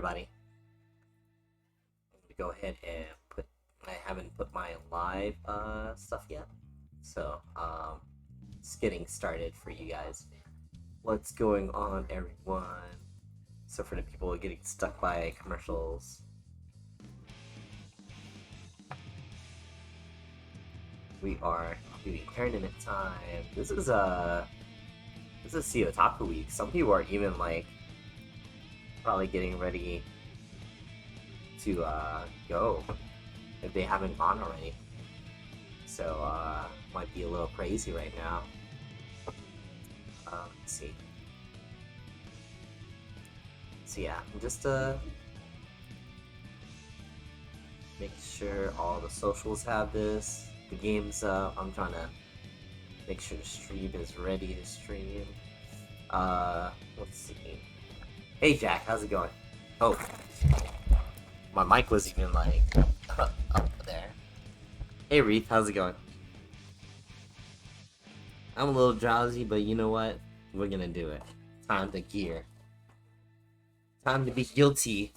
everybody. I'm gonna go ahead and I haven't put my live stuff yet. So, just getting started for you guys. What's going on, everyone? So for the people getting stuck by commercials. We are doing tournament time. This is Sea Otaku week. Some people are even like probably getting ready to go if they haven't gone already. So might be a little crazy right now. Let's see. So yeah, just make sure all the socials have this. The game's up. I'm trying to make sure the stream is ready to stream. Let's see. Hey Jack, how's it going? Oh, my mic was even like up there. Hey Reef, how's it going? I'm a little drowsy, but you know what? We're gonna do it. Time to gear. Time to be guilty.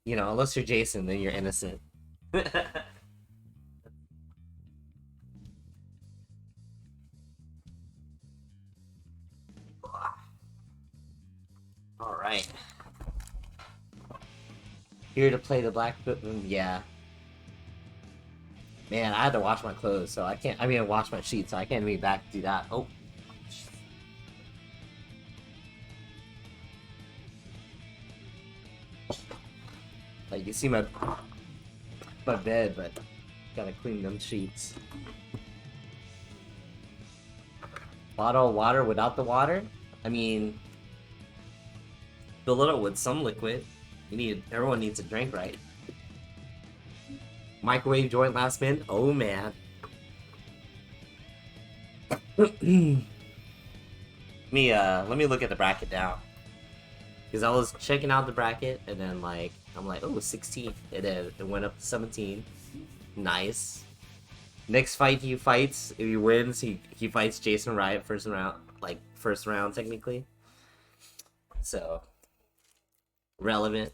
You know, unless you're Jason, then you're innocent. Alright. Here to play the Blackfoot Moon, yeah. Man, I had to wash my clothes, so I can't. I mean, wash my sheets, so I can't be back to do that. Oh. Like, you see my bed, but gotta clean them sheets. Bottle of water without the water? I mean, fill it up with some liquid. Everyone needs a drink, right? Microwave joint last minute? Oh man. Let me look at the bracket now. Because I was checking out the bracket and then like I'm like, oh, 16. It went up to 17. Nice. Next fight he fights, if he wins, he fights Jason Riot first round technically. So relevant.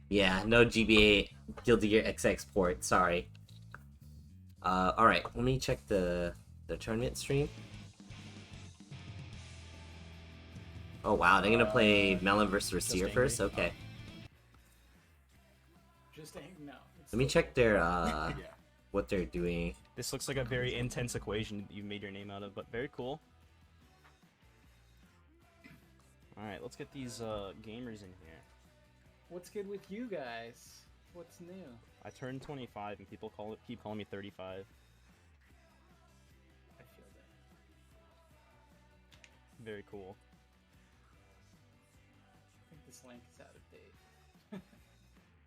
Yeah, no GBA Guilty Gear X export, sorry. Alright, let me check the tournament stream. Oh wow, they're gonna play Melon vs. Reseer first? Okay. Let me check their what they're doing. This looks like a very intense equation you made your name out of, but very cool. Alright, let's get these gamers in here. What's good with you guys? What's new? I turned 25 and people keep calling me 35. I feel that. Very cool. I think this link is out of date.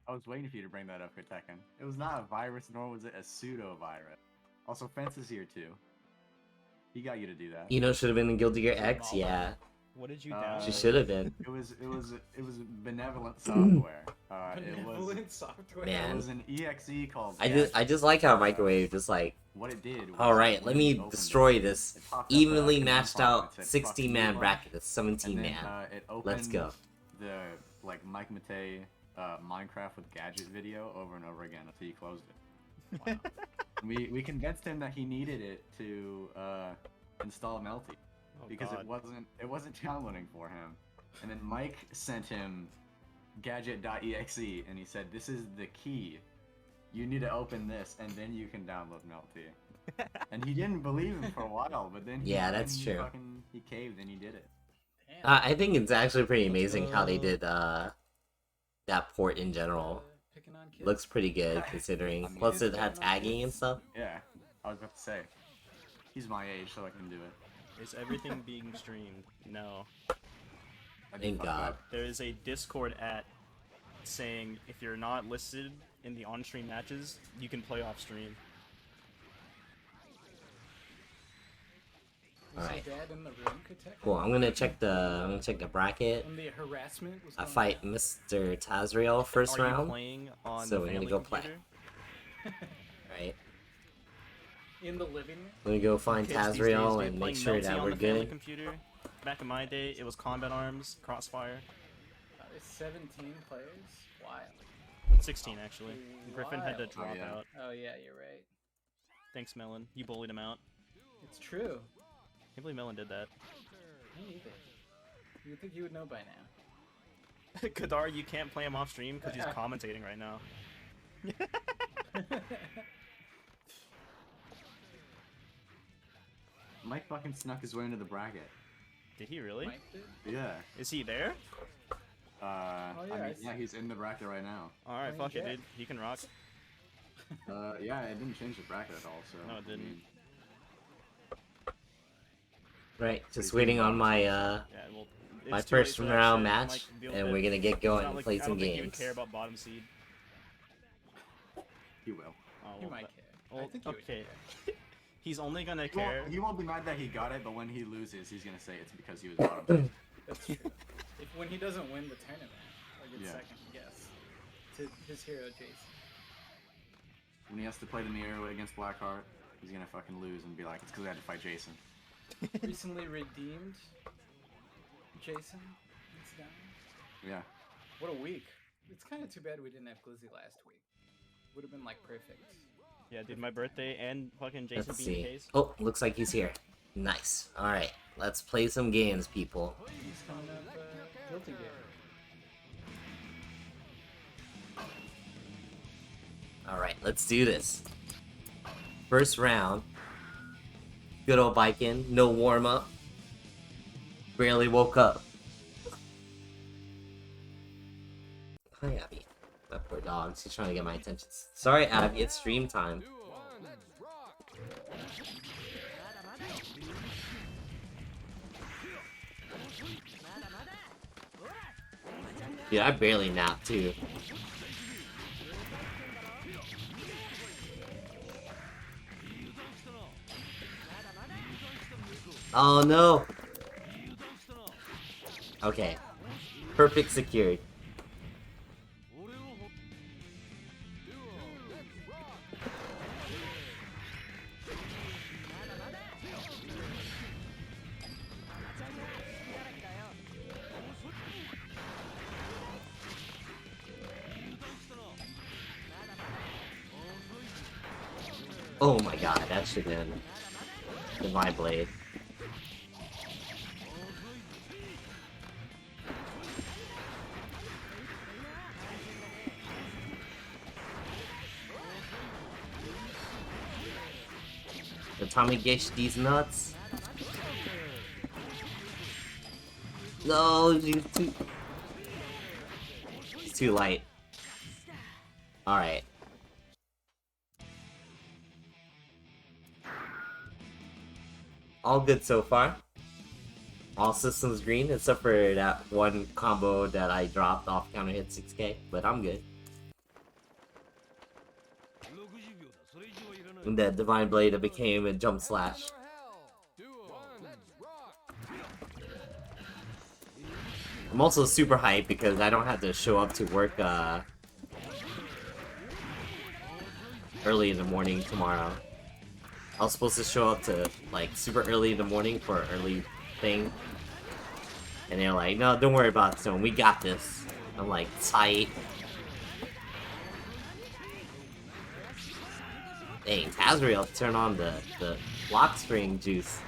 I was waiting for you to bring that up, Tekken. It was not a virus, nor was it a pseudo-virus. Also, Fence is here too. He got you to do that. You know, should have been in Guilty Gear X, yeah. What did you download? She should have been. It was benevolent software. Benevolent software. Man. It was an exe called. I just like how Microwave just like. What it did. Was Alright, let me destroy this it popped up evenly a matched pop-up out that said, "Fuck 16-man you," bracket. That's 17 and then, man. it opened Let's go. The Mike Matei Minecraft with gadget video over and over again until you closed it. Wow. we convinced him that he needed it to install Melty. Oh, Because God. it wasn't downloading for him, and then Mike sent him gadget.exe and he said, "This is the key. You need to open this, and then you can download Melty." And he didn't believe him for a while, but then That's true. He caved and he did it. Damn. I think it's actually pretty amazing how they did that port in general. Picking on kids. Looks pretty good considering. I mean, Plus it had tagging and stuff. Yeah, I was about to say, he's my age, so I can do it. Is everything being streamed? No. Thank God. There is a Discord saying if you're not listed in the on-stream matches, you can play off stream. Was Alright. your dad in the room, Kotek? Cool. I'm gonna check the bracket. When the harassment was I going fight down? Mr. Tazriel first Are you round. playing on So the we're gonna family go play. computer? Right. In the living room? Let me go find Kids these days, Tazriel dude, and playing make sure Melty that on we're the family good. computer? back in my day, it was Combat Arms, Crossfire. There's 17 players? Wild. 16 actually. Griffin had to Wild. drop yeah. out. Oh yeah, you're right. Thanks, Melon. You bullied him out. It's true. Can't believe Melon did that. Me neither. You would think you would know by now. Kadar, you can't play him off stream because he's commentating right now. Mike fucking snuck his way into the bracket. Did he really? Mike did? Yeah. Is he there? yeah, I mean, I see. yeah, he's in the bracket right now. Alright, I fuck it, get. dude. He can rock. Yeah, it didn't change the bracket at all, so. No, it didn't. Right, just do you waiting think on my Yeah, well, my it's too late first for that round shit. match, Mike, deal and with we're it. gonna get It's going not and like- play I some don't think he would games. care about bottom seed. He will. Oh, He well, might that- care. well, I think he would okay. care. He's only gonna care. He won't be mad that he got it, but when he loses, he's gonna say it's because he was bottom. That's true. When he doesn't win the tournament, or gets Yeah. second, yes. To his hero, Jason. When he has to play the mirror against Blackheart, he's gonna fucking lose and be like, it's because I had to fight Jason. Recently redeemed Jason. He's down. Yeah. What a week. It's kind of too bad we didn't have Glizzy last week. Would have been like perfect. Yeah, dude, my birthday and fucking Jason Let's being see. the case. Oh, looks like he's here. Nice. All right, let's play some games, people. He's coming up guilty gear. All right, let's do this. First round. Good old biking. No warm up. Barely woke up. Hi, Abby. That poor dog. She's trying to get my attention. Sorry, Abby. It's stream time. Dude, I barely nap too. Oh no! Okay. Perfect secured. Oh my god, that should have been Divine Blade. The Tommy Gish these nuts. No, she's too light. Alright. All good so far. All systems green, except for that one combo that I dropped off counter hit 6k, but I'm good. And that Divine Blade that became a jump slash. I'm also super hyped because I don't have to show up to work early in the morning tomorrow. I was supposed to show up to like super early in the morning for an early thing. And they're like, no, don't worry about it, Stone, we got this. I'm like, tight. Dang, Tazriel turn on the lock string juice.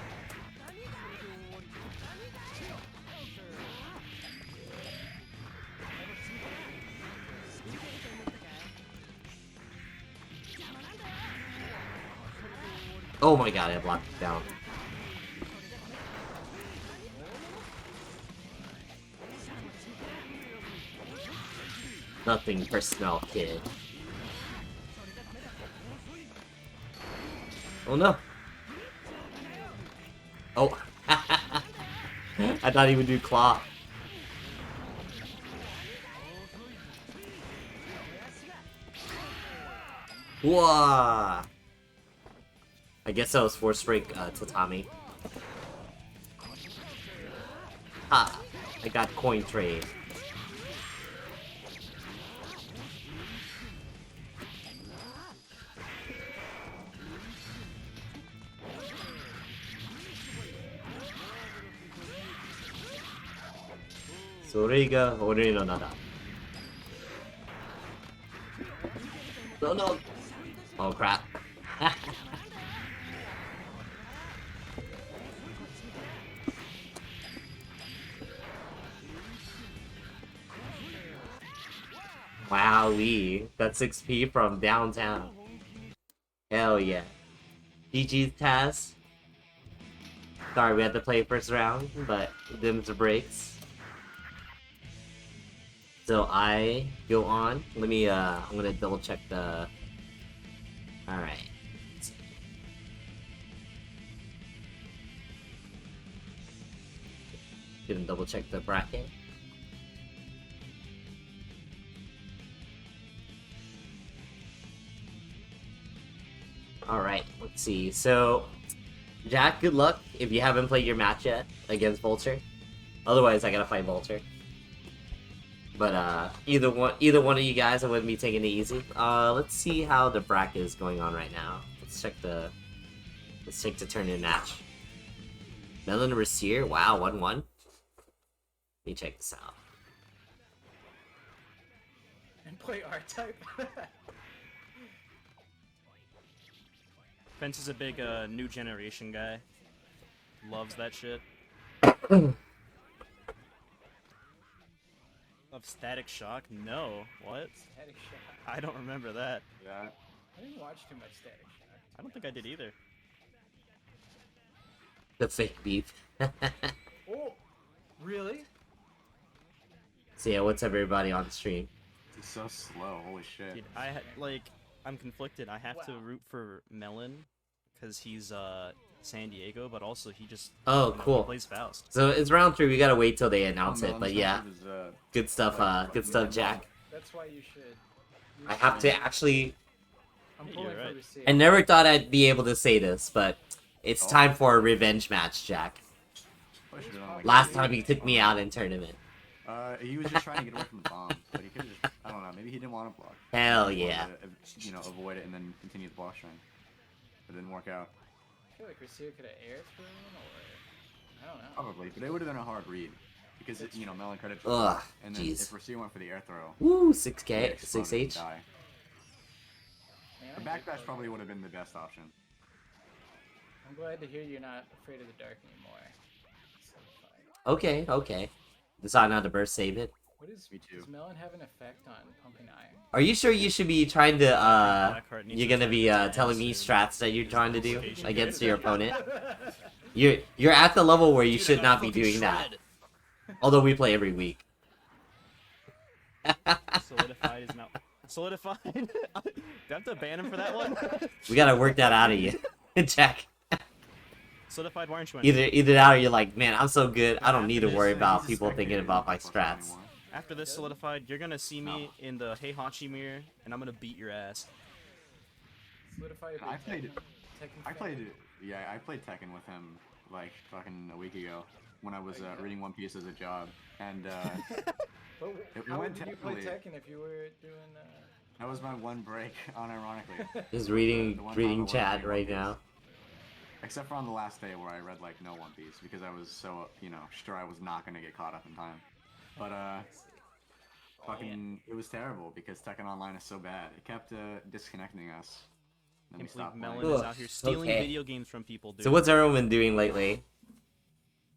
Oh my god, I blocked it down. Nothing personal, kid. Oh no. Oh. I thought he would do claw. Whoa. I guess that was force break Tatami. Ha! I got coin trade. それが俺の名だ。No, no. Oh crap. Wowee. That's XP from downtown. Hell yeah. GG's Taz. Sorry we had to play first round, but them's the breaks. So I go on. Let me I'm gonna double check the alright. Gonna double check the bracket. Alright, let's see. So Jack, good luck if you haven't played your match yet against Vulture. Otherwise I gotta fight Vulture. But either one of you guys, I wouldn't be taking it easy. Let's see how the bracket is going on right now. Let's check the turn-in match. Melon Rasier, wow, 1-1. Let me check this out. And play R-Type. Fence is a big new generation guy. Loves that shit. Of Static Shock? No. What? Static Shock. I don't remember that. Yeah. I didn't watch too much Static Shock. I don't think I did either. The fake beef. Oh, really? So yeah, what's up everybody on the stream? It's so slow. Holy shit. Dude, I'm conflicted. I have to root for Melon because he's San Diego, but also he just Oh, he cool. plays Faust. So it's round 3, we gotta wait till they announce it, Melon's but yeah. message is, Good stuff, good stuff, Jack. That's why you should. I have to actually... I'm Yeah, pulling you're for right. receipt. I never thought I'd be able to say this, but it's time for a revenge match, Jack. Push it on, like, Last time he took me out in tournament. He was just trying to get away from the bombs, but he could have just, I don't know, maybe he didn't want to block. Hell He wanted yeah. to, you know, avoid it and then continue the block string. It didn't work out. I feel like Rasir could have air thrown, or I don't know. Probably, but it would have been a hard read. Because, you know, Melon credit Ugh, and then jeez. if Rasir went for the air throw, Woo, he 6K, exploded 6H. and die. Man, A I hate backdash those probably guys. would have been the best option. I'm glad to hear you're not afraid of the dark anymore. So Okay, okay. Decide not to burst save it. what is Me too. does Melon have an effect on pumping iron? Are you sure you should be trying to, Blackheart needs you're to gonna be, attack telling me soon. strats that you're trying to do Location. against your opponent? You're at the level where you should not be doing that. Although we play every week. Solidified is now solidified. Do I have to ban him for that one? We gotta work that out of you. Jack. Solidified, why aren't you in? Either that or you're like, man, I'm so good, I don't need to worry about people thinking about my strats. After this solidified, you're gonna see me in the Heihachi mirror, and I'm gonna beat your ass. Solidify your I big played- Tekken I fan. played, yeah, I played Tekken with him, like, fucking a week ago, when I was reading One Piece as a job, and But It how went did you play technically- Tekken if you were doing? that was my one break, unironically. Just The reading one time I reading wasn't chat reading right One Piece. now. Except for on the last day where I read, like, no One Piece, because I was so, you know, sure I was not gonna get caught up in time. But, fucking, it was terrible, because Tekken Online is so bad. It kept, disconnecting us. Then we Can't believe stopped Melon playing. is Ugh, out here stealing okay. video games from people, dude. So what's everyone been doing lately?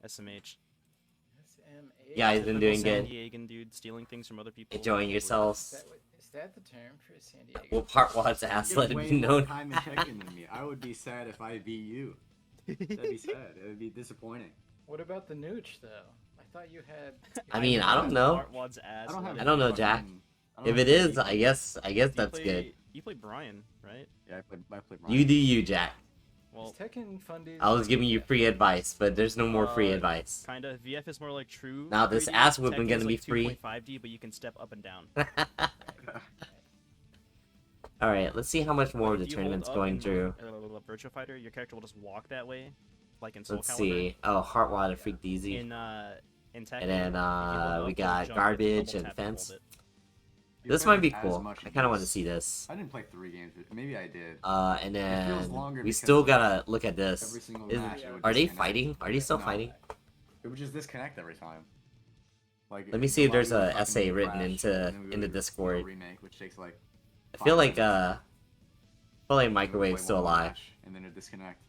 SMH. SMA? Yeah, he's been Typical doing San good. Diegan dude stealing things from other people. Enjoying Is yourselves. that the term for San Diego? Well, part was ass, You let have it way be more known. time in Tekken than me. I would be sad if I beat you. That'd be sad. It would be disappointing. What about the nooch though? I thought you had. I mean, I don't know. Artwad's ass. I don't have. I don't know, fucking- Jack. I don't If have it is, any- I guess You that's play- good. You play Brian, right? Yeah, I played You Brian. do you, Jack. Well, Is Tekken Fundies? I was giving you free advice, but there's no more free Uh, advice. kinda. VF is more like true. Now this 3D. ass whipping Tekken's gonna be like free. 2.5D, but you can step up and down. Alright, let's see how much more of If the you tournament's hold up going in, through. Virtua Fighter, your character will just walk that way, like in Soul Let's Calibur. see. Oh, Heartwater Freak DZ. In Tekken, And then, if you hold we up, got you'll jump, Garbage double and tap to hold Fence. it. You This played might be as cool. much I kind of want to as- see this. I didn't play 3 games. Maybe I did. And feels then longer we because still of gotta look at Every this. single Is- match. It would Are they disconnect. fighting? Are they still No. fighting? It would just disconnect every time. Like, Let me see if the there's lobby a would fucking essay written crash, into and then we in the would do a Discord. remake, which takes like. I feel 5 like minutes. We would Microwave's play still one more alive match, and then it'd disconnect,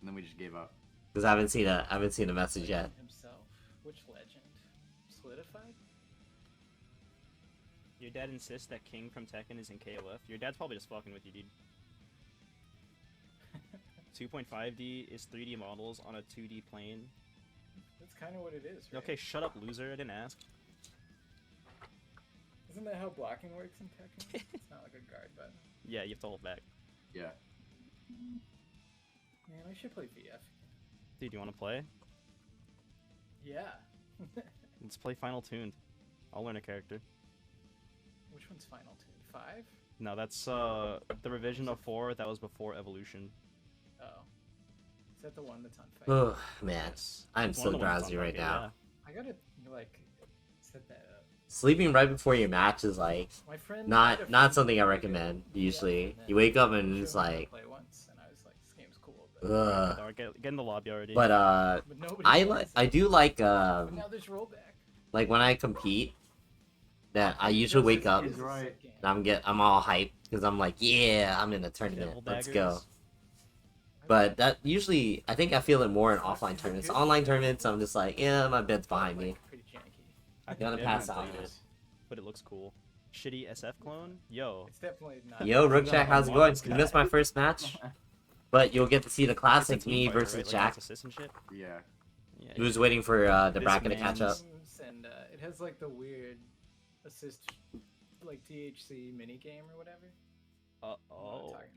and then we just gave up. because I haven't seen a message yet. Himself. Which legend? Solidified? Your dad insists that King from Tekken is in KOF. Your dad's probably just fucking with you, dude. 2.5D is 3D models on a 2D plane. That's kind of what it is, right? Okay, shut up, loser. I didn't ask. Isn't that how blocking works in Tekken? It's not like a guard button. Yeah, you have to hold back. Yeah. Man, we should play VF. Dude, you want to play? Yeah. Let's play Final Tuned. I'll learn a character. Which one's Final Tune? 5? No, that's the revision of 4 that was before Evolution. Oh. Is that the one that's on Fight? Oh man, Yes. I'm It's one so of the ones drowsy on right Fight, now. I gotta, like, set that up. Sleeping right before your match is like My friend not something I recommend usually. You wake up and it's like, play once, and I was like, this game's cool. ugh. Yeah, get in the lobby already. But But nobody I plays like it. I do like But now there's rollback. like when I compete, that I usually wake up It is a Right. sick game. and I'm all hyped because I'm like, yeah, I'm in a tournament. Devil Let's go. daggers. But that usually, I think I feel it more in offline tournaments. Online tournaments, I'm just like, yeah, my bed's behind me. Pretty janky. I Gotta think pass everyone out. played it, but it looks cool. Shitty SF clone? Yo. It's definitely not. Yo, Rookjack, how's it going? This You guy. missed my first match, but you'll get to see the It's a classic team me fighter, versus right? Like, Jack. against assists and shit? Yeah. Yeah. Who's waiting for the This bracket to catch up? man's- And it has like the weird assist, like THC mini game or whatever. You know what I'm Uh-oh. talking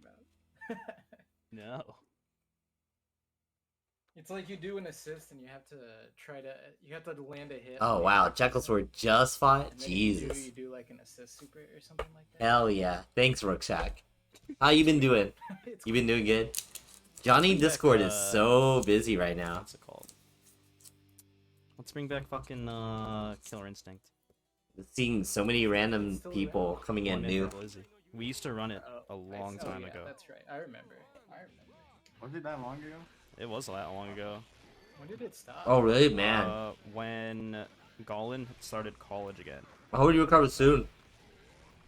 about. No. It's like you do an assist and you have to land a hit. Oh on wow, the other Jekyll's person, were just fought. and then Jesus. You do like an assist super or something like that. Hell yeah. Thanks, Rookjack. How you been doing? It's You been doing good? Johnny Bring back, Discord is so busy right now. What's it called? Let's bring back fucking Killer Instinct. Seeing so many random Still people around. coming in One new. for Glizzy. We used to run it a long time yeah, ago. That's right. I remember. Was it that long ago? It was that long ago. When did it stop? Oh really, man? When Gollin started college again. I hope you recover soon.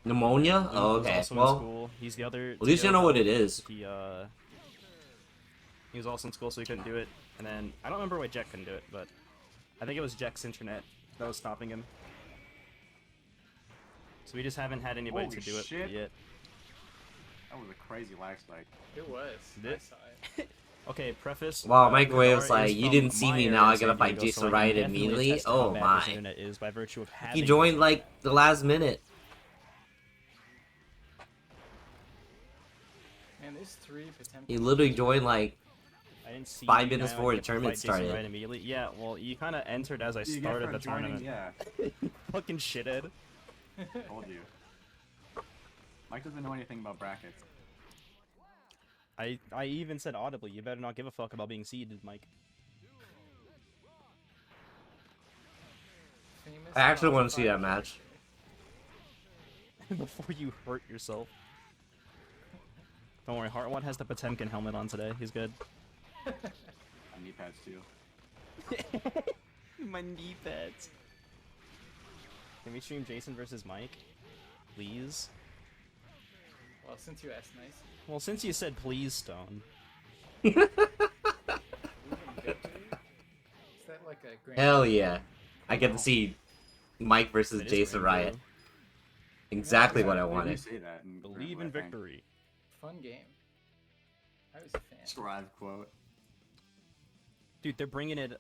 Pneumonia? Luke Oh, was okay. also in Well, school. He's the other. at least you know what it is. He was also in school, so he couldn't do it. And then I don't remember why Jack couldn't do it, but I think it was Jack's internet that was stopping him. So we just haven't had anybody Holy to do it shit. yet. That was a crazy lag spike. It was. I This- saw it. Okay, preface. Wow, Microwave's Radar like, is you from didn't see my me, area now of I gotta San fight Diego, Jason so I can Wright definitely immediately? attest to how Oh bad my. this internet is by virtue of having He this joined internet. like the last minute. Man, there's 3 Potemkin. He literally joined like I didn't see 5 you, minutes now I before the get to tournament fight Jason started. Right immediately. Yeah, well, you kind of entered as I You get started for the joining, tournament. Yeah, Fucking shithead. told you. Mike doesn't know anything about brackets. I even said audibly, you better not give a fuck about being seeded, Mike. Famous I actually top want to see that 5 match. Before you hurt yourself. Don't worry, Heartwad has the Potemkin helmet on today. He's good. Knee pads too. My knee pads. Can we stream Jason versus Mike? Please? Well, since you asked nice. Well, since you said please, Stone. Is that like a grand? Hell yeah. I get to see Mike versus It is Jason Rainbow. Riot. Exactly what I Why did you wanted. say that in Believe Rainbow, in I think? victory. Fun game. I was a fan. Scribe quote. Dude, they're bringing it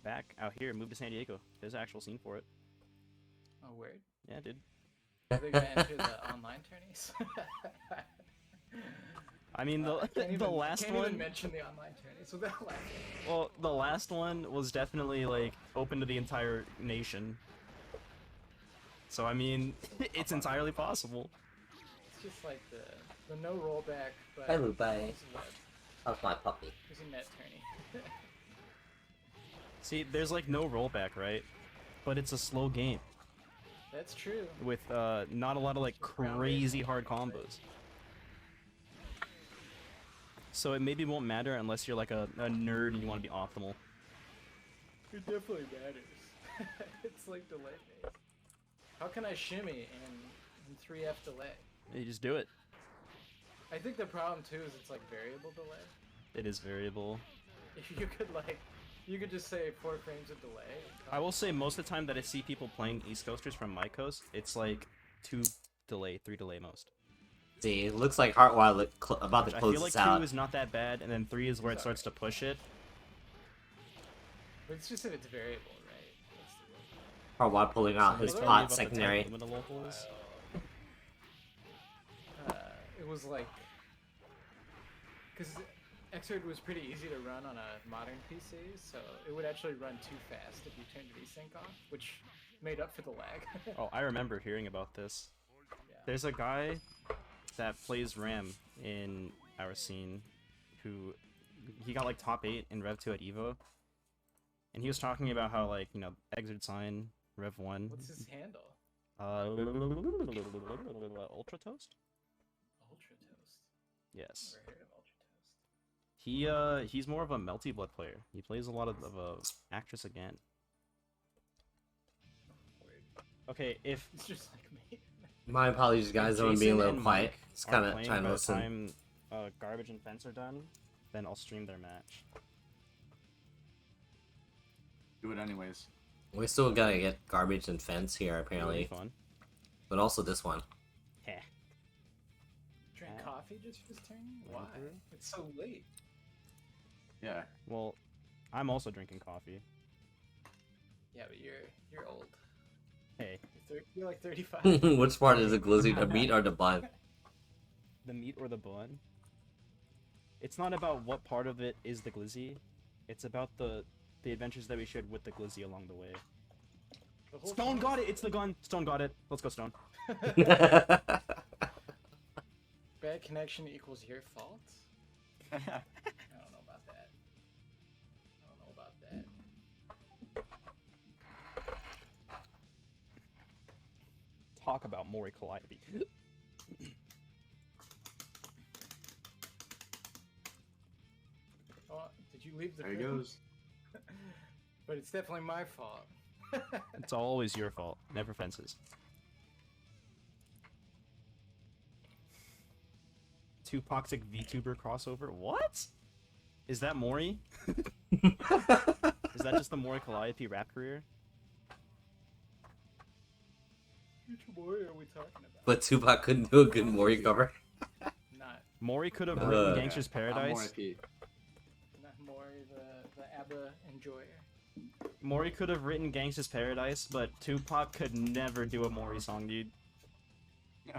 back out here. Move to San Diego. There's an actual scene for it. Oh, word. Yeah, dude. Are they gonna enter the online tourneys? I mean, the Can't the even- last can't one. even mention the online tourneys without laughing. Well, the last one was definitely like open to the entire nation. So I mean, it's entirely possible. It's just like the no rollback, but Hi, Lupai. it's web. How's my puppy? There's a net tourney. See, there's like no rollback, right? But it's a slow game That's true. with not a lot of like crazy hard combos. So it maybe won't matter unless you're like a nerd and you want to be optimal. It definitely matters. It's like delay phase. How can I shimmy in 3F delay? You just do it. I think the problem too is it's like variable delay. It is variable. If you could like, you could just say 4 frames of delay. I will say most of the time that I see people playing East Coasters from my coast, it's like 2 delay, 3 delay most. See, it looks like Heartwild about to I close feel like this out. 2 is not that bad, and then 3 is where it starts to push it. But it's just if it's variable, right? Heartwild pulling out his Well, they're pot About the secondary. time limit of locals. It was like, because Xrd was pretty easy to run on a modern PC, so it would actually run too fast if you turned VSync off, which made up for the lag. Oh, I remember hearing about this. Yeah. There's a guy that plays RAM in our scene who he got like top 8 in Rev 2 at Evo, and he was talking about how like Exit Sign Rev 1. What's his handle? Ultra Toast. Ultra Toast. Yes. Never heard of Ultra Toast. He's more of a Melty Blood player. He plays a lot of Actress again. Weird. Okay, if It's just like me. My apologies, guys. I'm being a little and quiet. Mike Just are kind of playing trying to by the listen. time Garbage and Fence are done, then I'll stream their match. Do it anyways. We still gotta get Garbage and Fence here, It'll be apparently. fun. But also this one. Heh. Drink coffee just for this turn? Why? through. It's so late. Yeah. Well, I'm also drinking coffee. Yeah, but you're old. Hey, You're like 35. Which part is it, Glizzy? The meat or the bun? the meat or the bun? It's not about what part of it is the glizzy. It's about the adventures that we shared with the glizzy along the way. The whole Stone time- got it! It's the gun! Stone got it! Let's go, Stone. Bad connection equals your fault? I don't know about that. I don't know about that. Talk about Mori Calliope. Oh, did you leave the There he room? goes. But it's definitely my fault. It's always your fault, never Fence's. Two Toxic VTuber crossover? What? Is that Mori? Is that just the Mori Calliope rap career? Which boy are we talking about? But Tupac couldn't do a good Mori cover. Not Mori could have Uh, written Gangster's I'm more Paradise. IP. not Maury, the ABBA enjoyer. Mori could have written Gangster's Paradise, but Tupac could never do a Mori song, dude.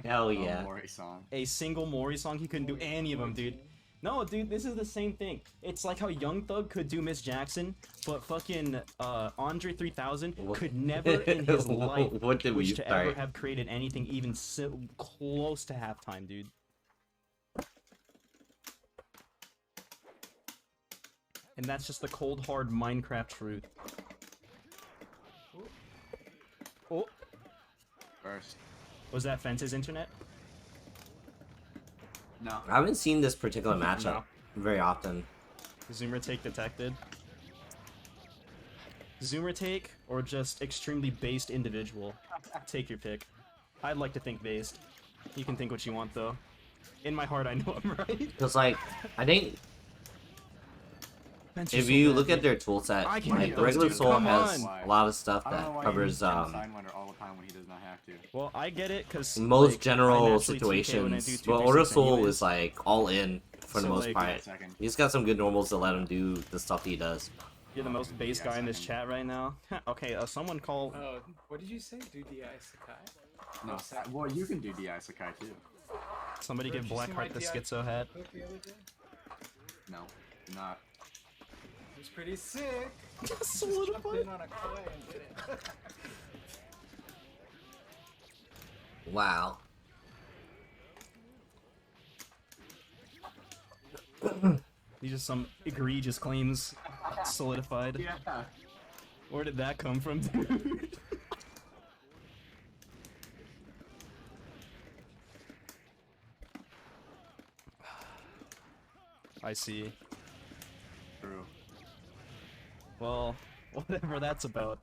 Hell Oh, yeah. Maury song. A single Mori song, he couldn't do any of them, dude. No, dude, this is the same thing. It's like how Young Thug could do Miss Jackson, but fucking Andre 3000 could never in his life What did we wish to ever start? have created anything even so close to halftime, dude. And that's just the cold, hard Minecraft truth. Oh, First. was that Fence's internet? No. I haven't seen this particular matchup No. very often. Zoomer take detected. Zoomer take, or just extremely based individual? Take your pick. I'd like to think based. You can think what you want, though. In my heart, I know I'm right. Because, like, I think Fence if is so you bad, look at dude. their tool set, I can like, hit the those, regular dude. Soul Come has on. a lot of stuff I don't know that why covers he uses Sidewinder all the time when he does not have to. Well, I get it, because most general situations. But Order Soul is, like, all in for the So, most like, part. Second. He's got some good normals to let him do the stuff he does. You're the most base guy in this chat right now. Okay, someone call... Oh, what did you say? Do DI Sakai? No, well, you can do DI Sakai too. Somebody Did give you see my Blackheart the DI schizo hat. clip the other day? No, do not. It was pretty sick. Just Solidified. jumped in on a clay and did it. Wow. These are some egregious claims solidified. Yeah. Where did that come from, dude? I see. True. Well, Whatever that's about.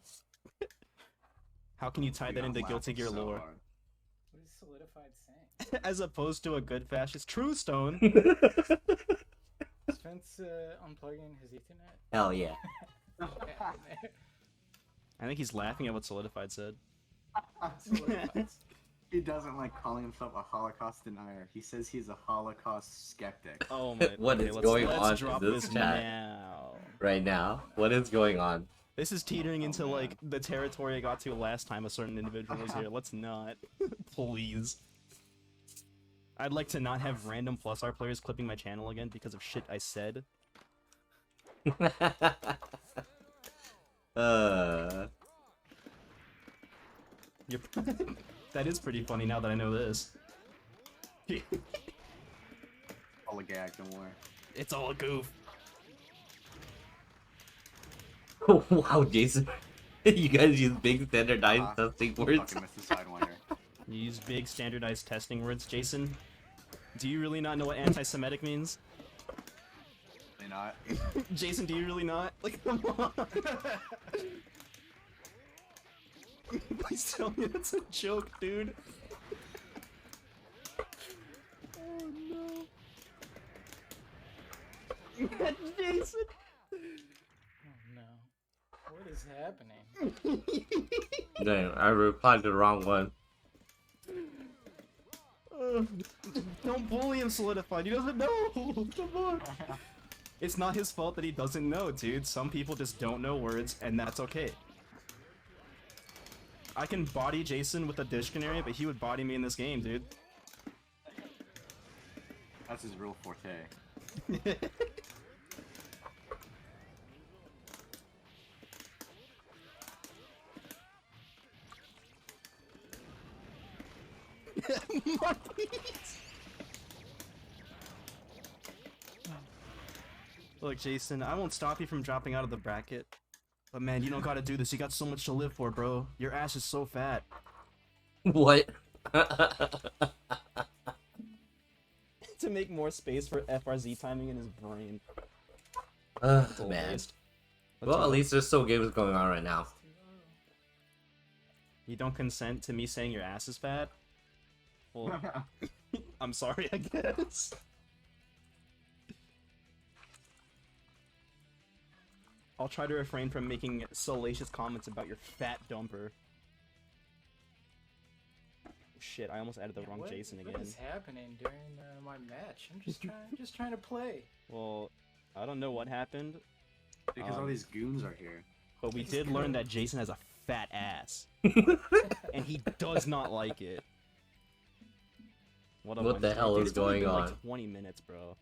How can you tie We that got into Guilty laughing Gear so lore? hard. What is solidified saying? As opposed to a good fascist true stone. Spence unplugging his Ethernet. Hell yeah. Yeah, in there. I think he's laughing at what Solidified said. Solidified. He doesn't like calling himself a Holocaust denier. He says he's a Holocaust skeptic. Oh my. What okay, is let's, going let's on in drop this this chat? now. Right now, what is going on? This is teetering into man. like the territory I got to last time a certain individual was here. Let's not. Please. I'd like to not have random +R players clipping my channel again because of shit I said. You're that is pretty funny now that I know this. All a gag, don't worry. It's all a goof. Wow, Jason. You guys use big standardized testing words. Fucking missed the sidewinder. You use big standardized testing words, Jason. Do you really not know what anti-Semitic means? They not. Jason, do you really not? Like, come on. Please tell me that's a joke, dude. Oh no. That's Jason. Oh no. What is happening? No, I replied to the wrong one. Don't bully him, Solidified. He doesn't know. Come on. It's not his fault that he doesn't know, dude. Some people just don't know words, and that's okay. I can body Jason with a dictionary, but he would body me in this game, dude. That's his real forte. Look, Jason, I won't stop you from dropping out of the bracket. But man, you don't gotta do this. You got so much to live for, bro. Your ass is so fat. What? To make more space for FRZ timing in his brain. Man. Let's Well, go. at least there's still games going on right now. You don't consent to me saying your ass is fat? Well, I'm sorry, I guess. I'll try to refrain from making salacious comments about your fat dumper. Shit, I almost added the wrong Jason again. What is happening during my match? I'm just trying to play. Well, I don't know what happened, Because all these goons are here. but we did learn that Jason has a fat ass. And he does not like it. What What the Wednesday. hell Dude, is it's only going been, on? Like 20 minutes, bro.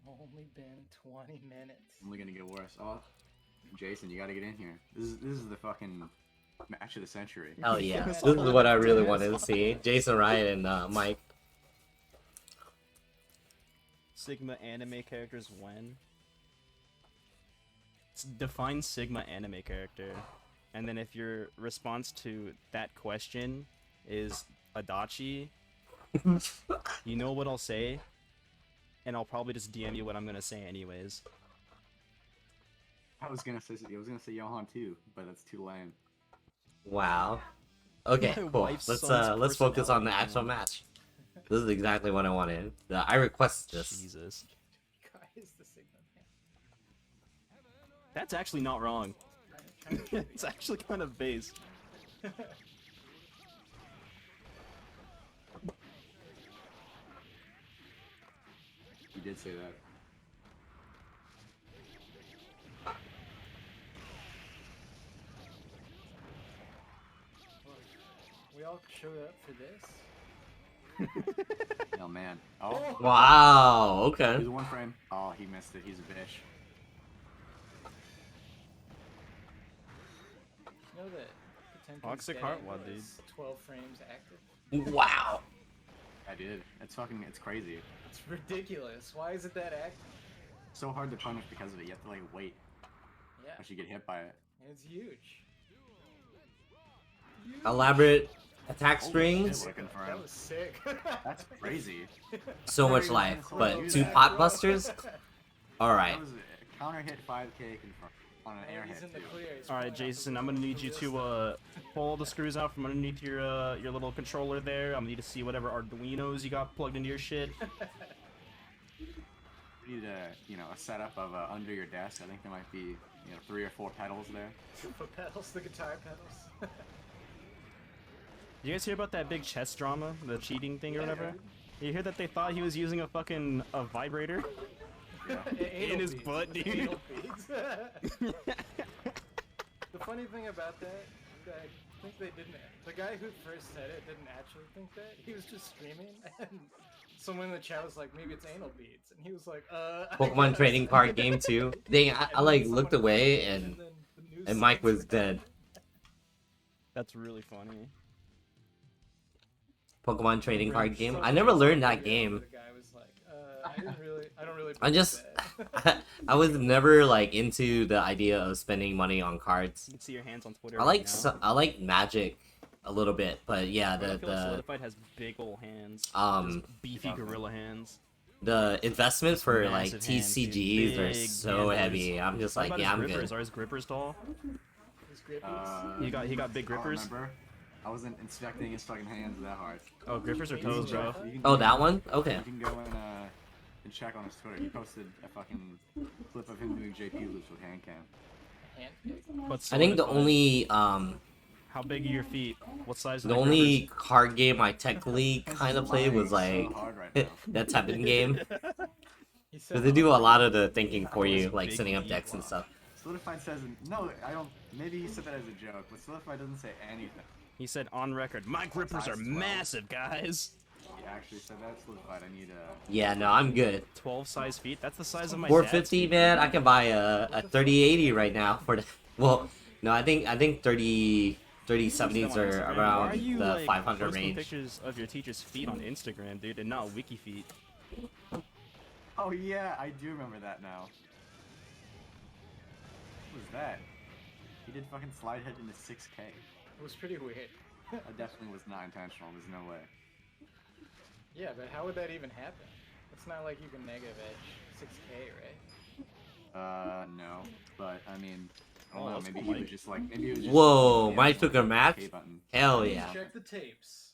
Only been 20 minutes. Only gonna get worse. Oh, Jason, you gotta get in here. This is the fucking match of the century. Hell yeah. This is what I really wanted to see. Jason Ryan and Mike. Sigma anime characters when? Define Sigma anime character. And then if your response to that question is Adachi, you know what I'll say? And I'll probably just DM you what I'm gonna say anyways. I was gonna say Johan too, but that's too lame. Wow. Okay, My cool. wife's Let's son's focus on the personality, actual man. match. This is exactly what I wanted. I requested this. Jesus. Guy is the Sigma man. That's actually not wrong. Trying to It's actually kind of base. You did say that. We all showed up for this. Oh man. Oh, Wow, okay. he's one frame. Oh, he missed it. He's a bitch. You know that Potemkin's Toxic dead Heart end One, dude. was 12 frames active? Wow. I did. It's crazy. It's ridiculous. Why is it that active? So hard to punish because of it. You have to like wait Yeah, once you get hit by it. it's huge. Elaborate attack Holy strings. shit, looking for That him. was sick. That's crazy. So much life. But 2 pot busters? Alright. That was a counter hit 5k confirmed. on an Oh, he's airhead in the too. clear. He's All right, pulling out Jason, the I'm gonna wheel. need you to pull the screws out from underneath your little controller there. I'm gonna need to see whatever Arduinos you got plugged into your shit. You need a setup of under your desk. I think there might be 3 or 4 pedals there. The pedals, the guitar pedals. Did you guys hear about that big chess drama, the cheating thing or Yeah, whatever? You hear that they thought he was using a fucking vibrator Anal in his beads. butt, dude? Anal beads. The funny thing about that, I think they didn't. The guy who first said it didn't actually think that. He was just screaming, and someone in the chat was like, "Maybe it's anal beads," and he was like, I Pokemon guess." trading card game too. Dang, I And like then looked someone away clicked, and then the news and Mike stopped. was dead. That's really funny. Pokemon trading card So game. I funny, never it's learned like that the game. guy was like, I don't really. I believe just that." I was never like into the idea of spending money on cards. You can see your hands on Twitter. I right like now. I like Magic a little bit, but yeah, I feel like the Solidified has big ol' hands. um Beefy gorilla hands. the investments for like Massive hands, dude. TCGs are Big so hands. heavy. I'm just What like, about yeah, his I'm grippers? good. Are his grippers tall? His grippies. He got big I don't grippers. remember. I wasn't inspecting his fucking hands that hard. Oh, grippers or toes, bro? You can Oh, go- that one? Okay. You can go and check on his Twitter. He posted a fucking clip of him doing JP loops with hand cam. Hand pick. But I think the Solidified. only How big are your feet? What size? Are the the only grippers? card game I technically kind of played was Lying like so hard right now. that type of game. He said, Because they do a lot of the thinking for you, Those like big setting up feet, decks and wow. stuff. Solidified says no. I don't. Maybe he said that as a joke, but Solidified doesn't say anything. He said on record, my grippers are Size 12. massive, guys. He actually said that. Solidified. I need a. Yeah, no, I'm good. 12 size feet. That's the size of my. 450, dad's man. I can buy a 3080 right now for the. Well, no, I think 3070s feet. are Why around you, the like, 500 posting range. pictures of your teacher's feet on Instagram, dude, and not wiki feet. Oh yeah, I do remember that now. What was that? He did fucking slide head into 6K. It was pretty weird. That definitely was not intentional. There's no way. Yeah, but how would that even happen? It's not like you can negative edge 6K, right? No. But I mean, I don't Oh, know. that's Maybe cool, he was Mike. just like, maybe it was just. Whoa, yeah, Mike just took like a match? K button. Hell yeah. Check the tapes.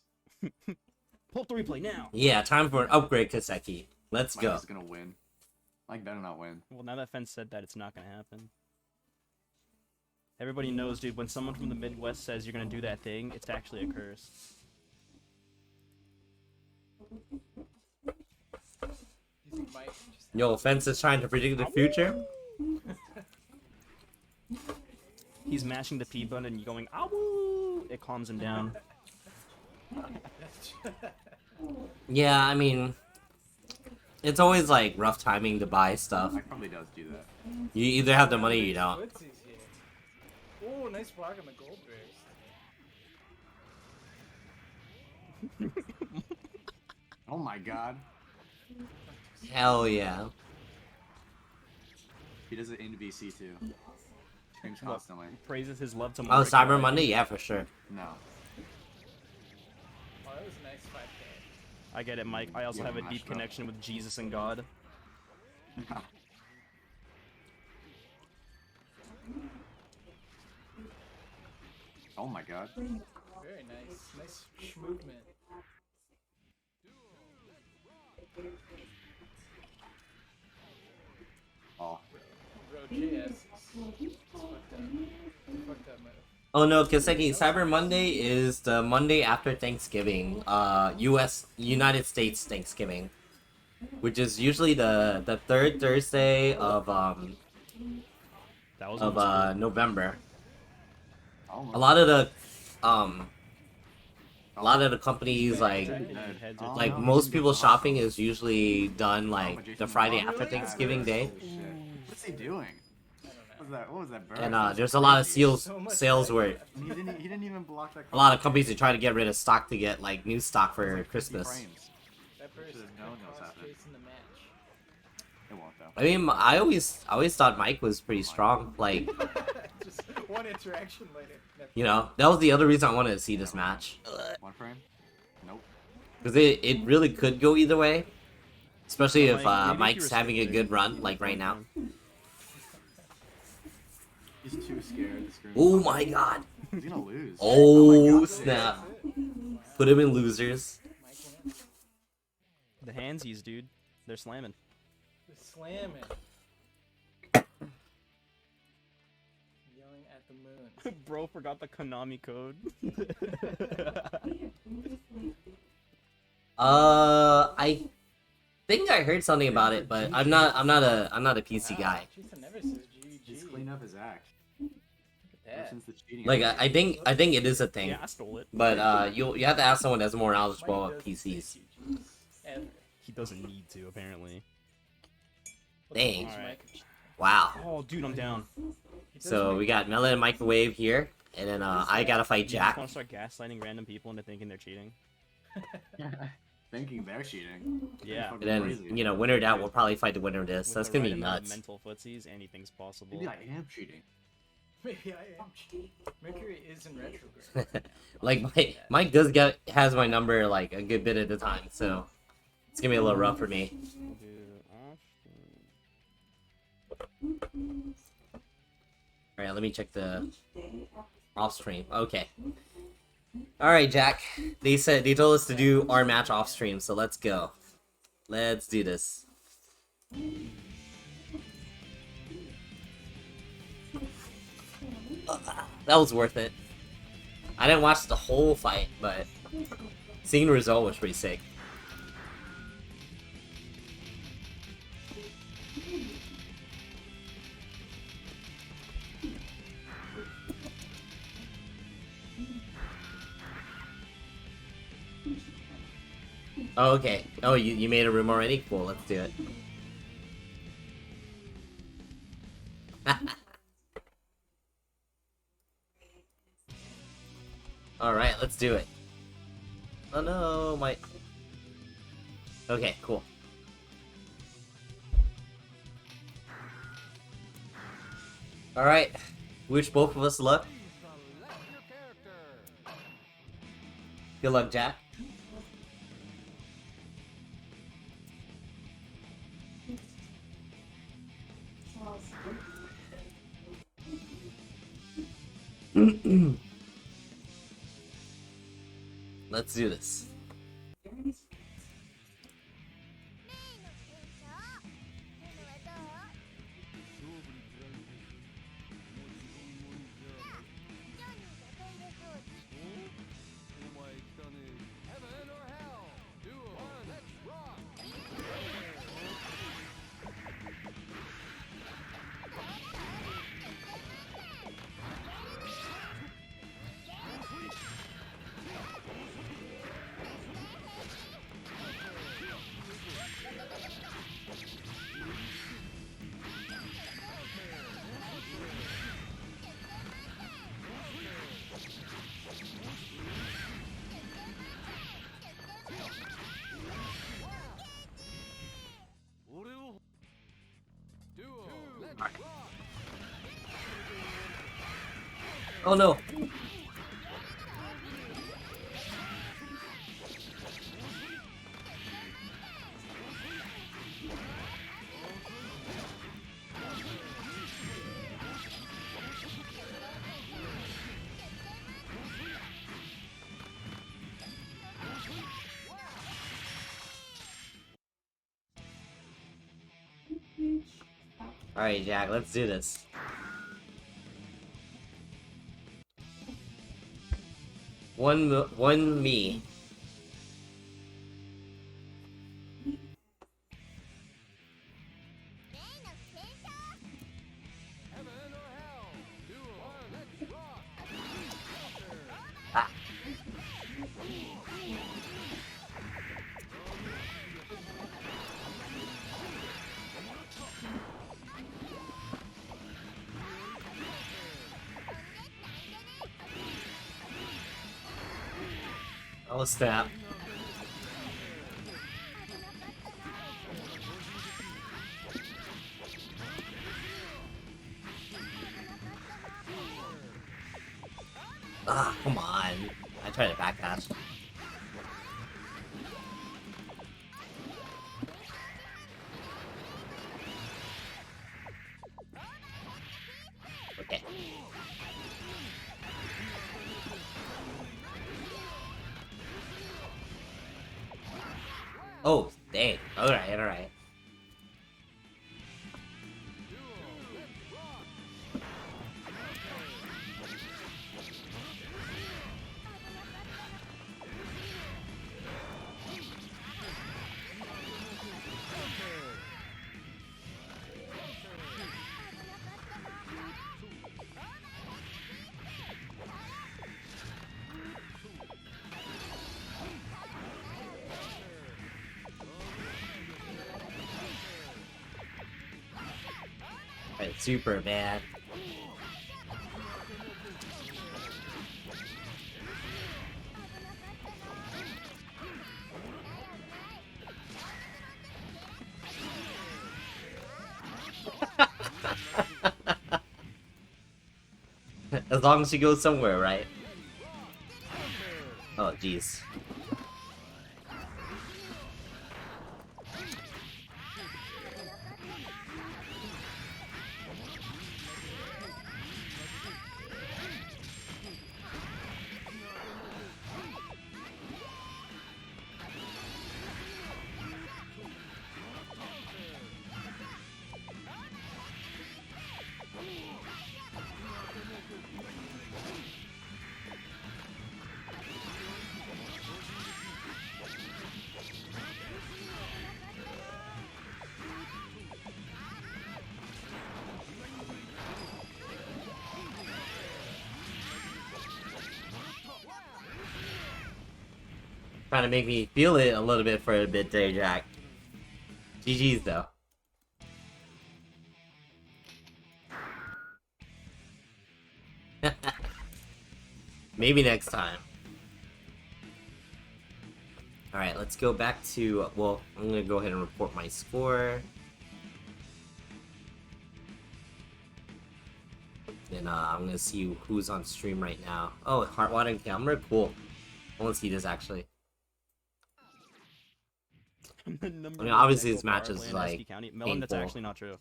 Pull up the replay now. Yeah, time for an upgrade, Kaseki. Let's Mike go. is gonna win. Mike better not win. Well, now that Fence said that, it's not gonna happen. Everybody knows, dude, when someone from the Midwest says you're gonna do that thing, it's actually a curse. You think Mike just Yo, Fence is trying to predict the future. He's mashing the P button and going, "Ow!" It calms him down. Yeah, I mean, it's always like rough timing to buy stuff. Mike probably does do that. You either have the money or you don't. Footsies here. Oh, nice block on the gold burst. Oh my god. Hell yeah. He does it in VC too. Screams What? constantly. Praises his love to Oh, Mordecai. Cyber Monday? Yeah, for sure. No. Oh, that was a nice 5K. I get it, Mike. I also Yeah, have a mash deep it up. connection with Jesus and God. Oh my god. Very nice. Nice movement. Oh. Bro, JS is fucked up. Fucked up move. Oh no, Kaseki, Cyber Monday is the Monday after Thanksgiving, United States Thanksgiving, which is usually the third Thursday of That was November. Almost. A lot of the companies like Oh, like no, most he's gonna people's go shopping awesome. is usually done Oh, like but Jason the Friday Momoa- after Really? Thanksgiving Day, Holy shit. What's he doing? I don't know. What was that? What was that bird? and That's there's a lot of crazy. So much sales life where left. He didn't even block that. a lot of companies are trying to get rid of stock to get like new stock It's for like 50 Christmas. frames. That burst Should've could known that was cost happening. Jason the match. It won't though. I mean, I always thought Mike was pretty strong. Like, Just one interaction later. Never- you know, that was the other reason I wanted to see this match. One frame? Nope. Because it really could go either way. Especially if Mike, maybe if you Mike's having a restrict good it, run, like right now. He's too scared to scream. Oh my god. He's gonna lose. Oh, my God. snap. That's it. Put him in losers. Mike wins. The handsies, dude. They're slamming. The slamming. Yelling at the moon. Bro forgot the Konami code. I think I heard something about it, but I'm not a PC guy. Jason never says Just GG. clean up his act. Look at Ever that. since the cheating. Like I think it is a thing, Yeah, I stole it. but you have to ask someone that's more knowledgeable Mike about doesn't say PCs. GGs. Ever. He doesn't need to, apparently. What's the Dang. age, Alright. Mike? Wow. Oh, dude, I'm down. He does So make- we got Melon and Microwave here, and then I gotta fight You just Jack. want to start gaslighting random people into thinking they're cheating? Thinking they're cheating. Yeah. And then winner of that will probably fight the winner of this. With That's the gonna right be amount of nuts. mental footsies, anything's possible. Maybe I am cheating. Maybe I am cheating. Mercury is in retrograde. Like Mike has my number like a good bit at a time, so it's gonna be a little rough for me. All right, let me check the off stream. Okay. All right, Jack. They told us to do our match off stream, so let's go. Let's do this. That was worth it. I didn't watch the whole fight, but seeing the result was pretty sick. Oh, okay. Oh, you made a room already? Cool, let's do it. Alright, let's do it. Oh no, my... Okay, cool. Alright, wish both of us luck. Good luck, Jack. Let's do this. Oh no. Alright, Jack, let's do this. One me. Ah. Oh snap. Ah, come on. I tried to backdash. Okay. Oh, dang. Alright, alright. Alright, super, man. As long as she goes somewhere, right? Oh, jeez. Trying to make me feel it a little bit for a bit there, Jack. GG's though. Maybe next time. Alright, let's go back to, well, I'm gonna go ahead and report my score. Then I'm gonna see who's on stream right now. Oh, Heartwater camera? Cool. I wanna see this actually. I mean, obviously this match is like Melon, that's painful. actually not true.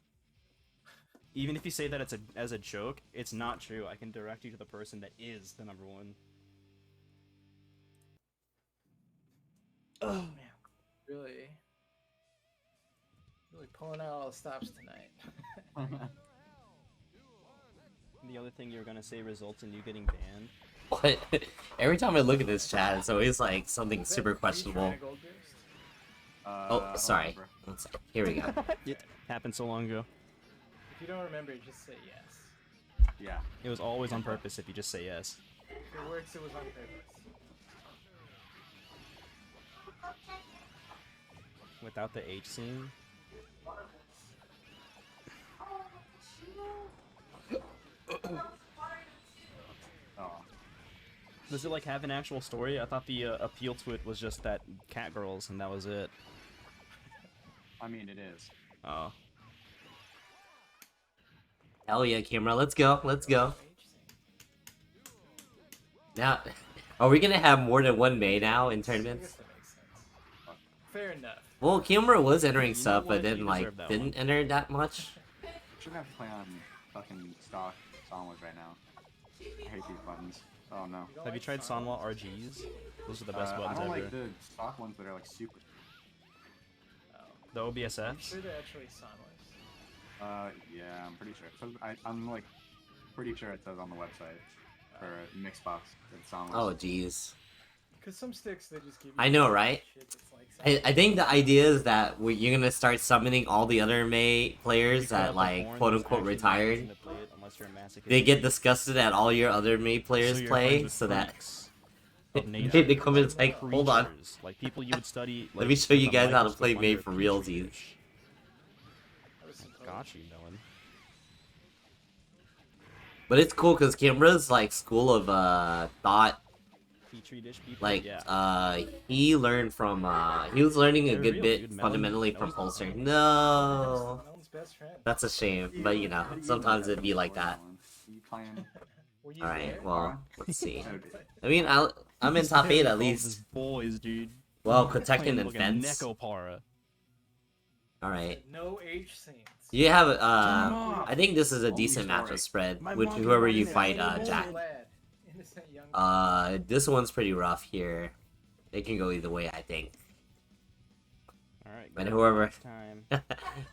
Even if you say that it's as a joke, it's not true. I can direct you to the person that is the number one. Oh man, really pulling out all the stops tonight. The other thing you were gonna say results in you getting banned. What? Every time I look at this chat, it's always like something Was that super you questionable. trying to gold boost? Oh, sorry. One sec. Here we go. It happened so long ago. If you don't remember, just say yes. Yeah. It was always on purpose if you just say yes. If it works, it was on purpose. Without the H scene. Oh. Does it like have an actual story? I thought the appeal to it was just that cat girls and that was it. I mean, it is. Oh. Hell yeah, camera. Let's go. Let's go. Now, are we gonna have more than one May now in I guess tournaments? that makes sense. Fair enough. Well, Kimura was entering You know stuff, what? but then You like deserve that didn't one. enter that much. Shouldn't have to play on fucking stock Sonwas right now. I hate these buttons. Oh no. don't Have you like tried Sonwa? Sanwa RGs? Those are the best I buttons don't ever. like the stock ones that are like super. Oh. The I'm OBSFs? sure they're actually Sonwas. Yeah, I'm pretty sure. I'm like pretty sure it says on the website for Mixbox it's Sonwas. Oh jeez. Because some sticks, they just give you I know, right? shit that's like I think the idea is that you're gonna start summoning all the other May players You cut out that the like horn, quote there's unquote actually no retired. reason to play it unless you're a masochist. They get disgusted at all your other May players So you're play, friends with so that freaks of nature. they come in and like, hold on. Creatures, like people you would study. Let like, me show you with a guys how to microscope play under May a for petri realsies. dish. That was some Got you, Dylan. But it's cool because Kimbra's like school of thought. Petri dish people. Like yeah. he learned from he was learning a They're good real, bit dude. Melon fundamentally knows from that. Pulsar. No, Melon's best friend. that's a shame. But you know, sometimes it'd be like that. You playing? Were you All right, there? well, let's see. Okay. I mean, I'm in top 8 at Calls least. his boys, dude. Well, Playing Kotekken and fucking Fence. Nekopara. All right. No H scenes. You have off. I think this is a Holy decent matchup story. spread My with mom whoever came you out fight, and said, Jack. Lad. Innocent young This one's pretty rough here. It can go either way, I think. Alright, And go whoever- next time.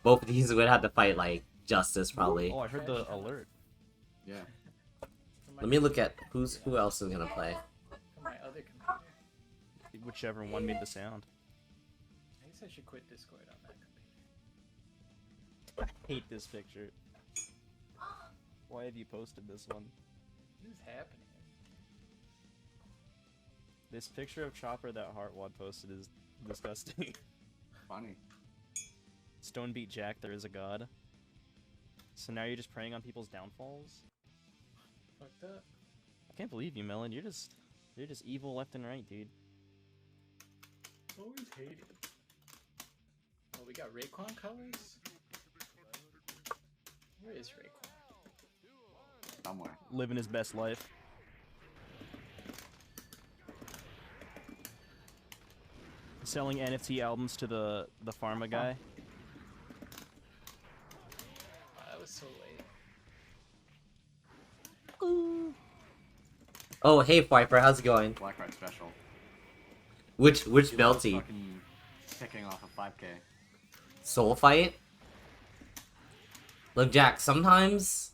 Both of these would have to fight like Justice probably. Oh, I heard the alert. Yeah. From my Let me look at who else is gonna play. from my other computer. Whichever one made the sound. I guess I should quit Discord on that computer. I hate this picture. Why have you posted this one? What is happening? This picture of Chopper that Heartwad posted is disgusting. Funny. Stone beat Jack, there is a god. So now you're just preying on people's downfalls? Fucked up. I can't believe you, Melon. You're just evil left and right, dude. Always hated. Oh, we got Rayquan colors? Where is Rayquan? Somewhere. Living his best life. Selling NFT albums to the pharma guy. Wow, that was so late. Oh, hey Viper, how's it going? Black Card special. Which Dude, I was belty? fucking kicking off a 5K. Soul fight? Look, Jack, sometimes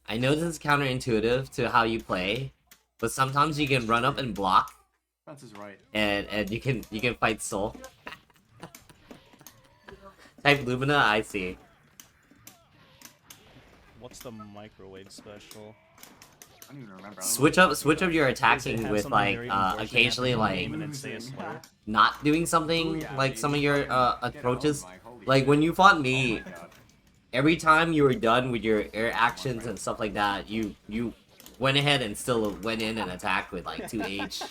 I know this is counterintuitive to how you play, but sometimes you can run up and block, That's his right. and you can fight Soul. Type Lumina, I see. What's the microwave special? I don't even remember. I don't Switch know up your Does it attacking have with something like very unfortunate occasionally happen in the like game and then say a slur? not doing something Yeah, like dude, some of just your fucking get approaches. owned, Mike. Holy Like shit. when you fought Oh me, my God. every time you were done with your air actions and stuff like that, you went ahead and still went in and attacked with like 2H.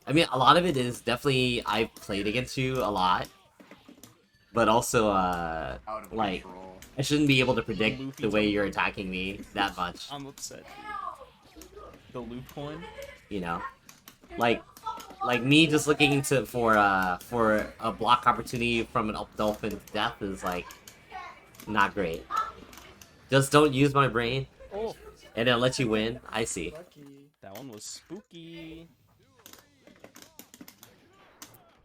I mean, a lot of it is definitely I've played against you a lot, but also Out of like control. I shouldn't be able to predict Luffy the way jump. you're attacking me that much. I'm upset, dude. The loop coin? You know, like me just looking for a block opportunity from an up dolphin death is like not great. Just don't use my brain, Oh, and it'll let you win. I see. Lucky. that one was spooky.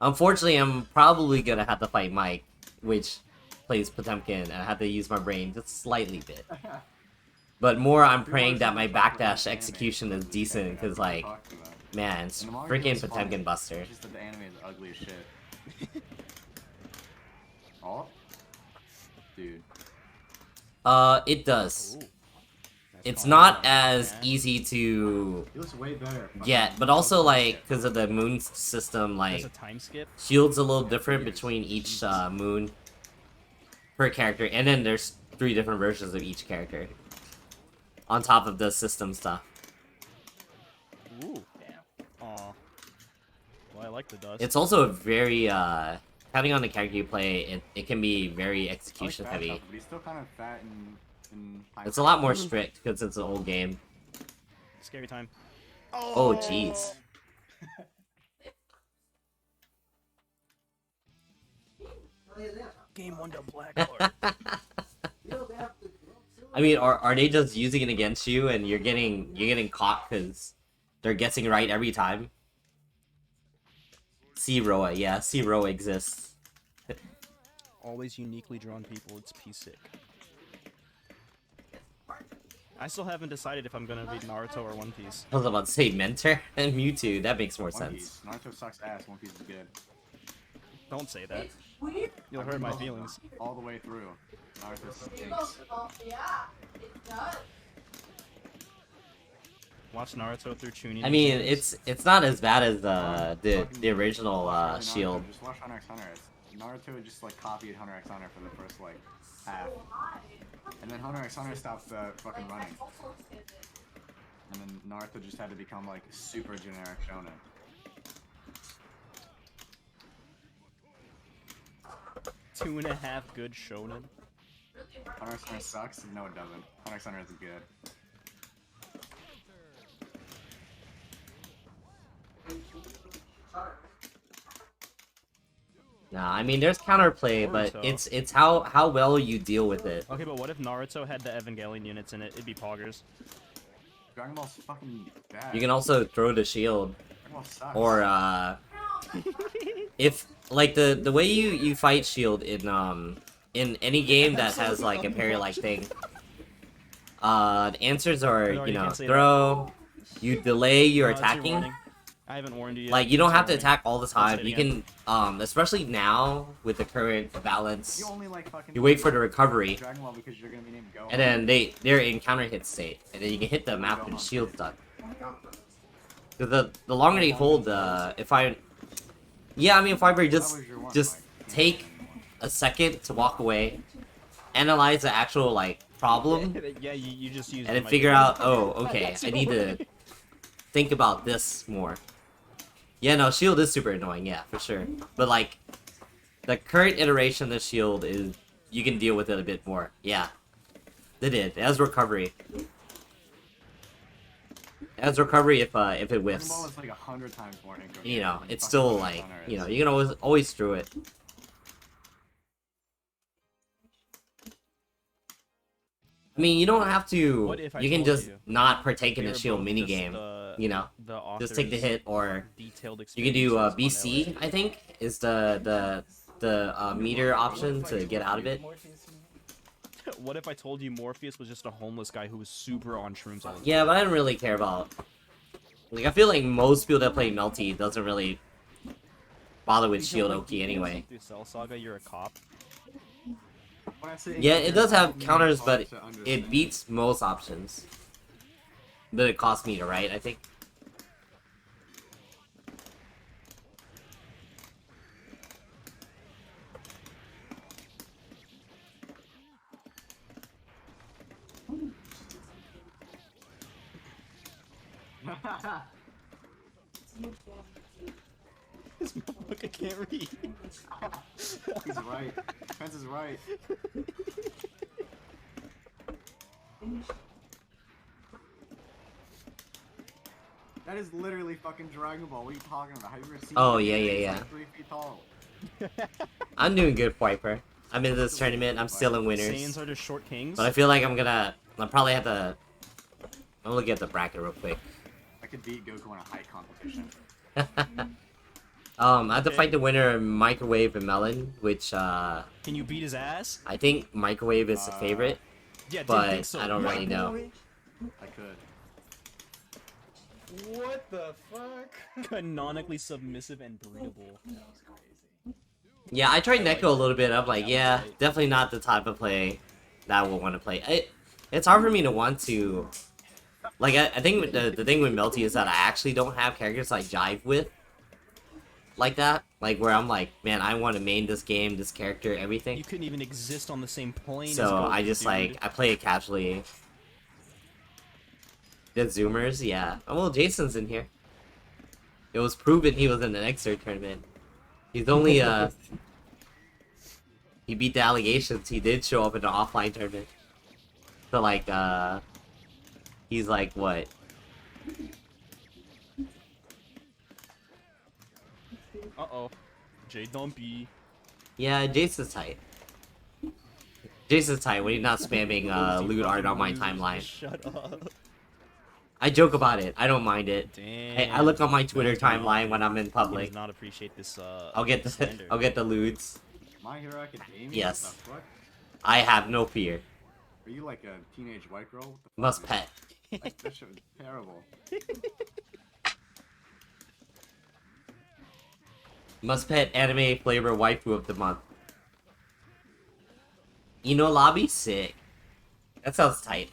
Unfortunately, I'm probably gonna have to fight Mike, which plays Potemkin, and I have to use my brain just slightly bit. But more, I'm praying that my backdash execution is decent, because like, man, it's And the manga freaking was funny. Potemkin Buster. It's just that the anime is ugly as shit. Oh? Dude. It does. Ooh. Nice It's call. not as Yeah. easy to He looks way better. get, but also like because of the moon system, There's like a time skip. shields a little different between each moon per character, and then there's 3 different versions of each character on top of the system stuff. Ooh. Damn. Aw. Well, I like the dust. It's also a very depending on the character you play, it can be very I like execution Fat heavy. Chopper, but he's still kind of fat and high It's a lot more strict because it's an old game. Scary time. Oh jeez. Game 1 to black card. I mean, are they just using it against you and you're getting caught because they're guessing right every time? C-Roa, yeah, C-Roa exists. Always uniquely drawn people, it's P-sick. I still haven't decided if I'm gonna read Naruto or One Piece. I was about to say Mentor and Mewtwo, that makes more One sense. Piece. Naruto sucks ass. One Piece is good. Don't say that. You'll hurt my feelings. All the way through. Naruto stinks. Watch Naruto through Chunin. I mean, it's not as bad as the original Naruto, Shield. Just watch Hunter x Hunter. Naruto just like copied Hunter x Hunter for the first like half, and then Hunter x Hunter stopped fucking running, and then Naruto just had to become like super generic shonen. 2.5 good shonen. Hunter x Hunter sucks? No, it doesn't. Hunter x Hunter is good. Nah, I mean, there's counterplay, but Naruto. it's how well you deal with it. Okay, but what if Naruto had the Evangelion units in it? It'd be poggers. Dragon Ball's fucking bad. You can also throw the shield, Dragon Ball sucks. or if like the way you fight shield in any game that has like a parry like thing. The answers are, No, you you know, can't say throw, you delay your No, it's your attacking. warning. I haven't warned you yet. Like, you don't It's your have to warning. attack all the Don't say time. it You again. can, especially now with the current balance, You only like fucking. you wait for the recovery, Dragon Ball because you're gonna be named Go. and then they're in counter hit state, and then you can hit them after the shield's done. 'Cause the longer they hold, yeah, I mean, Fiber, just take a second to walk away, analyze the actual like problem, Yeah, you just use. and the then figure microphone. out, oh, okay, I need to think about this more. Yeah, no, shield is super annoying, yeah, for sure. But like, the current iteration of the shield is, you can deal with it a bit more. Yeah, they did. It has recovery. It has recovery if it Dragon whiffs. Ball is like 100 times more incredible. You know, it's still like, you know, you can always throw it. I mean, you don't have to. What if I You can told just you not partake in they the were shield both just minigame. You know, the just take the author's hit, or detailed you can do experiences on BC. I think is the meter option to get out of it. LA. What if I told you Morpheus was just a homeless guy who was super on shrooms all the time? Yeah, but I don't really care about. Like, I feel like most people that play Melty doesn't really bother with Shield Oki anyway. Through Cell Saga, you're a cop. When I say Yeah, it does have incoherent, counters, it's but hard to it understand. beats most options. But it costs meter, right? I think. This motherfucker can't read. He's right. Pence is right. That is literally fucking Dragon Ball. What are you talking about? Have you ever seen? Oh, it? yeah, yeah, It's yeah. like 3 feet tall. I'm doing good, Viper. I'm in this tournament. I'm still in winners. Saiyans are just short kings. But I feel like I'll probably have to. I'm gonna look at the bracket real quick. I could beat Goku in a height competition. I have to fight the winner of Microwave and Melon, which Can you beat his ass? I think Microwave is the favorite, Yeah, didn't but think so. I don't really know. I could. What the fuck? Canonically submissive and breedable. That was crazy. Yeah, I tried Neko a little bit. I'm like, yeah, definitely not the type of play that I would want to play. It's hard for me to want to. Like, I think the thing with Melty is that I actually don't have characters I jive with. Like that. Like, where I'm like, man, I want to main this game, this character, everything. You couldn't even exist on the same plane as So Goku, I just, dude. like, I play it casually. The Zoomers, yeah. Oh, well, Jason's in here. It was proven he was in an Xrd tournament. He's only, he beat the allegations. He did show up in an offline tournament. So, like, he's like, what? Uh-oh. J Dumpy. Yeah, Jason's tight. Jason's tight when he's not spamming, lewd art on my timeline. Shut up. I joke about it. I don't mind it. Damn. Hey, I look on my Twitter timeline when I'm in He public. does not appreciate this, I'll get the slander. I'll get the lewds. My Hero Academia? Yes. What the fuck? I have no fear. Are you like a teenage white girl? What the fuck, Must man? pet. That shit was terrible. Must pet anime flavor waifu of the month. Ino lobby? Sick. That sounds tight.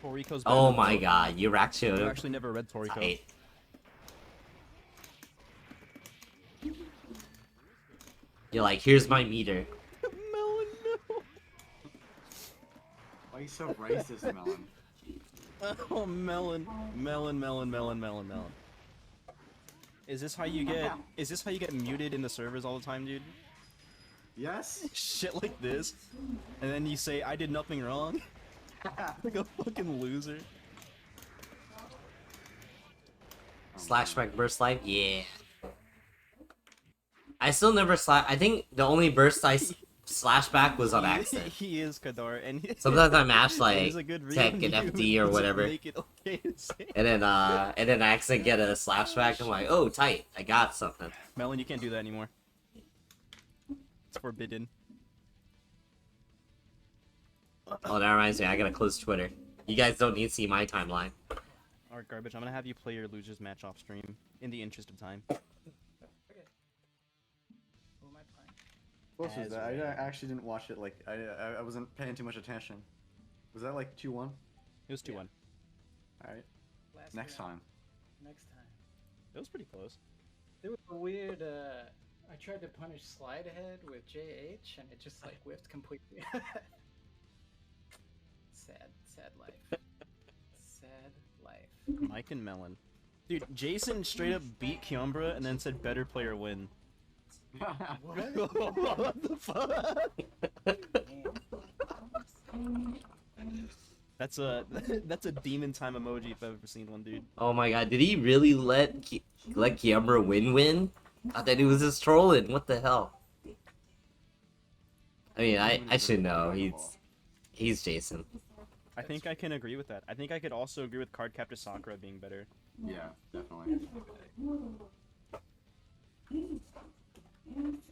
Toriko's Oh better my than god, I've Yurakshu. actually never read Toriko. Tight. You're like, here's my meter. Melon, no. Why are you so racist, Melon? Oh, melon. Melon. Is this how you get muted in the servers all the time, dude? Yes? Shit like this. And then you say, I did nothing wrong? Like a fucking loser. Slash back burst life? Yeah. I still never I think the only burst I Slashback was on accident. He is Kadar, and Sometimes I mash like there's a good tech reason and you FD or would whatever, make it okay to say. and then I accidentally get a slashback. I'm like, oh, tight, I got something. Melon, you can't do that anymore. It's forbidden. Oh, that reminds me, I gotta close Twitter. You guys don't need to see my timeline. Alright, Garbage, I'm gonna have you play your losers match off stream, in the interest of time. Okay. Who am I playing? What was As that? I well. actually didn't watch it. Like I wasn't paying too much attention. Was that like 2-1? It was 2-1. All right. Last Next round. time. Next time. It was pretty close. There was a weird. I tried to punish slide ahead with JH, and it just like whiffed completely. Sad life. Sad life. Mike and Melon. Dude, Jason straight up beat Kiambra and then said better player win. What the fuck? That's a demon time emoji if I've ever seen one, dude. Oh my god, did he really let Kiambra win? I thought he was just trolling. What the hell? I mean, I should know. He's Jason. I think I can agree with that. I think I could also agree with Card Captor Sakura being better. Yeah, definitely.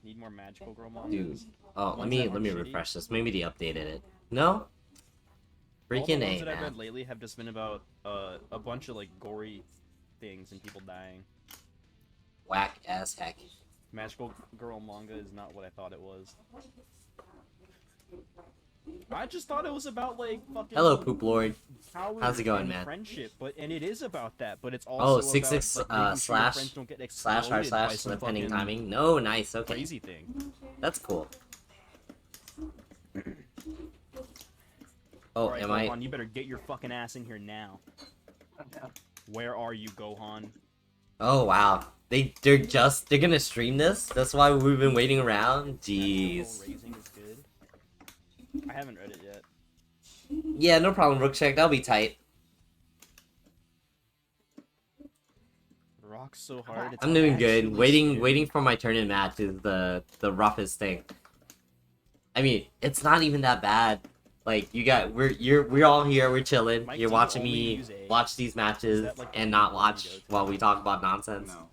Need more magical girl monsters. Dude. Oh, let Ones me that aren't shitty. refresh this. Maybe they updated it. No? Freaking All the ones A, that I've man. read lately have just been about a bunch of like gory things and people dying. Whack as heck. Magical girl manga is not what I thought it was. I just thought it was about like fucking. Hello, Poop Lord. Power How's it going, and man? Friendship, and it is about that, but it's Oh, also 6-6 about, like, making sure your slash friends don't get slash exploded by some depending fucking timing. No, nice. Okay, crazy thing. that's cool. Oh, Alright, am Gohan, I? you better get your fucking ass in here now. Where are you, Gohan? Oh wow, they're gonna stream this. That's why we've been waiting around. Jeez. Raising is good. I haven't read it yet. Yeah, no problem, Rookcheck. That'll be tight. Rock so hard. It's I'm doing actually good. scary. Waiting for my tournament match is the roughest thing. I mean, it's not even that bad. Like we're all here, we're chilling. Mike, You're do you watching only me use A? watch these matches Is that, like, and the not one watch you go to? while we talk about nonsense. No.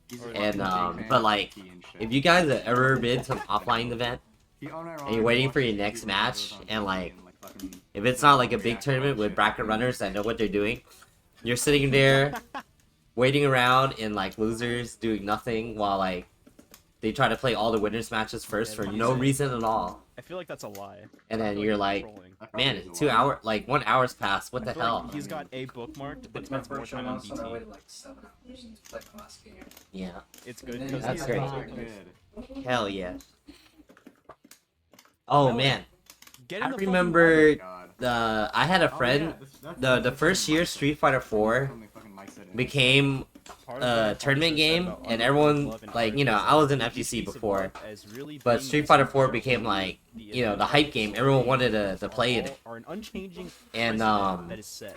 He's Or- a And fucking big fan but of like, Key and shit. if you guys have ever been to an offline event, He unironically and you're waiting for your watches next YouTube match, videos on and TV like, fucking if it's not like a react big to tournament that with shit. bracket runners that know what they're doing, you're sitting there waiting around in like losers doing nothing while like they try to play all the winners matches first for no reason at all. I feel like that's a lie. And I then feel you're you're like, trolling. That probably man, is a 2 lie. hour, like 1 hour's passed. What I the feel like hell? he's got A bookmarked, but It's my spends more first time one on also, and I BT. waited like 7 hours to play my last game. Yeah, It's good because That's he's great. got- Not good. hell yeah. Oh Melon, man, Get in I the fucking remember God. I had a Oh, friend. yeah, that's The first year Street Fighter 4 something fucking Mike said in it. became part of what I tournament said game, about and Underworld everyone, Love and like, you know, Arcade I was in Zone, FGC Piece of before, Love as really but being Street the Fighter center 4 of became like, the you know, the event. hype game. Everyone wanted to Are play it. all- are an unchanging And, precedent that is set.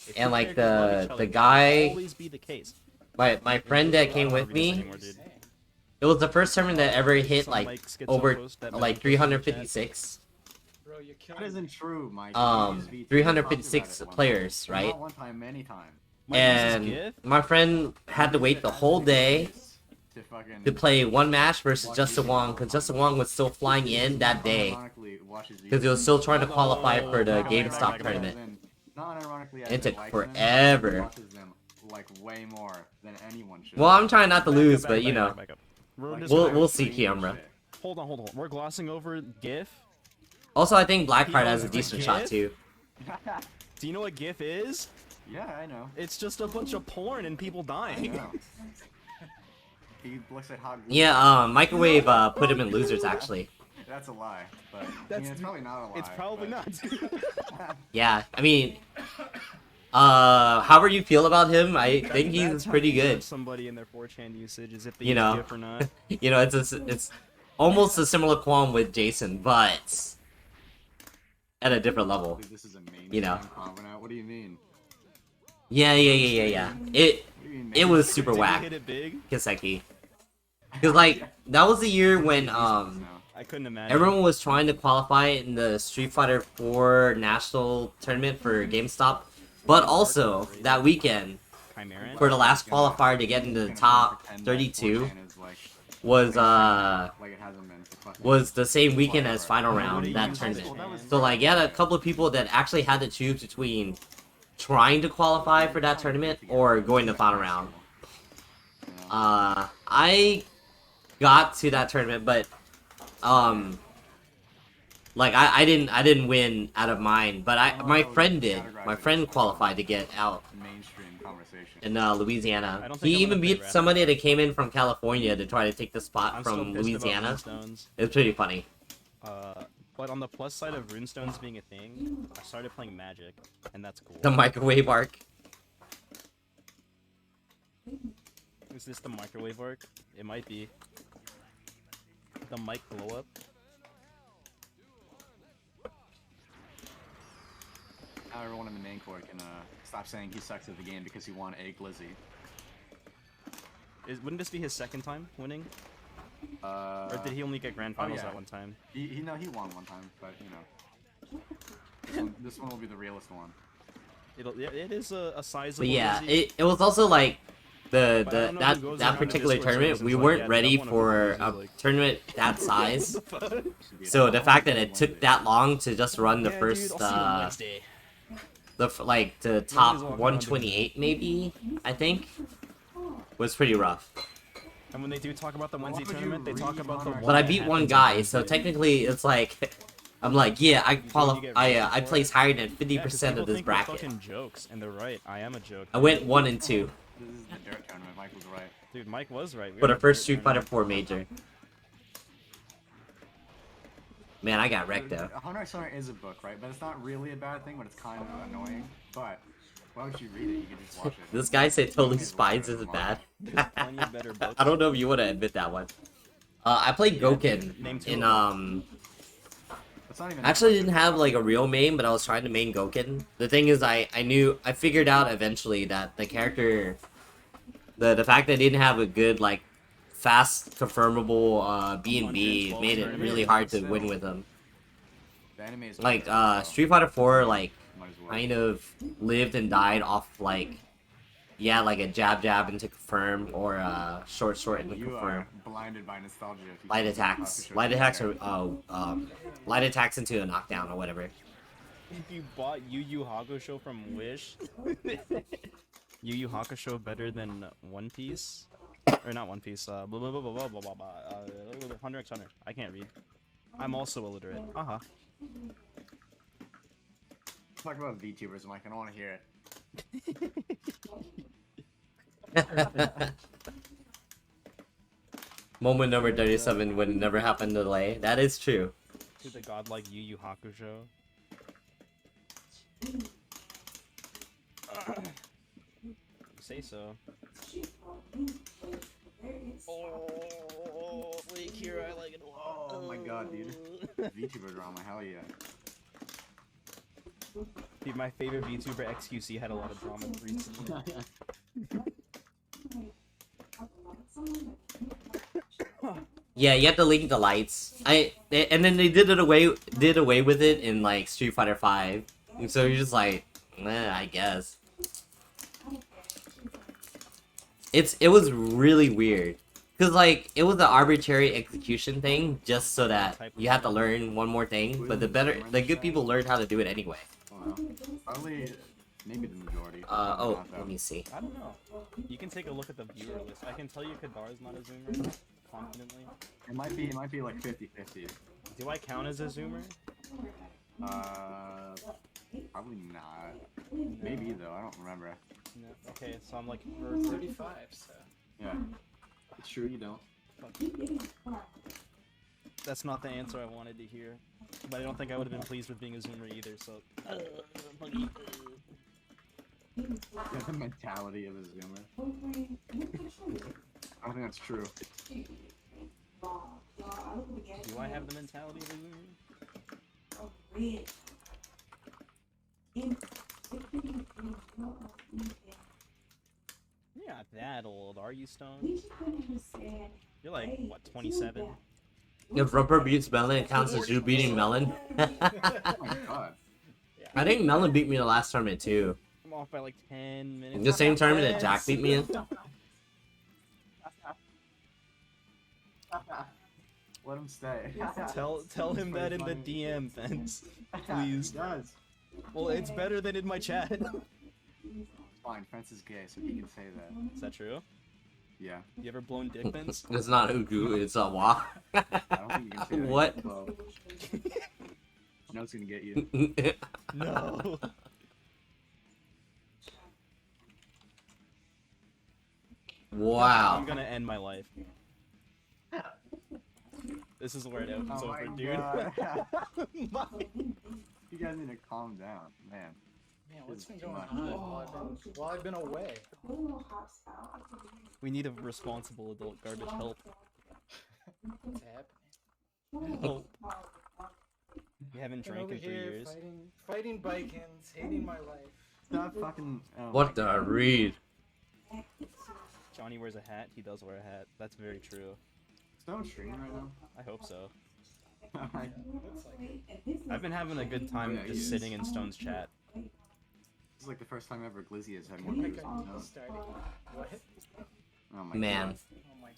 If and, two like, characters love each the other, that will guy- always be the case. My friend that came with me, it was the first tournament that ever hit Some, like schizo over post that like Melon posted in the chat. 356 Bro, you're killing That me. isn't true, Mike. 356 You talked about it players, once. right? Not one time, many times. Mike uses And GIF? my friend had to wait the whole day To fucking to play one match versus Justin Wong, because Justin Wong was still flying in that day because he was still trying to qualify for the GameStop tournament. It took forever. Like way more than anyone should. Well, I'm trying not to Back lose, up, but back you up, know, back up. We're Like, just we'll- gonna- we'll see, Kiamra. Hold on. We're glossing over GIF. Also I think Blackheart has a knows decent the shot GIF? too. Do you know what GIF is? Yeah, I know. It's just a bunch of porn and people I dying. know. He looks like hot glue. Yeah, Microwave put him in losers actually. That's a lie, but That's- it's probably not a lie. It's probably but- not. Yeah, I mean, however you feel about him, I think he's That's how pretty you judge good. Somebody in their 4chan usage is if they You use know. GIF or not. You know, it's almost a similar qualm with Jason, but at a different level. Dude, this is a mainstream You know. comment. What do you mean? Yeah. It What do you mean it was mainstream? super Did you whack, hit it big? Kiseki. Cause like that was the year when No. I I couldn't imagine. everyone was trying to qualify in the Street Fighter 4 national tournament for GameStop, but also that weekend Chimeran? for the last qualifier to get into the top 32 was Like it hasn't been for fucking was the same weekend as forever. final Why round would he that use tournament. this? So like, you had a couple of people that actually had to choose between trying to qualify for that tournament or going to final round. I got to that tournament, but like I didn't win out of mine, but my friend did. My friend qualified to get out Mainstream conversation. in Louisiana. I don't think He I'm even gonna play beat Red somebody Hat. that came in from California to try to take the spot I'm from still pissed Louisiana. about Runestones. It's pretty funny. But on the plus side of Runestones being a thing, I started playing Magic, and that's cool. The microwave arc. Is this the microwave arc? It might be. The mic blow up? Now everyone in the main court can stop saying he sucks at the game because he won a Glizzy. Wouldn't this be his second time winning? Or did he only get grand oh, finals yeah. that one time? He won one time, but you know. This one will be the realest one. It is a sizable. But yeah, Glizzy. it was also like But I don't know who goes that around in particular Discord tournament, servers we and is like, weren't yeah, ready that one of for those a is like- tournament that size. What the fuck? So the fact that it took that long to just run the Yeah, first dude, I'll see you on Wednesday. like the Nobody's top walking around 128 maybe, I think, was pretty rough. And when they do talk about the Wednesday would you tournament, they talk read about the on our- one But I that beat one happens guy, on so Wednesday. technically it's like I'm like, yeah, I get I rated for place higher than Yeah, 'cause 50% people of this think we're bracket. fucking jokes, and they're right. I am a joke. I went 1 and 2 This is the dirt tournament. Mike was right. Dude, Mike was right. We for were the in first dirt Street Fighter tournament. 4 major. Man, I got wrecked though. Hunter x Hunter is a book, right? But it's not really a bad thing, but it's kind of annoying. But why would you read it? You could just watch it. This guy said Totally Spies isn't bad. There's plenty of better books. I don't know if you want to admit that one. I played Goken Name two in of It's not even. I actually didn't have like a real main, but I was trying to main Goken. The thing is, I figured out eventually that the character, the fact that I didn't have a good like fast confirmable B&B made it really hard to win with him. The anime is Like better, so Street Fighter 4 like might as well. kind of lived and died off like like a jab into confirm or short into You confirm. are blinded by nostalgia. If you Light can't attacks. show Light the attacks there. are light attacks into a knockdown or whatever. If you bought Yu Yu Hakusho from Wish, Yu Yu Hakusho better than One Piece, or not One Piece. Blah blah blah blah blah blah blah. Hunter x Hunter. I can't read. I'm also illiterate. Talk about VTubers, Mike. I don't want to hear it. Moment number 37 would never happen to delay. That is true. To the godlike Yu Yu Hakusho. You say so. Oh, wait, Kira, I like it a lot. Oh my god, dude. VTuber drama, hell yeah. Dude, my favorite VTuber XQC had a lot of drama recently. Yeah, you have to link the lights. And then they did away with it in like Street Fighter 5. And so you're just like, I guess. It was really weird. Cause like it was an arbitrary execution thing just so that you have to learn one more thing, but the good people learned how to do it anyway. Oh, no. Probably, maybe the majority. Oh, Not, though. let me see. I don't know. You can take a look at the viewer list. I can tell you Kadar's not a zoomer, confidently. It might be like 50-50. Do I count as a zoomer? Probably not. Maybe though, I don't remember. No. Okay, so I'm like, We're 35, so. Yeah. It's true, you don't. that's not the answer I wanted to hear. But I don't think I would have been pleased with being a zoomer either, so. You have the mentality of a zoomer. I think that's true. Do I have the mentality of a zoomer? You're not that old, are you, Stone? You're like, what, 27? If Rubber beats Melon, it counts as you beating Melon. Oh my god. I think Melon beat me the last tournament too. I'm off by like 10 minutes. The same tournament that Jack beat me in. Let him stay. Tell him that in the DM, Fence. Please. He does. Well, it's better than in my chat. Fine, Fence is gay, so he can say that. Is that true? Yeah. You ever blown dick, Fence? It's not Ugu, it's a Wah. I don't think you can say that. What? Well, I know it's gonna get you. No. Wow. I'm gonna end my life. This is where it opens Oh over, my dude. God. You guys need to calm down, man. Man, what's been Too going much. on while I've been away? We need a responsible adult garbage help. What's happening? Help. You haven't Been drank over in 3 here years. fighting Vikings, hating my life. Stop fucking. Oh What my the God. read? Johnny wears a hat. He does wear a hat. That's very true. Stone streaming right now? I hope so. Looks like it. I've been having a good time Yeah, he just is. sitting in Stone's chat. This is like the first time ever Glizzy has had Oh more my views god, on he's his starting. What? Oh my Man. God. Oh my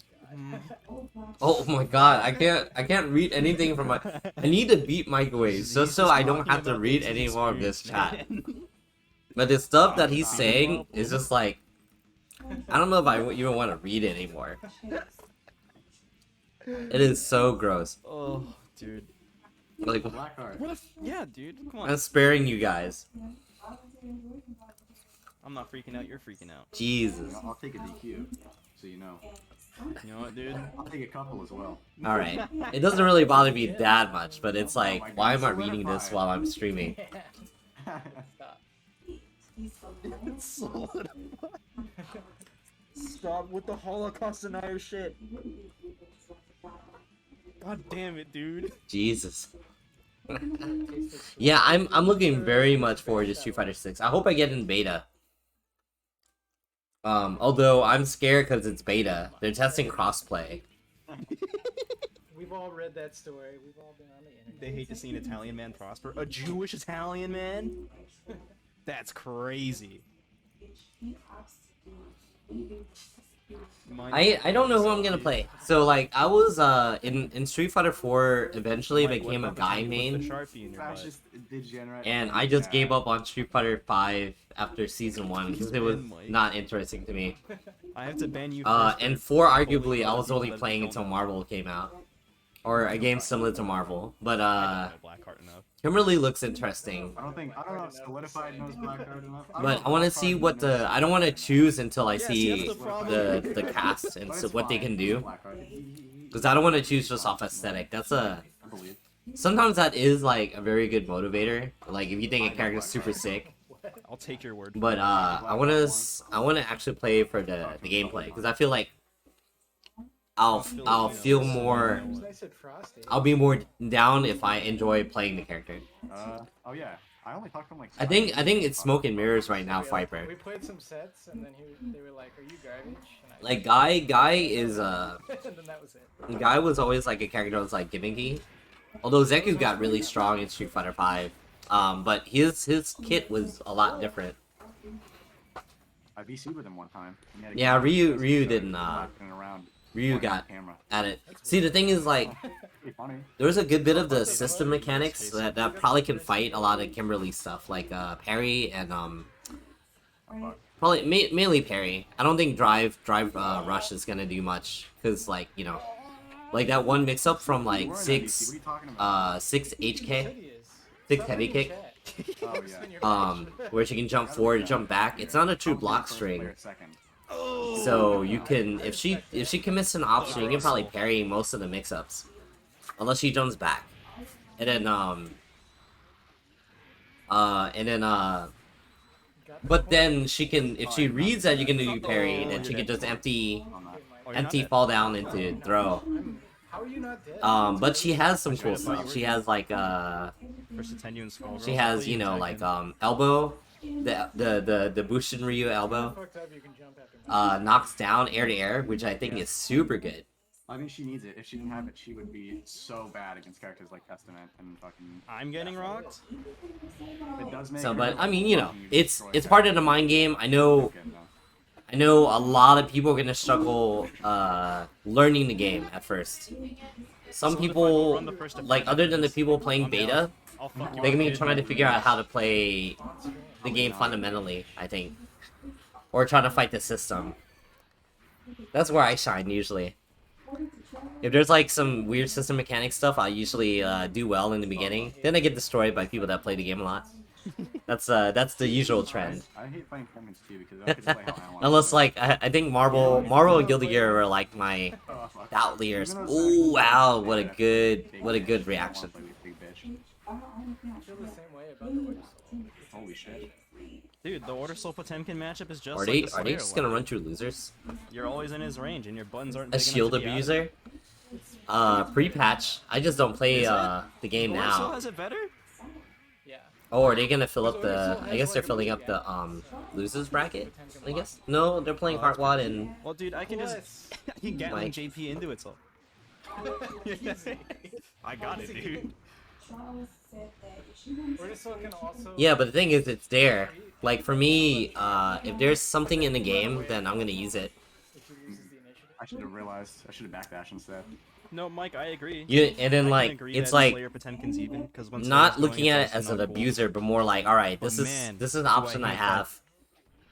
god. Oh my god, I can't read anything from my. I need to beat microwaves just so I don't have to read any more of this chat. But the stuff that he's saying is just like, I don't know if I even want to read it anymore. It is so gross. Oh, dude. Like, Black card. What if? Yeah, dude. Come I'm on. sparing you guys. I'm not freaking out. You're freaking out. Jesus. I'll take a DQ, so you know. You know what, dude? I'll take a couple as well. Alright. It doesn't really bother me that much, but it's like, why am I reading this while I'm streaming? Stop. Stop with the Holocaust denier shit. God damn it, dude. Jesus. Yeah, I'm looking very much forward to Street Fighter 6. I hope I get in beta. Although I'm scared because it's beta. They're testing crossplay. We've all read that story. We've all been on the internet. They hate to see an Italian man prosper. A Jewish Italian man? That's crazy. I don't know who I'm gonna play. So like I was in Street Fighter 4 eventually Mike, became a what guy happened with main, the Sharpie in your butt? Fascist degenerate. and I just gave up on Street Fighter 5 after season 1 because it was Mike. not interesting to me. I have to ban you first. And 4 arguably I was only playing until Marvel came out, or a game similar to Marvel. But Blackheart enough. Kimberly looks interesting. I don't know if Solidified knows Black card enough. But I want to see what the I don't want to choose until I Yeah, see that's the problem. the cast and so what they can do, Black card. because I don't want to choose just off aesthetic. That's a I believe. sometimes that is like a very good motivator. Like if you think a character's super sick. I'll take your word for But it. I want to actually play for the gameplay because I feel like I'll feel more. It was nice at Frosty. I'll be more down if I enjoy playing the character. Oh yeah. I only talked to him like. I think it's smoke and mirrors right now, We Viper. played some sets, and then they were like, "Are you garbage?" And I Like Guy is and then that was it. Guy was always like a character that was like gimmicky. Although Zeku got really strong in Street Fighter 5. But his kit was a lot different. I VC'd with him one time. He had a Yeah, camera Ryu that didn't walking around Ryu pointing got at the camera. at it. See, the thing is like Pretty funny. there's a good bit of the system mechanics that probably can fight a lot of Kimberly stuff, like parry and probably mainly parry. I don't think drive rush is gonna do much because like like that one mix up from like We're in six NBC, what are you talking about? 6 He HK said he is. 6 Someone heavy in kick. chat. Oh, It's yeah. been your Where she can jump forward, jump back. It's not a true block string. So you can, if she commits an option, you can probably parry most of the mix-ups, unless she jumps back, and then but then she can, if she reads that you can do parry, then she can just empty Oh, you're not dead. fall down into throw. How are you not dead? But she has some cool stuff. She has like First Tenyu and Skull she Girls, has please, like second. elbow, the Bushin Ryu elbow. Fucked up, you can jump after me. Knocks down air to air, which I think is super good. I think she needs it. If she didn't have it, she would be so bad against characters like Testament and fucking. I'm getting rocked. It does make. So, her but I look mean, you know, fucking it's destroy part of characters. the mind game. I know. Good, though. I know a lot of people are gonna struggle learning the game at first. Some So if I people, run the first like defense other than the this, people playing I'm down. beta, I'll fuck you they're up, gonna be dude. trying to figure out how to play On stream. the game fundamentally, I think, or trying to fight the system. That's where I shine usually. If there's like some weird system mechanic stuff, I usually do well in the beginning. Then I get destroyed by people that play the game a lot. That's the usual trend. I hate playing tournaments too because I can play how I want. Unless like I think Marvel and Guilty Gear are like my outliers. Oh wow, what a good reaction. I feel the same way about the Order Soul. Holy shit. Dude, the Order Soul Potemkin matchup is just Are like they the Slayer just gonna one. run through losers? You're always in his range, and your buttons aren't A big shield enough to be abuser? Pre-patch. I just don't play Is it? the game Order Soul now. has it better? Yeah. Oh, are they gonna fill up Order the? Soul I has, guess they're like, filling a up the gap, so losers bracket. I Potemkin guess. No, they're playing Oh, that's Heartwad and Well, dude, I can just Plus, I can Gatling Mike. JP into it, so easy. I got it, dude. Order Soul can also. yeah. But the thing is, it's there. Like for me, if there's something in the game, then I'm gonna use it. If he uses the initiative. I should have realized. I should have backdashed instead. No, Mike, I agree. And then I can like agree it's that like Slayer Potemkin's even, 'cause when not Slayer's going looking at it against as an another bull- abuser, but more like, all right, But this is man, an do I option I hate have,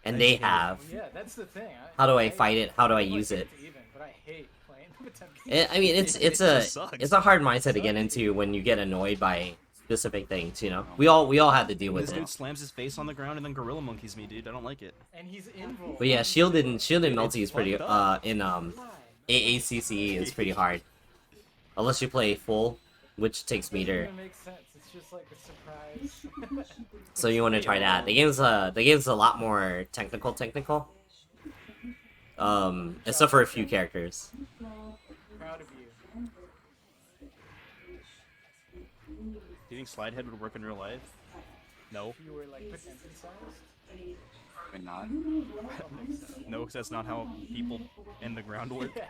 and I they hate it. have. Yeah, that's the thing. How do I fight it? How do I use it? Even, but I hate playing Potemkin. I mean, it's It just sucks. a hard mindset to get into when you get annoyed by specific things. You know, we all had to deal with This it. dude slams his face on the ground and then gorilla monkeys me, dude. I don't like it. And he's invulnerable. But yeah, shielded Melty is pretty fucked up. in Why? AACC is pretty hard, unless you play full, which takes Doesn't meter. even make sense. It's just like a surprise. So you want to try that. The game's a lot more technical. Except for a few characters. Proud of you. Do you think slide head would work in real life? No. If you were like Potemkin sized. But not. I don't think so. No, 'cause that's not how people in the ground work. Yeah.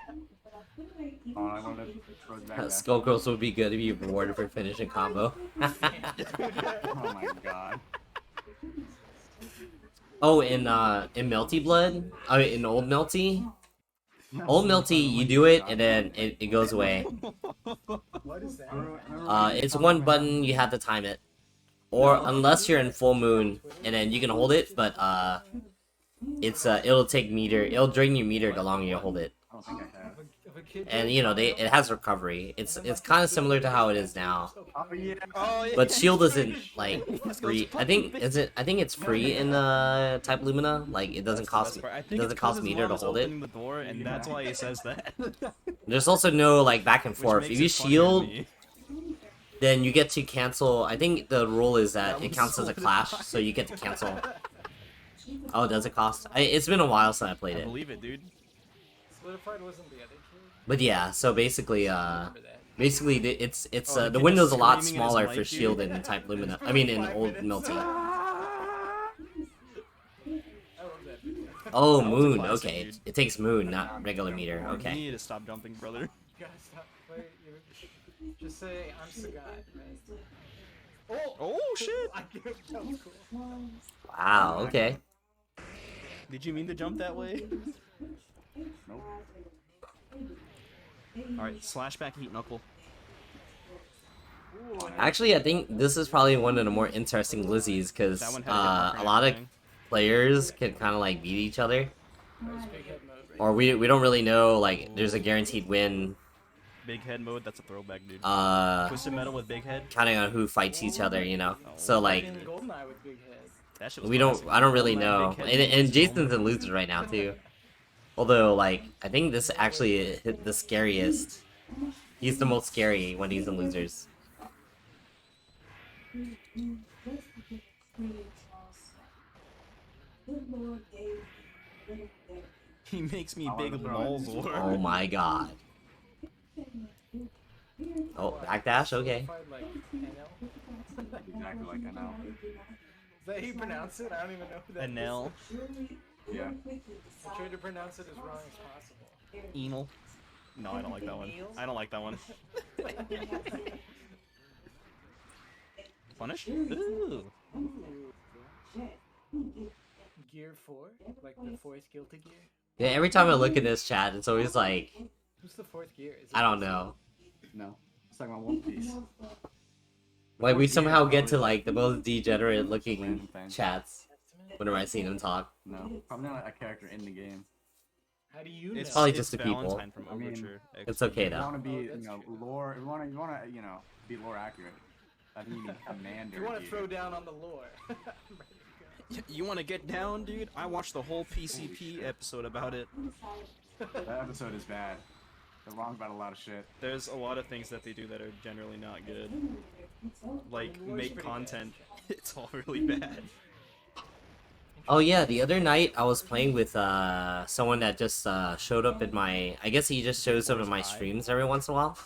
Oh, I wanted to throw it back there. Skullgirls would be good if you rewarded for finishing combo. Oh my god. Oh, in Melty Blood, in Old Melty, you do it and then it goes away. What is that? It's one button, you have to time it, or unless you're in full moon, and then you can hold it, but it'll take meter, it'll drain you meter the longer you hold it, I don't think I have. If a kid and you know it has recovery. It's kind of similar to how it is now. Oh yeah. Oh, yeah. But shield isn't like free. I think it's free in Type Lumina. Like it doesn't cost meter to hold it. The door, and that's why he says that. There's also no like back and Which forth. makes If you it funnier to shield, me. then you get to cancel. I think the rule is that That it was counts as a so clash, annoying. so you get to cancel. Oh, does it cost? It's been a while since I played I it. believe it, dude. Solidified wasn't the other kid. But yeah, so basically, Remember that. it's Oh, the the kid window's a that's lot screaming in his smaller mic, for dude. shield in Type Lumina. I mean, in 5 Old minutes. Melty. I love that video. Oh, That was a Moon. classic, Okay, dude. it takes Moon, not regular meter. You Okay. need to stop jumping, brother. You gotta stop. Wait, just say I'm Sagat. Right? Oh! Oh shit! I get it. That was cool. Wow. Okay. Did you mean to jump that way? Nope. Alright, slash back heat knuckle. Actually, I think this is probably one of the more interesting Glizzies because That one had a good marker a and lot of everything. players can kind of like beat each other, That was big head mode. Right? or we don't really know like there's a guaranteed win. Big head mode, that's a throwback, dude. Uh, Twisted metal with big head. counting on who fights each other, you know. So like In Goldeneye with big head. That shit was we don't, classic. I don't really Goldeneye, know, big head, and big Jason's head. in losers right now too. Although like I think this actually hit the scariest. He's the most scary when he's in losers. He makes me I big wanna throw balls, it. or Oh my god. Oh, backdash. Okay. Solidified like NL. Exactly like I know. Is that how you pronounce it? I don't even know who that is. Enel, Yeah. I tried to pronounce it as wrong as possible. Enel. No, I don't like that one. I don't like that one. Punish? Ooh. Gear 4? Like the fourth Guilty Gear? Yeah, every time I look at this chat, it's always like, Who's the fourth gear? Is it I don't Glizzy? know. No, it's talking about One Piece. Like, we Fourth somehow gear, get probably to, like, the most degenerate looking random thing. chats Testament? whenever I see them talk. No, probably not a character in the game. How do you know? It's probably it's just the people. Valentine from I mean, Overture. It's XP. okay You though. want to be, Oh, you that's know, true. lore. You want to, you know, be lore accurate. I think you need commander. You want to gear. throw down on the lore. I'm ready to go. You want to get down, dude? I watched the whole PCP episode about it. That episode is bad. They're wrong about a lot of shit. There's a lot of things that they do that are generally not good. Like, The lore's make pretty content. It's all really bad. Oh yeah, the other night I was playing with someone that just showed up in my. I guess he just shows up in my streams every once in a while,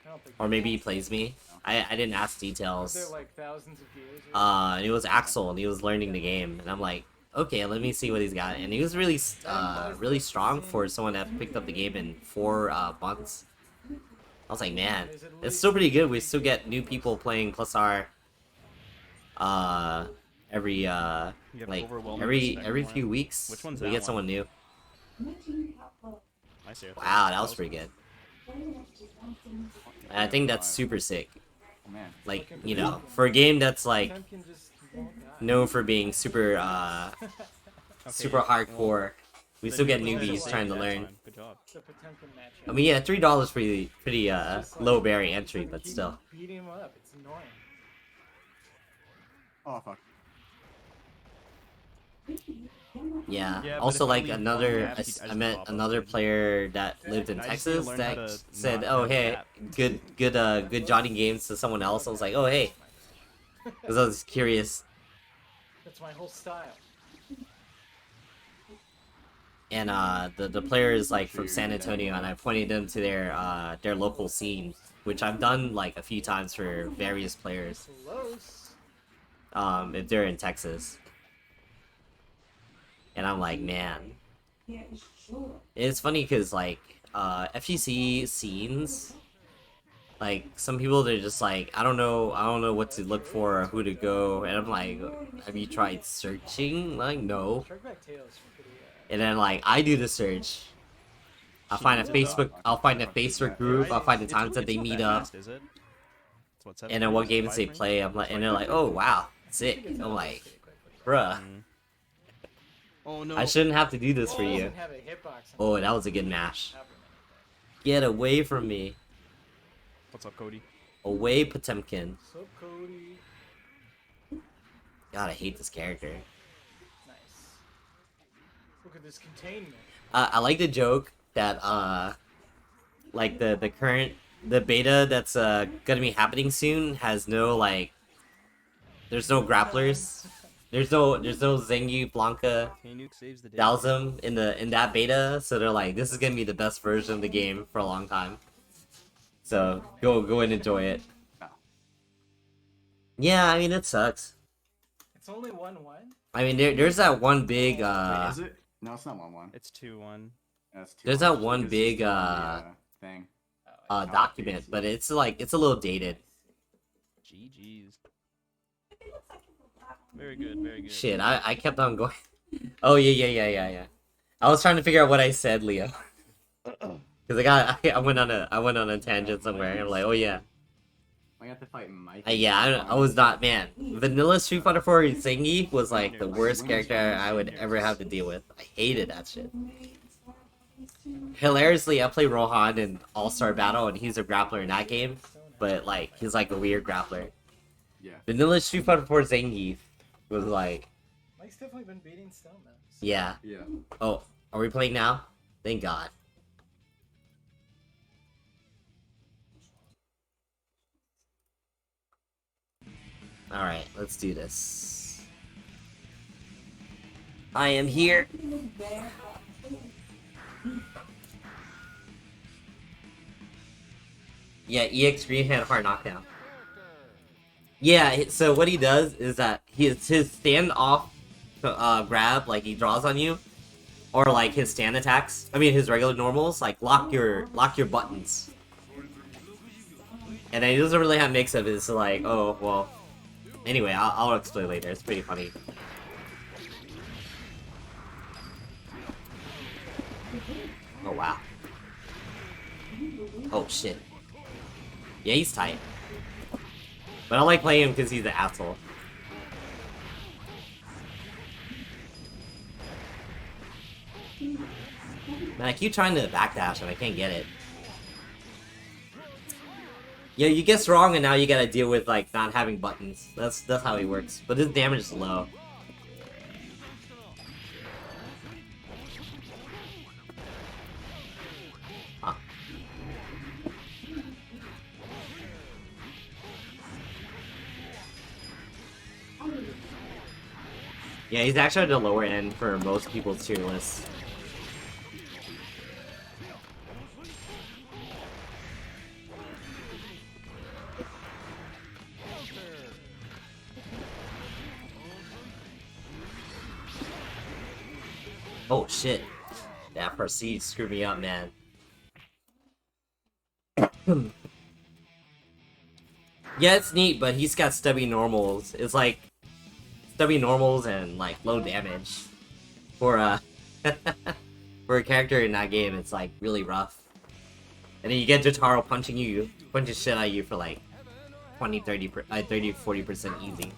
I don't think or maybe he plays me. I didn't ask Are there details. like thousands of gears? And it was Axel, and he was learning the game, and I'm like, okay, let me see what he's got. And he was really really strong for someone that picked up the game in 4 months. I was like, man, it's still pretty good. We still get new people playing +R. Every You have like overwhelming every respect for few him. weeks Which one's we that get one? someone new. I see it. Wow, that was pretty good. And I think that's super sick. Oh man. Like, you know, for a game that's like Potemkin just won't die. known for being super Okay, super well, hardcore, we then still you get put that newbies aside trying to that learn. time. Good job. The Potemkin matchup. I mean, yeah, $3 pretty Just like- low barrier entry, Keep but still. beating him up. It's annoying. Oh fuck. Yeah. Yeah, but Also, if I like leave one another, gap, I, he- I I just met pop up, another right? player that lived in I just need to Texas learn how that to said, not "Oh have a hey, gap." good Johnny games" to someone else. I was like, "Oh hey," because I was curious. That's my whole style. And the player is like from San Antonio, and I pointed them to their local scene, which I've done like a few times for various players. Close. If they're in Texas. And I'm like, man, it's funny because like FGC scenes, like some people they're just like, I don't know what to look for or who to go, and I'm like, have you tried searching? Like, no. Sharkback tails are pretty. And then like I do the search. I'll find a Facebook group. I'll find the times that they It's not meet that up, fast, is it? It's what, 7 and then what frames? games they 5 play. I'm like, and they're like, oh wow, sick. I'm like, bruh, frames? Oh no. I shouldn't have to do this for you. Doesn't have a hitbox. Oh, that was a good match. Happening. Get away from me. What's up, Cody? Away, Potemkin. So Cody. God, I hate this character. Nice. Look at this containment. I like the joke that like the beta that's gonna be happening soon has no like, there's no grapplers, there's no Zenyu, Blanca, K-Nuke saves the day. Dalsum in that beta, so they're like, this is gonna be the best version of the game for a long time. So go and enjoy it. Yeah, I mean it sucks. It's only 1-1. I mean there's that one big Wait, is it? No, it's not 1-1. It's 2-1. That's 2-1. There's that one Because big, it's the thing. Oh, document, but it's like it's a little dated. GG's. Very good, very good. Shit, I kept on going. Oh yeah. I was trying to figure out what I said, Leo. Cause I went on a tangent somewhere. I'm like, oh yeah. I got to fight Mike. Yeah, I was not, man. Vanilla Street Fighter 4 Zengi was like the worst character I would ever have to deal with. I hated that shit. Hilariously, I play Rohan in All-Star Battle, and he's a grappler in that game, but like he's like a weird grappler. Yeah. Vanilla Street Fighter 4 Zengi was like, Mike's definitely been beating Stone though. So yeah. Yeah. Oh, are we playing now? Thank God. Alright, let's do this. I am here. Yeah, EX Green had hard knockdown. Yeah, so what he does is that his standoff grab, like he draws on you, or like his stand attacks. I mean his regular normals. Like lock your buttons. And then he doesn't really have mix-up. It's like, oh well. Anyway, I'll explain later. It's pretty funny. Oh wow. Oh shit. Yeah, he's tight. But I like playing him because he's an asshole. Man, I keep trying to backdash and I can't get it. Yeah, you guess wrong and now you gotta deal with like not having buttons. That's how he works. But his damage is low. Huh. Yeah, he's actually at the lower end for most people's tier lists. Oh shit. That Proceed screwed me up, man. Yeah, it's neat, but he's got stubby normals. It's like stubby normals and like low damage. For for a character in that game, it's like really rough. And then you get Jotaro punching shit at you for like 20, 30, 40% easy.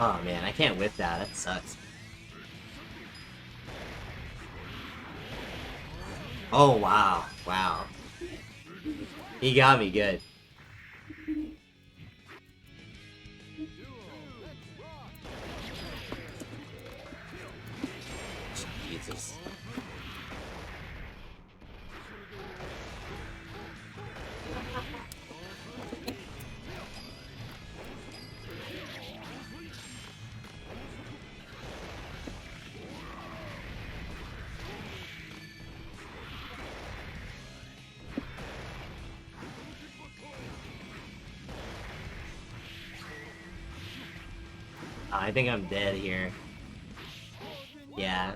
Oh man, I can't whip that. That sucks. Oh wow, wow. He got me good. Jesus. I think I'm dead here. Yeah.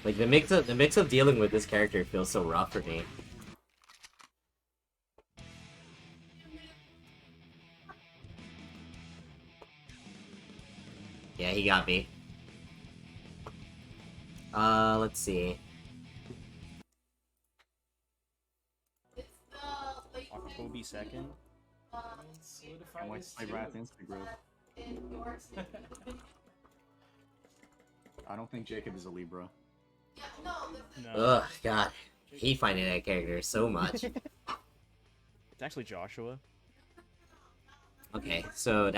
Like the mix of dealing with this character feels so rough for me. Yeah, he got me. Let's see. Kobe second. Solidify I want this to play too. Wrath Instagram. I don't think Jacob is a Libra. No. Ugh, God. I hate finding that character so much. It's actually Joshua. Okay, so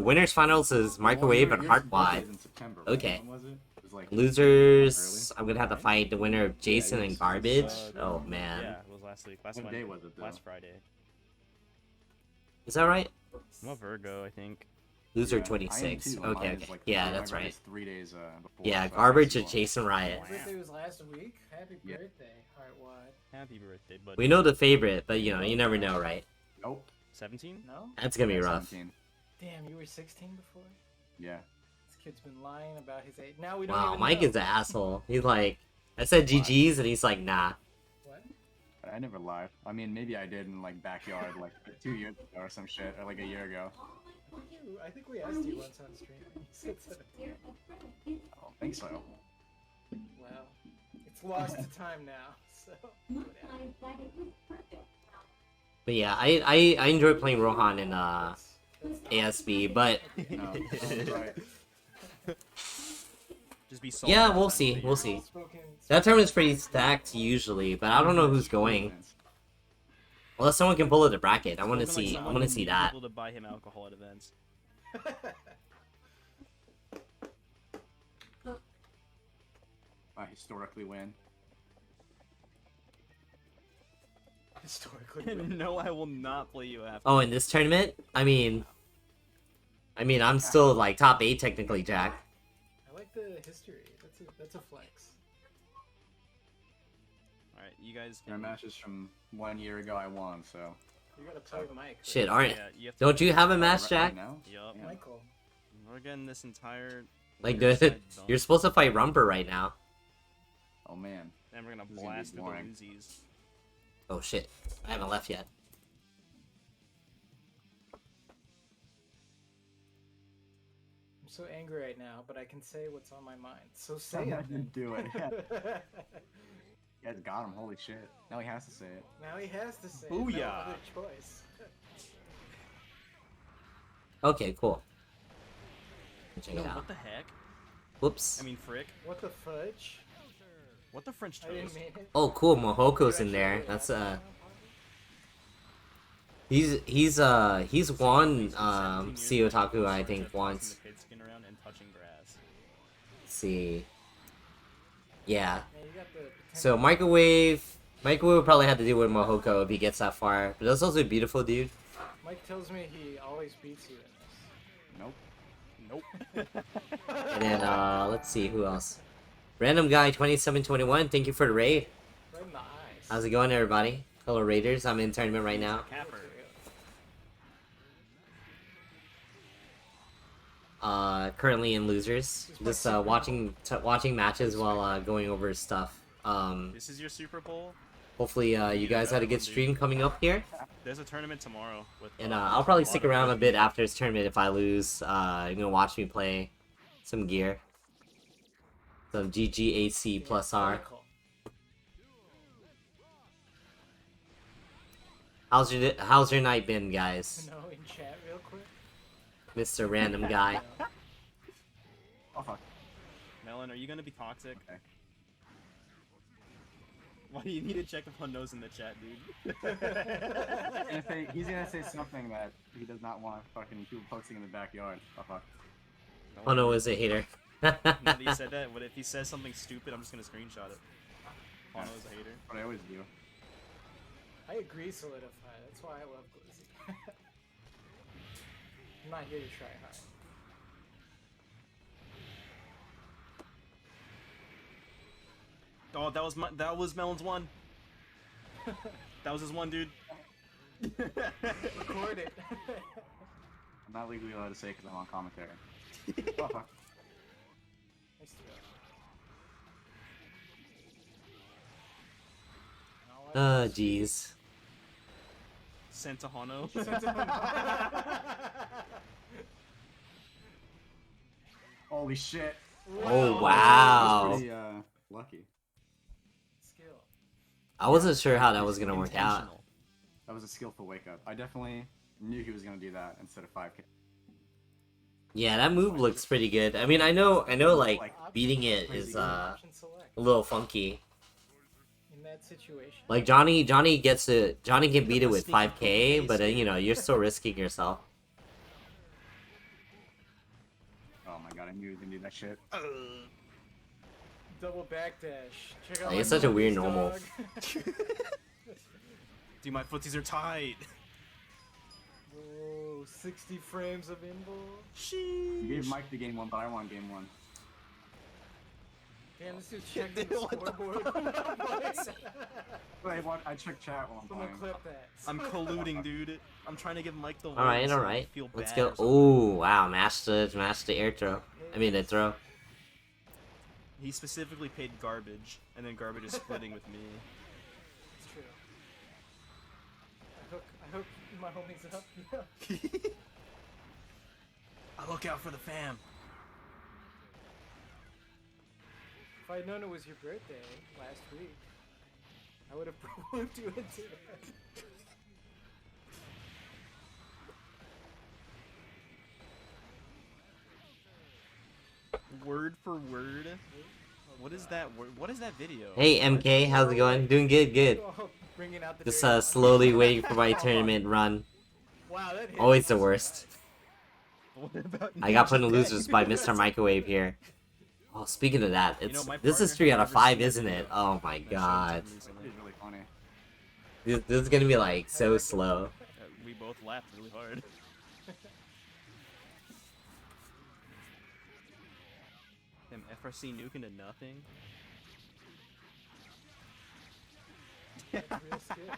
winners finals is microwave and heart wide. In September, Okay. When was it? It was like Losers, I'm gonna have to fight the winner of Jason and Garbage. Oh man. Yeah, it was last week. What day was it, though? Last Friday. Is that right? I'm a Virgo, I think. Loser I am 26. too, and Okay, mine is, okay. like, Yeah, my that's birthday right. is 3 days before. Yeah, so Garbage I and Jason Riot. My birthday was last week. Happy Yeah. birthday, Heartwad. Happy birthday, buddy. We know the favorite, but you know, you never know, right? Nope. 17? No? That's gonna be Yeah, rough. 17. Damn, you were 16 before? Yeah. This kid's been lying about his age. Now we don't Wow, even Mike know. is an asshole. He's like, I said GG's and he's like, nah. What? I never lied. I mean, maybe I did in like backyard like 2 years ago or some shit, or like a year ago. I think we asked you once on stream. You said 17. I don't think so. Well, it's lost to time now, so. But yeah, I enjoy playing Rohan in ASB, but No. Oh, right. Just be yeah, salty we'll all the see, time. we'll see. Spoken- That tournament's pretty stacked usually, but I don't know who's going. Unless someone can pull it a bracket, I want to Spoken like see. I someone want to who see needs that. people to buy him alcohol at events. historically win. Historically. No, I will not play you after. Oh, in this tournament? I mean, I'm still like top 8 technically, Jack. I like the history. That's a flex. Alright, you guys My can... matches from 1 year ago, I won. So. You gotta play Mike. Right? Shit, aren't Yeah, you have to... don't you have a Right match, Jack? now? Yup. Yeah. Michael. We're getting this entire... Like, weird side done. you're supposed to fight Rumper right now. Oh man. Then we're gonna This is gonna be blast through the boring. Uzis. Oh shit, I haven't left yet. I'm so angry right now, but I can say what's on my mind. So say I it. didn't do it. You guys got him. Holy shit. Now he has to say it. Now he has to say it. Booyah. No other choice. Okay, cool. Check No, it out. what the heck? Whoops. I mean, frick. What the fudge? What the French I didn't toast? mean it. Oh, cool. Mohoko's You in there. actually That's asked me he's won 17 See years Otaku old, I starts think at once. tossing the pigskin around and touching grass. Let's see. Yeah. Man, you got the So potential. microwave will probably have to do with Mohoko if he gets that far. But that's also beautiful, dude. Mike tells me he always beats you in Nope. Nope. this. And then let's see who else. Random guy 2721. Thank you for the raid. Right in the eyes. How's it going, everybody? Hello, Raiders. I'm in tournament right now. Capper. Currently in losers. Just watching matches while going over stuff. This is your Super Bowl. Hopefully you guys had a good stream coming up here. There's a tournament tomorrow with. And I'll probably stick around a bit after this tournament if I lose. You're gonna watch me play some gear. Some ggac+R. How's your night been, guys? No, in chat real quick. Mr. Random Guy. Oh fuck. Melon, are you gonna be toxic? Okay. Why do you need to check if Hunno's in the chat, dude? He's gonna say something that he does not want fucking people posting in the backyard. Oh fuck. Oh no, is a hater. Now that you said that, what if he says something stupid? I'm just gonna screenshot it. Hunno is a hater. What I always do. I agree, Solidify. That's why I love Glizzy. I'm not here to try hard. Oh, that was Melon's one. That was his one, dude. Record it. I'm not legally allowed to say because I'm on commentary. Oh fuck. Nice to Jeez. Sent to Hunno. Holy shit. Oh That wow. was pretty lucky. Skill. I wasn't sure how that was gonna work out. Intentional. That was a skillful wake up. I definitely knew he was gonna do that instead of 5k. Yeah, that move looks pretty good. I mean, I know, like beating it is a Option select. little funky. In that situation. Like Johnny can beat it with 5k, but you know, you're still risking yourself. Oh my god, I knew he was gonna do that shit. Double backdash. Check out Like, my it's such a weird movies, normal. dog. Dude, my footsies are tight. Whoa, 60 frames of inball. You gave Mike the game one, but I won game one. Damn, this dude's checking Dude, the what the scoreboard. I checked chat while I'm Someone playing. clip that. I'm colluding, dude. I'm trying to give Mike the win. All so I right. feel Let's bad go. or something. Oh wow, match the air throw. I mean the throw. He specifically paid garbage, and then garbage is splitting with me. It's true. I hook my homies up. Yeah. I look out for the fam. If I'd known it was your birthday last week, I would have moved you into that. Word for word. What is that? What is that video? Hey MK, how's it going? Doing good. Oh, bringing out the Just dirty one. slowly waiting for my tournament run. Wow, that hit Always the me. worst. What about I got put in Ninja losers by Gaiden? Mr. Microwave here. Oh, speaking of that, You know, it's my this is partner 3 had out of never 5, seen that isn't it? video, Oh my and I showed it to god. him recently. It's really funny. This is gonna be like so How'd that go? slow. We both laughed really hard. Damn, FRC nuke into nothing. That's real skill.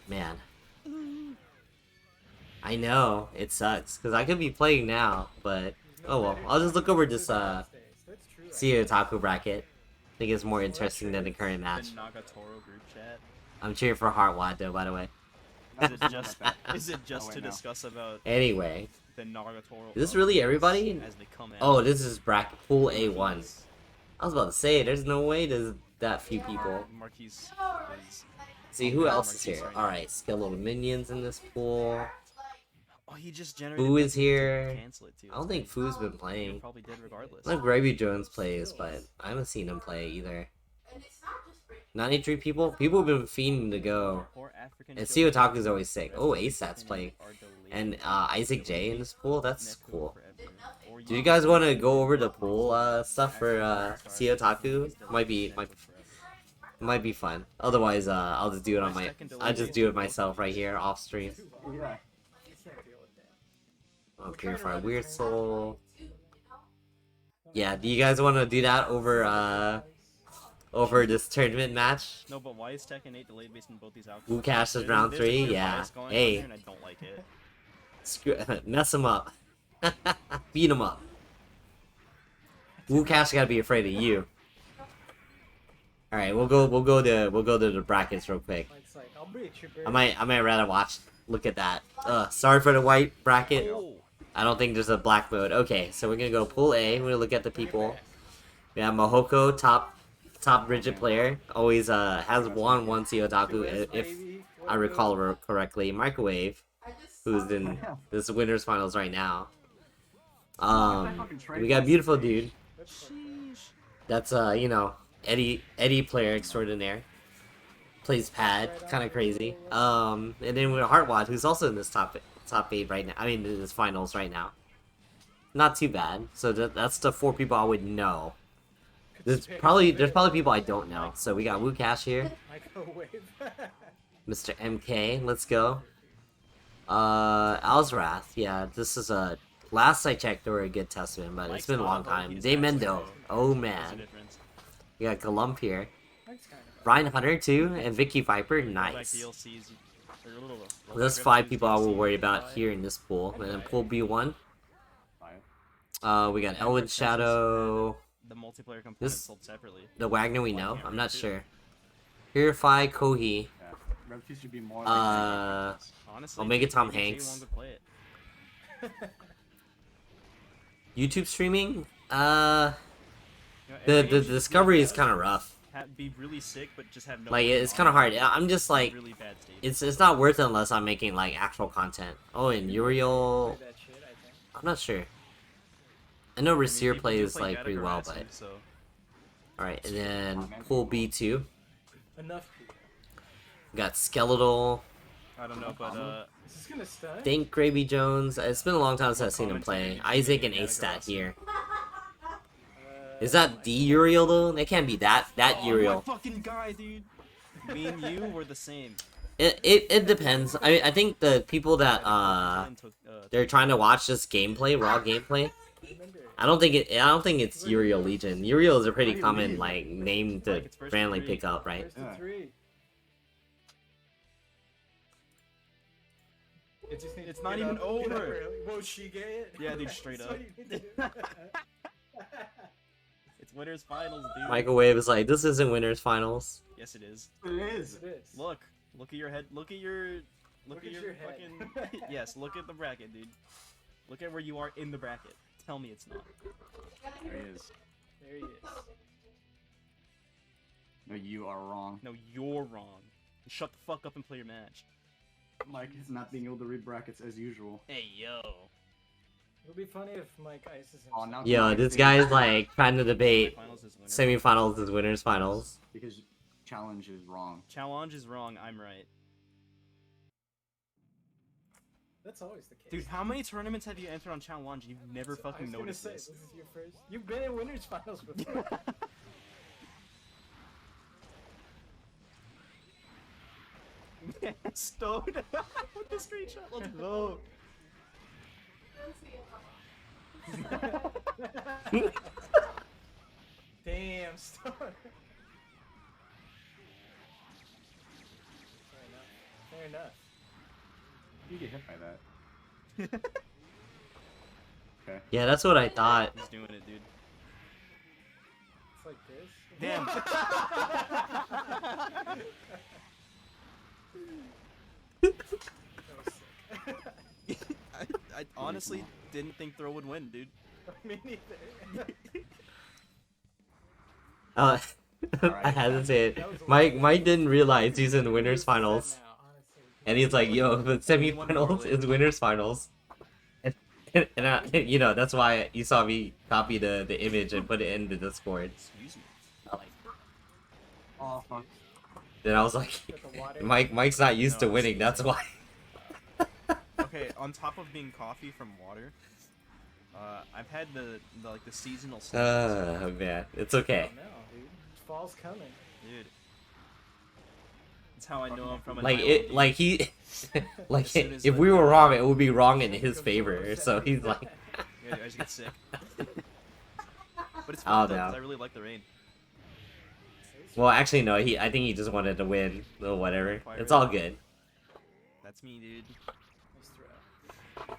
Man. I know, it sucks, because I could be playing now, but There's no oh well. better I'll just look over Glizzy this Wednesdays. That's true, see a actually. otaku bracket. I think it's more interesting than the current match. The Nagatoro group chat. I'm cheering for Heartwad though, by the way. Is it just is it just Oh, to wait, no. discuss about Anyway, the Nagatoro? is this really everybody? As they come out? Oh, this is bracket pool A1. I was about to say, there's no way there's that few people. Marquis is. See, who else is here? Alright, skeletal minions in this pool. Oh, he just generated. Foo is nothing to here. Cancel it too. I don't think Foo's been He playing. probably did regardless. I know Gravy Jones plays, but I haven't seen him play either. 93 people? People have been fiending to go. Poor African And children. Otaku's always sick. Oh, ASAT's playing. And Isaac J in this pool? That's cool. Do you guys want to go over the pool stuff for Otaku? Might be fun. Otherwise, I'll just do it on I'll just do it myself right here off stream. Yeah. I can't deal with that. Oh, Purify Weird Soul. Yeah, do you guys want to do that over this tournament match? No, but why is Tekken 8 delayed based on both these outcomes? Who cashes There's- round there's a 3? clear Yeah. bias going on Hey. here, and I don't like it. Mess him up. Beat him up. Cash gotta be afraid of you. All right, we'll go to the brackets real quick. It's like, I'll breach your I might rather watch. Look at that. Sorry for the white bracket. Oh, I don't think there's a black mode. Okay, so we're gonna go pool A. We're gonna look at the people. We have Mohoko, top rigid player. Always has won one Otaku if I recall correctly. Microwave, who's in this winners finals right now. We got beautiful dude. That's you know, Eddie player extraordinaire. Plays pad, kind of crazy. And then we have Heartwad, who's also in this top 8 right now. I mean, in this finals right now. Not too bad. So that's the 4 people I would know. There's probably people I don't know. So we got Cash here, Microwave. Mr. MK. Let's go. Alzrath. Yeah, this is a. Last I checked, they were a good testament, but it's been a long time. Daymendo. Oh what's the man. difference? We got Galump here. That's kind of Ryan Hunter too, and Vicky Viper. Like Nice. DLCs, or little- Well, there's 5 people I will worry about here in this pool. And then pool B1. We got Elwood Shadow. The multiplayer component This- sold separately. The Wagner we know. I'm not sure. Purify Kohi. Yeah. Red Piece should be more. Honestly, Omega Tom maybe Jay Hanks. wanted to play it. YouTube streaming. You know, The everyone should discovery be- is kind of rough. Be really sick, but just have no. Like content it's on kind of it. hard. I'm just like Really bad state. it's not worth it unless I'm making like actual content. Oh, and Uriel. that shit, I think. I'm not sure. I know I mean, Rasir people do plays play like pretty well, Gadagrass, but so alright. And then pool B2. Enough people. We got Skeletal. I don't know, but Is this gonna stun? Think Gravy Jones. It's been a long time since I've seen him play. Isaac and A-Stat here. Is that the Uriel though? They can't be that oh, Uriel. my fucking guy, dude. Me and you were the same. It depends. I think the people that Took, they're trying to watch this gameplay, raw gameplay. I don't think it's Uriel Legion. Uriel is a pretty common like name to randomly pick up, right? First to Yeah. 3. It just needs It's to not get even up, get up over. early. Whoa, she get it? Yeah, dude, straight That's up. all you need to do. It's winners finals, dude. Microwave is like, this isn't winners finals. Yes, it is. It is. It is. Look at your head. Look at your Look at your your head. fucking. Yes, look at the bracket, dude. Look at where you are in the bracket. Tell me it's not. There he is. There he is. No, you are wrong. No, you're wrong. Shut the fuck up and play your match. Mike is not being able to read brackets as usual. Hey yo. It would be funny if Mike ices himself. Oh, now Yo, this guy's like trying to debate Finals is winner. semifinals is winners finals. Because challenge is wrong. Challenge is wrong. I'm right. That's always the case. Dude, how many tournaments have you entered on Challenge and you've never So, fucking I was noticed gonna this? say, this is your first. You've been in winners finals before. Stoned with the screenshot. Let's go. Damn, Stone. Fair enough. You get hit by that. Okay. Yeah, that's what I thought. He's doing it, dude. It's like this. Damn. That was sick. I honestly didn't think Throw would win, dude. Me neither. I had to say That was it. a Mike lot. Mike didn't realize he's in winners finals, Now, honestly. and he's like, "Yo, the semifinals is winners finals." And I, you know, that's why you saw me copy the image and put it in the Discord. Excuse me. I like- Oh fuck. Then I was like, Got the water. Mike's not used to No, winning. That's why. Okay, on top of being coffee from water, I've had the seasonal snacks. Man, it's okay. Oh, no, dude. Fall's coming. Dude. That's how I know I'm from an Like island, it, dude. like he, like As soon as if the- we were wrong, it would be wrong in his favor. So he's like, Yeah, I just get sick. But it's Oh, fun though, no. 'cause I really like the rain. well, actually no, I think he just wanted to win. Or whatever. It's all good. That's me, dude. Nice throw.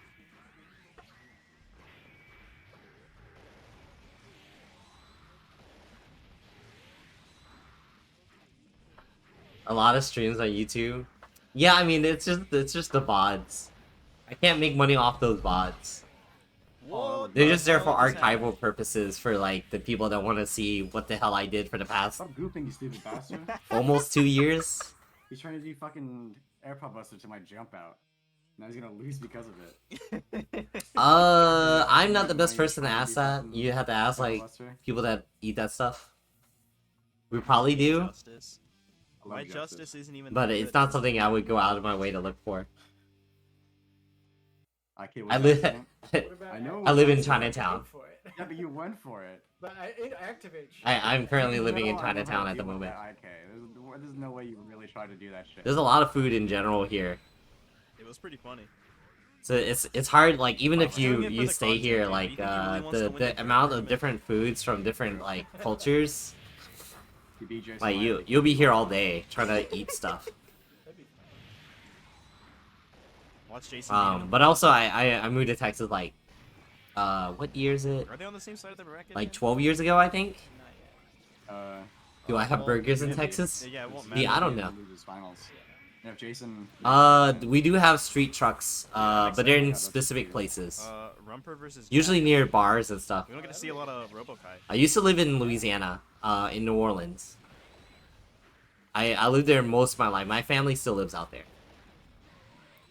A lot of streams on YouTube. Yeah, I mean it's just the VODs. I can't make money off those VODs. What They're the just there for hell just archival happened? purposes for like the people that want to see what the hell I did for the past Stop goofing, you stupid bastard. almost 2 years. He's trying to do fucking AirPod Buster to my jump out. Now he's gonna lose because of it. I'm not the best person to ask that. You have to ask like Buster. people that eat that stuff. We probably do, Justice. I love My justice isn't even. but that it's good. not something I would go out of my way to look for. I can't I wait. live What about I know. I live in Activate? Chinatown. Wait for it. Yeah, but you went for it. But it activates. I'm currently You living in know I know how to Chinatown at the deal with moment. that. Okay, there's no way you really try to do that shit. There's a lot of food in general here. It was pretty funny. So it's hard, like even if I'm doing you it for the stay content, here, dude. like You think he really wants to win the the amount of tournament? different foods from different like cultures, You beat Jason like White. you'll be here all day trying to eat stuff. That'd be fun. Watch Jason. beat him. But also I moved to Texas like what year is it? Are they on the same side of the bracket? Like man? 12 years ago, I think. Not yet. Do I have Well, burgers in yeah, Texas? Yeah, it won't See, matter. I don't know. Loses finals. And if Jason. We do have street trucks, but they're in Yeah, that's specific cute. places. Rumper versus. Usually Jack. near bars and stuff. We don't get to see a lot of Robokai. I used to live in Louisiana, in New Orleans. I lived there most of my life. My family still lives out there.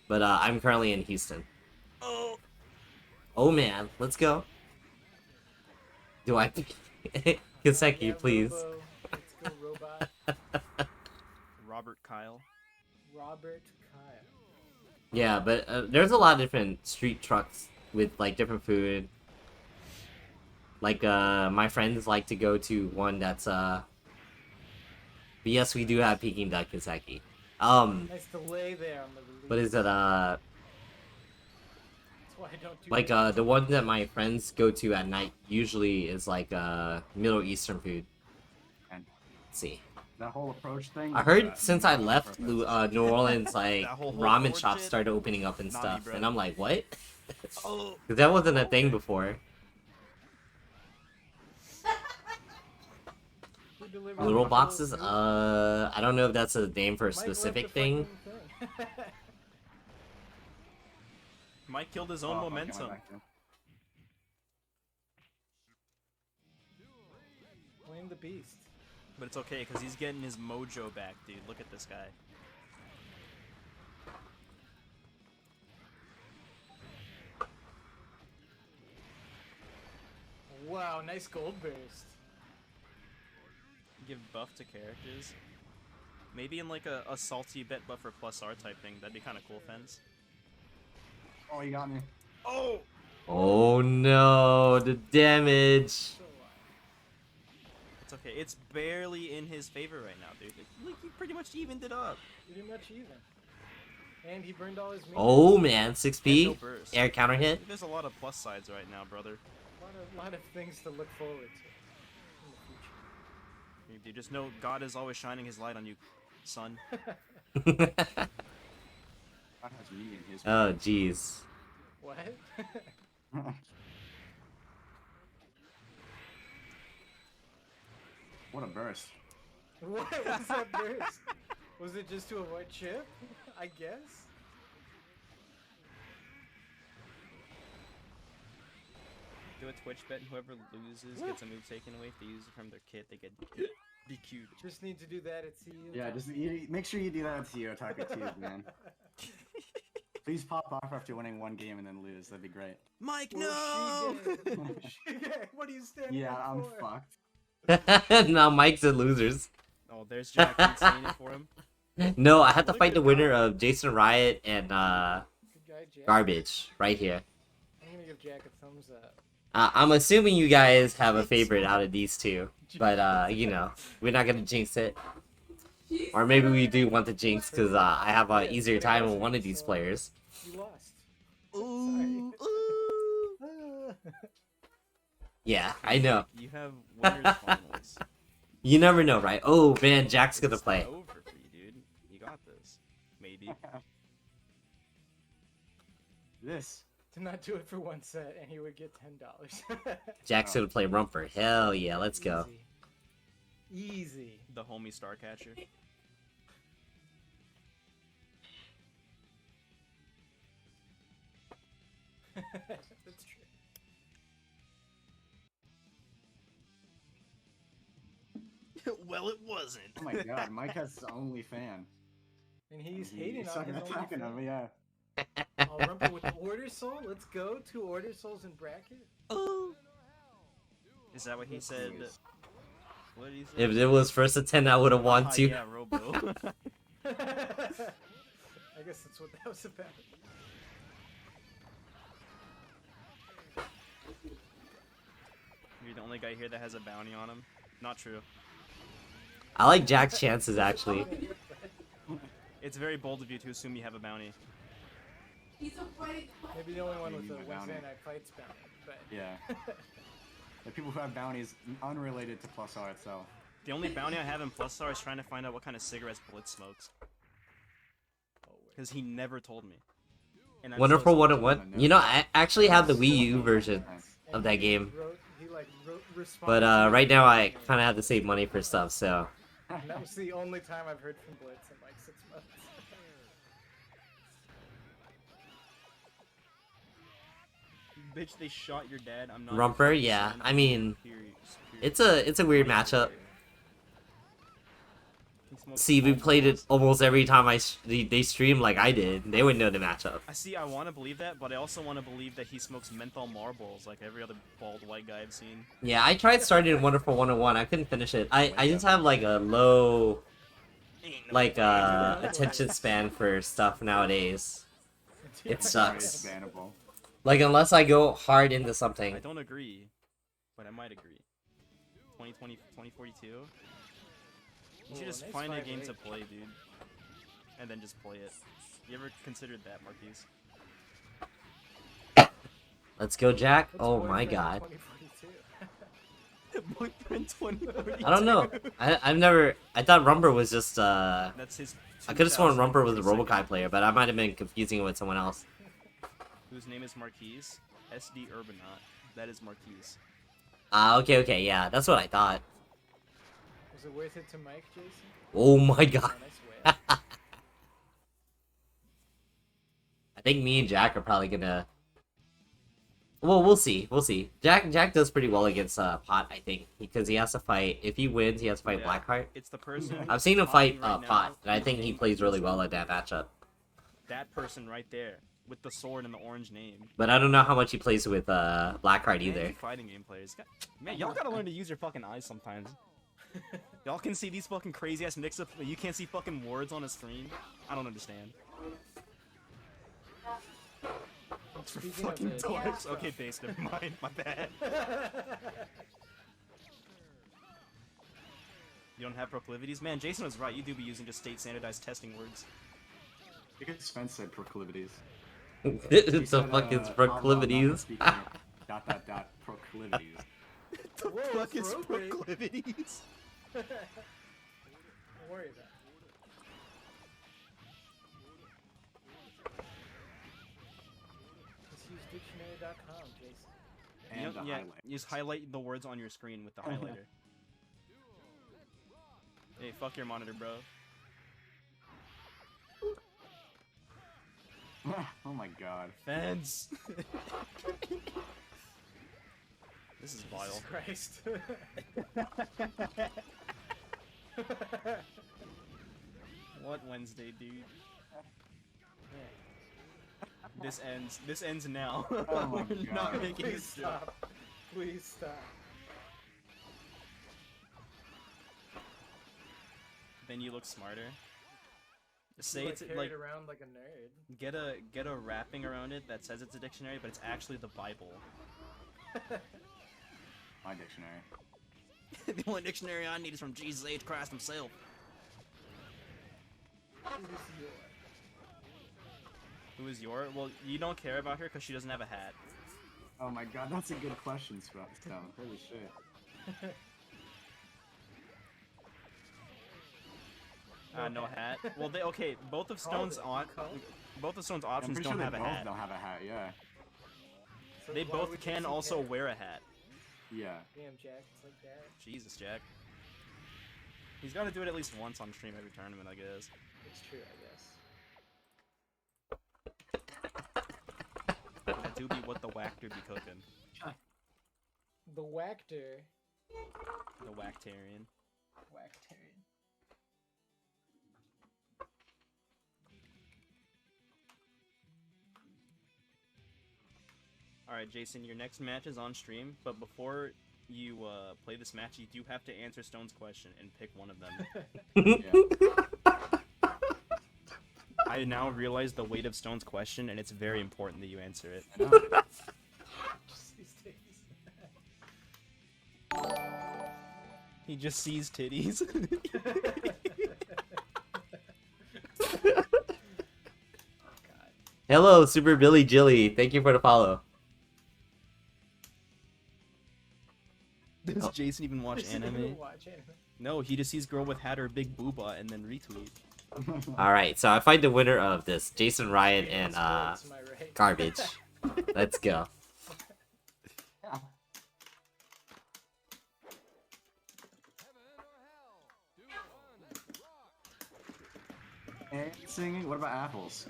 But I'm currently in Houston. Oh. Oh man, let's go. Do I? Kiseki, Yeah, please. Robo. Let's go, robot. Robert Kyle. Robert Kyle. Yeah, but there's a lot of different street trucks with like different food. Like my friends like to go to one that's But yes, we do have Peking duck Kiseki. Nice delay there on the release. What is it? That's why I don't do Like that. the one that my friends go to at night usually is like Middle Eastern food. And Let's see. that whole approach thing. I heard since I left New Orleans, like That whole ramen forward shops shit? started opening up and Not me, stuff, bro. and I'm like, what? Oh. Because that wasn't a thing before. Who delivered Little the boxes? food? I don't know if that's a name for a Mike left specific the thing. fucking thing. Mike killed his Oh, own fuck, momentum. am I back there? Blame the beast. But it's okay, because he's getting his mojo back, dude. Look at this guy. Wow, nice gold burst. Give buff to characters. Maybe in like a salty bet buff or plus R type thing. That'd be kind of cool, Fens. Oh, he got me. Oh! Oh no, the damage. So, It's okay. It's barely in his favor right now, dude. Like, he pretty much evened it up. pretty much even. And he burned all his minions. Oh man, And 6p. no burst. Air counter hit. There's a lot of plus sides right now, brother. Lot of things to look forward to in the future. You just know God is always shining his light on you, son. God has me in his. Oh jeez. What? What a burst. What was that burst? Was it just to avoid chip? I guess. Do a Twitch bet, and whoever loses gets a move taken away. If they use it from their kit, they get DQ'd. Just need to do that at CEO. Yeah, just make sure you do that at CEO Taco too, man. Please pop off after winning one game and then lose. That'd be great. Mike, Well, no! what are you standing Yeah, up I'm for? fucked. Now Mike's a losers. Oh, there's Jack saying it for him. No, I have to fight the winner of Jason Riot and Good guy, Jack. Garbage right here. I'm gonna give Jack a thumbs up. I'm assuming you guys have a favorite out of these two, but you know, we're not gonna jinx it. Or maybe we do want to jinx because I have an easier time with one of these players. You lost. Ooh, ooh. Yeah, I know. You have winners finals. You never know, right? Oh man, Jack's gonna It's play. over for you, dude. You got this. Maybe. This. To not do it for one set, and he would get $10. Jack's gonna play Rumper. Hell yeah, let's go. Easy. The homie star catcher. That's true. Well, it wasn't. Oh my god, Mike has his only fan. And he's He- hating he's on his attacking him, own. yeah. I'll rumble with the order soul. Let's go. 2 order souls in bracket. Is that what he said? Jeez. What did he say? If it was first to 10, I would have won too. Yeah, Robo. I guess that's what that was about. You're the only guy here that has a bounty on him. Not true. I like Jack's chances actually. It's very bold of you to assume you have a bounty. He's a white. Maybe the only one with the My bounty. Wednesday night fights bounty. But Yeah. The people who have bounties unrelated to Plus R itself. The only bounty I have in Plus Star is trying to find out what kind of cigarettes Blitz smokes. Because he never told me. And I'm Wonderful so 101. You know, I actually have the Wii U version Nice. of that game. He responded. But right now I kind of have to save money for stuff, so. And that was the only time I've heard from Blitz in like 6 months. Bitch, they shot your dad. I'm not. Rumper, yeah. I mean, it's a weird matchup. See, we played it almost every time they stream like I did. They would know the matchup. I see. I want to believe that, but I also want to believe that he smokes menthol marbles like every other bald white guy I've seen. Yeah, I tried starting Wonderful 101. I couldn't finish it. I just have like a low like attention span for stuff nowadays. It sucks. Understandable. Like unless I go hard into something. I don't agree, but I might agree. 2020, 2042. You should Ooh, just nice find a 5-8. game to play, dude. And then just play it. You ever considered that, Marquise? Let's go, Jack. What's Oh my boyfriend god. 2042? Boyfriend 2042. I don't know. I've never. I thought Rumper was just. That's his. I could have sworn Rumper was a 2042 Robokai player, but I might have been confusing it with someone else. Whose name is Marquise. SD Urbanaut. That is Marquise. Okay, yeah, that's what I thought. Was it worth it to Mike, Jason? Oh my god. Oh, nice way. I think me and Jack are probably gonna. Well, we'll see. We'll see. Jack does pretty well against Pot, I think, because he has to fight. If he wins, he has to fight Yeah. Blackheart. It's the person. I've seen him talking fight right now Pot, and I whose think he name plays really is well at that matchup. That person right there, with the sword and the orange name. But I don't know how much he plays with Blackheart Man, either. you fighting game players. Man, y'all gotta learn to use your fucking eyes sometimes. Y'all can see these fucking crazy ass mix-ups, but you can't see fucking words on a screen. I don't understand. for Speaking of fucking the- dorks. Yeah. Okay, base, never mind. My bad. You don't have proclivities? Man, Jason was right. You do be using just state standardized testing words. Because Spence said proclivities. It's He a said, fucking "Pablo, I'm not proclivities. speaking of ... proclivities. The Whoa, fuck is appropriate. proclivities? Don't worry about it. Just use dictionary.com, Jason. You And know, the yeah, highlight. you just highlight the words on your screen with the highlighter. Hey, fuck your monitor, bro. Oh my god. Fence. This is vile. Jesus Christ. What Wednesday, dude? Yeah. This ends now. Oh my We're not God. making Please this joke. stop. Please stop. Then you look smarter. Say You, it's carry like it around like a nerd. get a wrapping around it that says it's a dictionary, but it's actually the Bible. My dictionary. The only dictionary I need is from Jesus H. Christ himself. Who is your? Who is your? Well, you don't care about her because she doesn't have a hat. Oh my god, that's a good question, Stone. Holy shit. No hat. Well, okay. Both of Stone's both of Stone's I'm options pretty don't sure have they a both hat. don't have a hat, yeah. So They why both would can JC also care? wear a hat. Yeah. Damn, Jack, it's like that. Jesus, Jack. He's got to do it at least once on stream every tournament, I guess. It's true, I guess. That do be what the whackter be cooking. The Wactor. The whacktarian. Wactarian. Alright, Jason, your next match is on stream, but before you play this match, you do have to answer Stone's question and pick one of them. Yeah. I now realize the weight of Stone's question, and it's very important that you answer it. I know. Just these days. He just sees titties. God. Hello, Super Billy Jilly. Thank you for the follow. Does Oh. Jason even watch Jason, anime? you watch anime. No, he just sees girl with hat or big booba and then retweet. Alright, so I find the winner of this Jason Ryan and Sports, am I right? Garbage. Let's go. And singing? What about apples?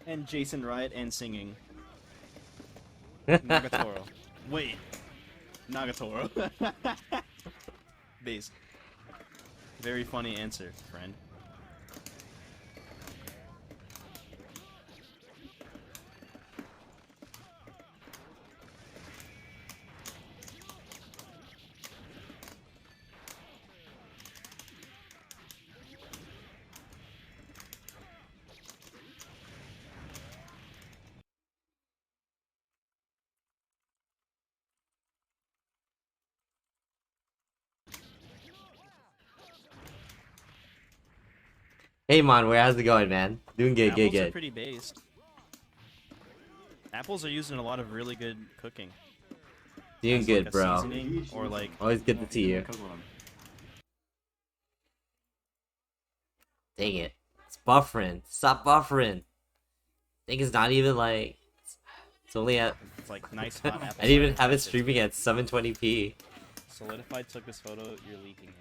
And Jason Riot and singing. Nagatoro. Wait. Nagatoro. Base. Very funny answer, friend. Hey Mon, where how's it going, man? Doing good, Apples good, are good. pretty based. Apples are used in a lot of really good cooking. Doing As, good, like, a bro. seasoning, or like Always good to see you. Cook with 'em. Dang it. It's buffering. Stop buffering. I think it's not even like... It's only at... it's like nice hot apple. I didn't even cider have it vibe. streaming at 720p. Solidified took this photo, you're leaking it.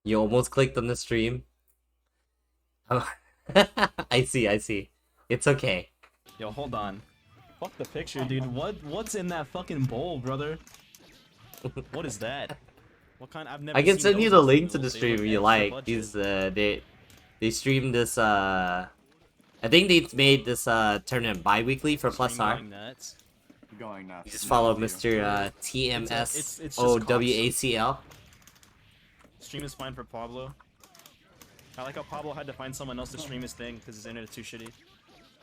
You almost clicked on the stream. Oh. I see. It's okay. Yo, hold on. Fuck the picture, dude. What's in that fucking bowl, brother? What is that? What kind? I've never. I can seen send you those the link to noodles. the They look stream if you extra like. budget. These they streamed this I think they made this tournament bi-weekly for Stream +R. going nuts. going nuts. You just No, follow too. Mr. it's just TMSOWACL. Stream is fine for Pablo. I like how Pablo had to find someone else to stream his thing because his internet's too shitty.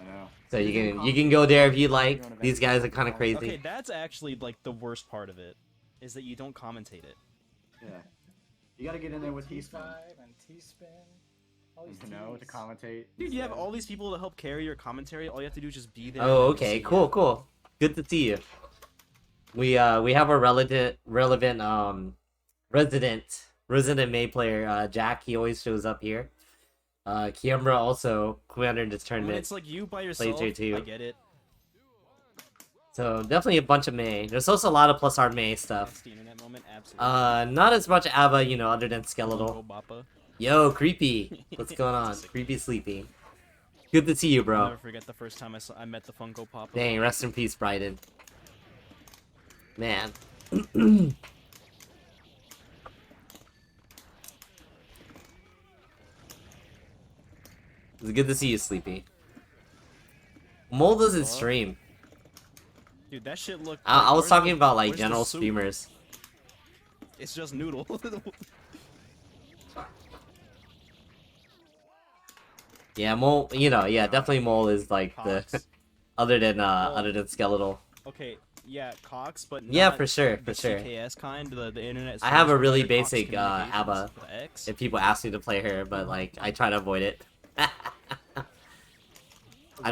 I know. So you can go there if you like. These guys are kind of crazy. Okay, that's actually like the worst part of it, is that you don't commentate it. Yeah. You gotta get in there with T-Spin. T5 and T-Spin. All these You know, to Ts. commentate. Dude, you have all these people to help carry your commentary. All you have to do is just be there. Oh, and okay, see cool, it. cool. Good to see you. We have a relevant resident May player, Jack. He always shows up here. Kiembra also entered this When tournament. it's like you by yourself, here too. I get it. So definitely a bunch of May. There's also a lot of +R May That's stuff. the internet moment, absolutely. Not as much Ava, you know, other than Funko Skeletal. Bappa. Yo, Creepy. What's going on? Creepy Sleepy. Good to see you, I'll bro. never forget the first time I met the Funko Papa. Dang, rest in peace, Bryden. Man. It's good to see you, Sleepy. Mole doesn't stream. Dude, that shit looked. I was where's talking the- about like where's the general soup? streamers. It's just noodle. Yeah, Mole. You know, yeah, definitely Mole is like the Cox. other than Skeletal. Okay, yeah, Cox, but not Yeah, for sure, the for sure. TKS kind, the internet. I have a service really provider Cox basic Communications ABBA. with a X. If people ask me to play her, but like I try to avoid it. I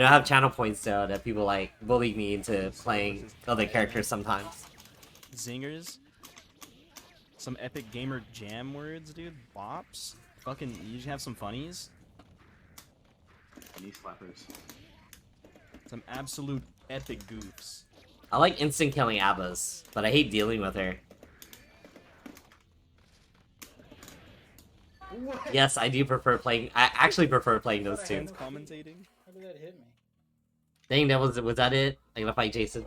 don't have channel points though that people like bully me into playing other characters sometimes. Zingers. Some epic gamer jam words, dude. Bops. Fucking, you have some funnies. Knee slappers. Some absolute epic goofs. I like instant killing Abbas, but I hate dealing with her. What? Yes, I do prefer playing. I actually prefer playing those two. Hands commentating. How did that hit me? Dang, was that it? I'm gonna fight Jason.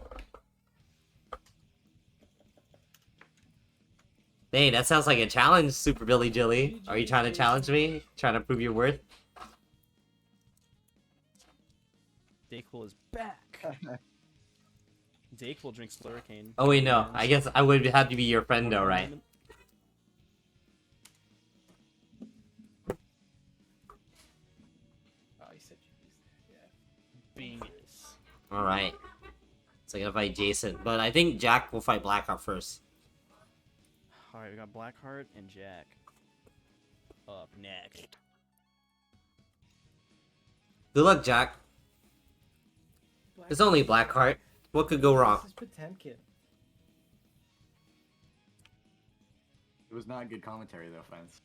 Dang, that sounds like a challenge, Super Billy Jilly. Are you trying to challenge me? Trying to prove your worth? Dayquil is back. Dayquil drinks Slurricane. Oh wait, no. I guess I would have to be your friend though, right? Oh, you said you used that. Yeah. Bingus. Alright. So I'm gonna fight Jason. But I think Jack will fight Blackheart first. Alright, we got Blackheart and Jack. Up next. Good luck, Jack. It's only Blackheart. What could go wrong? This is Potemkin. It was not good commentary though, friends.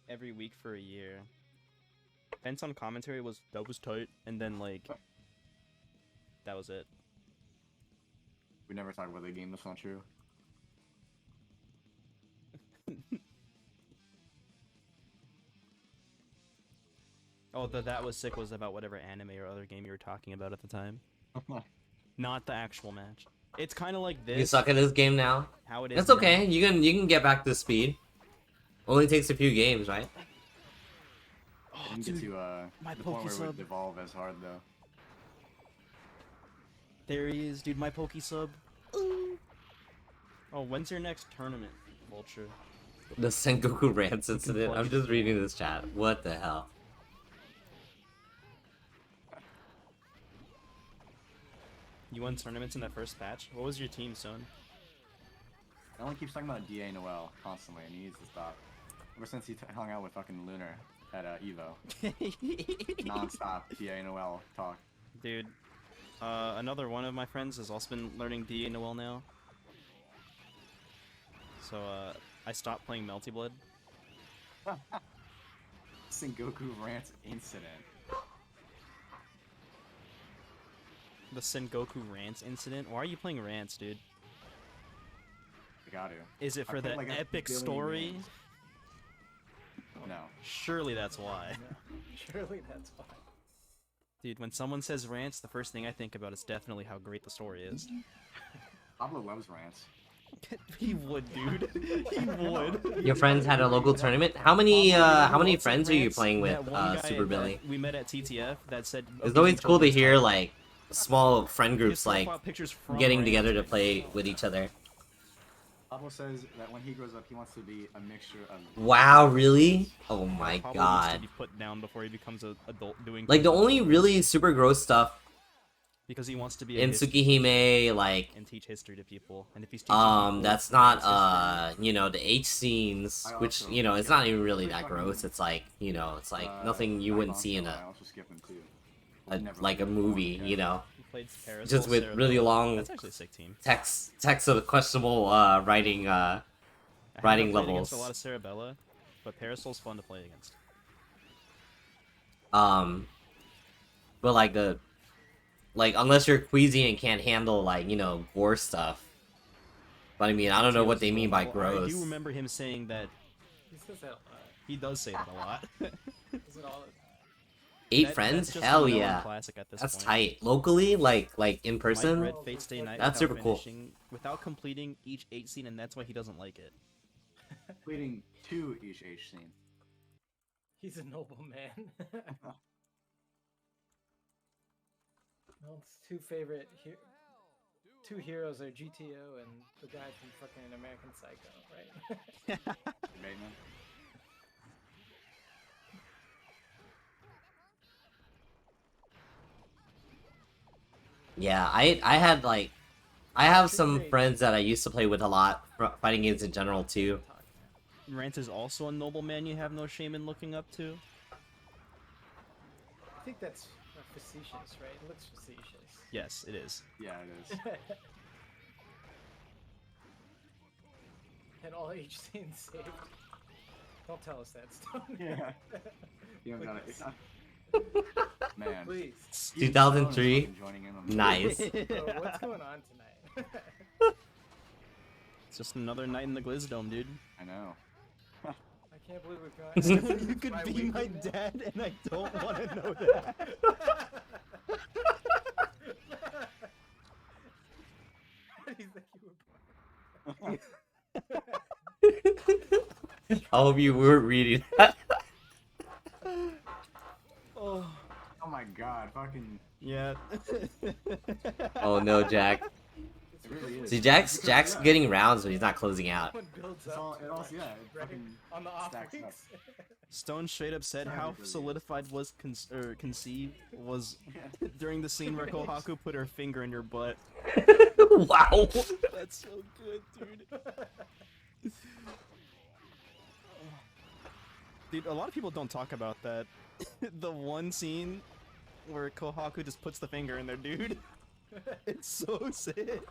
Every week for a year. Fence on commentary was tight, and then like that was it. We never talked about the game. That's not true. Oh, that was sick was about whatever anime or other game you were talking about at the time. Not the actual match. It's kind of like this. You suck at this game now. How it is. That's now. okay. You can get back to speed. Only takes a few games, right? Oh, I didn't get dude, to my the point where it Pokesub. would evolve as hard though. there he is, dude. My Pokesub. Ooh. Oh, when's your next tournament, Vulture? The Sengoku rants incident. I'm just reading this chat. What the hell? You won tournaments in that first batch. What was your team, son? No one keeps talking about DA Noel constantly, and he needs to stop. Ever since he hung out with fucking Lunar at Evo, non-stop DA Noel talk. Dude, another one of my friends has also been learning DA Noel now. So, I stopped playing Melty Blood. Sengoku rant incident. The Sengoku Rants incident? Why are you playing Rants, dude? I got to. Is it I for played the like a epic billion story? games. No. Surely that's why. Surely that's why. Dude, when someone says Rants, the first thing I think about is definitely how great the story is. Pablo loves rants. He would, dude. He would. Your friends had a local tournament. How many friends are you playing with, That one guy Super that Billy? we met at TTF that said It's always cool to children's hear time. like small friend His groups like profile picture's from getting Rams. together to play with each other. Pablo says that when he grows up, he wants to be a mixture of. Wow, really? Oh Yeah, my Pablo needs to god. be put down before he becomes an adult doing Like the things only adult really super gross stuff because he wants to be a in history Tsukihime, like and teach history to people. And if he's teaching people, that's not you know, the H scenes, I which also you know, it's skip not even him. really Pretty that fucking, gross. It's like, you know, it's like nothing you wouldn't see in I a also skip him too. like a movie, you know. he played Parasol, Just with really Cerebella. long That's actually a sick team. text of questionable writing I writing haven't played against a lot levels. of Cerebella, but Parasol's fun to play against. But like unless you're queasy and can't handle like, you know, gore stuff. But I mean, I don't know what they mean by Well, gross. I do remember him saying that He says that a lot. he does say that a lot. Is it all? 8 That- friends? that's just Hell a known yeah. classic at this That's point. tight. Locally, like in Mike person? read Fate's Day Night That's without super cool. finishing, without completing each 8 scene, and that's why he doesn't like it. Completing 2 each H scene. He's a noble man. Mel's two heroes are GTO and the guy from fucking American Psycho, right? Bateman. Yeah, I have some friends that I used to play with a lot, fighting games in general too. Rance is also a noble man you have no shame in looking up to. I think that's facetious, right? It looks facetious. Yes, it is. Yeah, it is. And all H scenes saved. Don't tell us that, Stone. Yeah. You don't got Please. it. Man. Please. Even 2003. Stone is joining in on the- Nice. Bro, what's going on tonight? It's just another night in the Glizz Dome, dude. I know. I can't believe we've gone. You could be my weekly now. dad, and I don't want to know that. How do you think you were born? I hope you weren't reading that. Oh, Oh my god, fucking. yeah. Oh no, Jack. It really is. See, Jack's getting rounds, but he's not closing out. One builds It's up all, to, it all, like, yeah, it right fucking on the off stacks up. weeks. Stone straight up said how solidified was conceived was during the scene where Kohaku put her finger in your butt. Wow. That's so good, dude. Dude, a lot of people don't talk about that. The one scene where Kohaku just puts the finger in there, dude. It's so sick.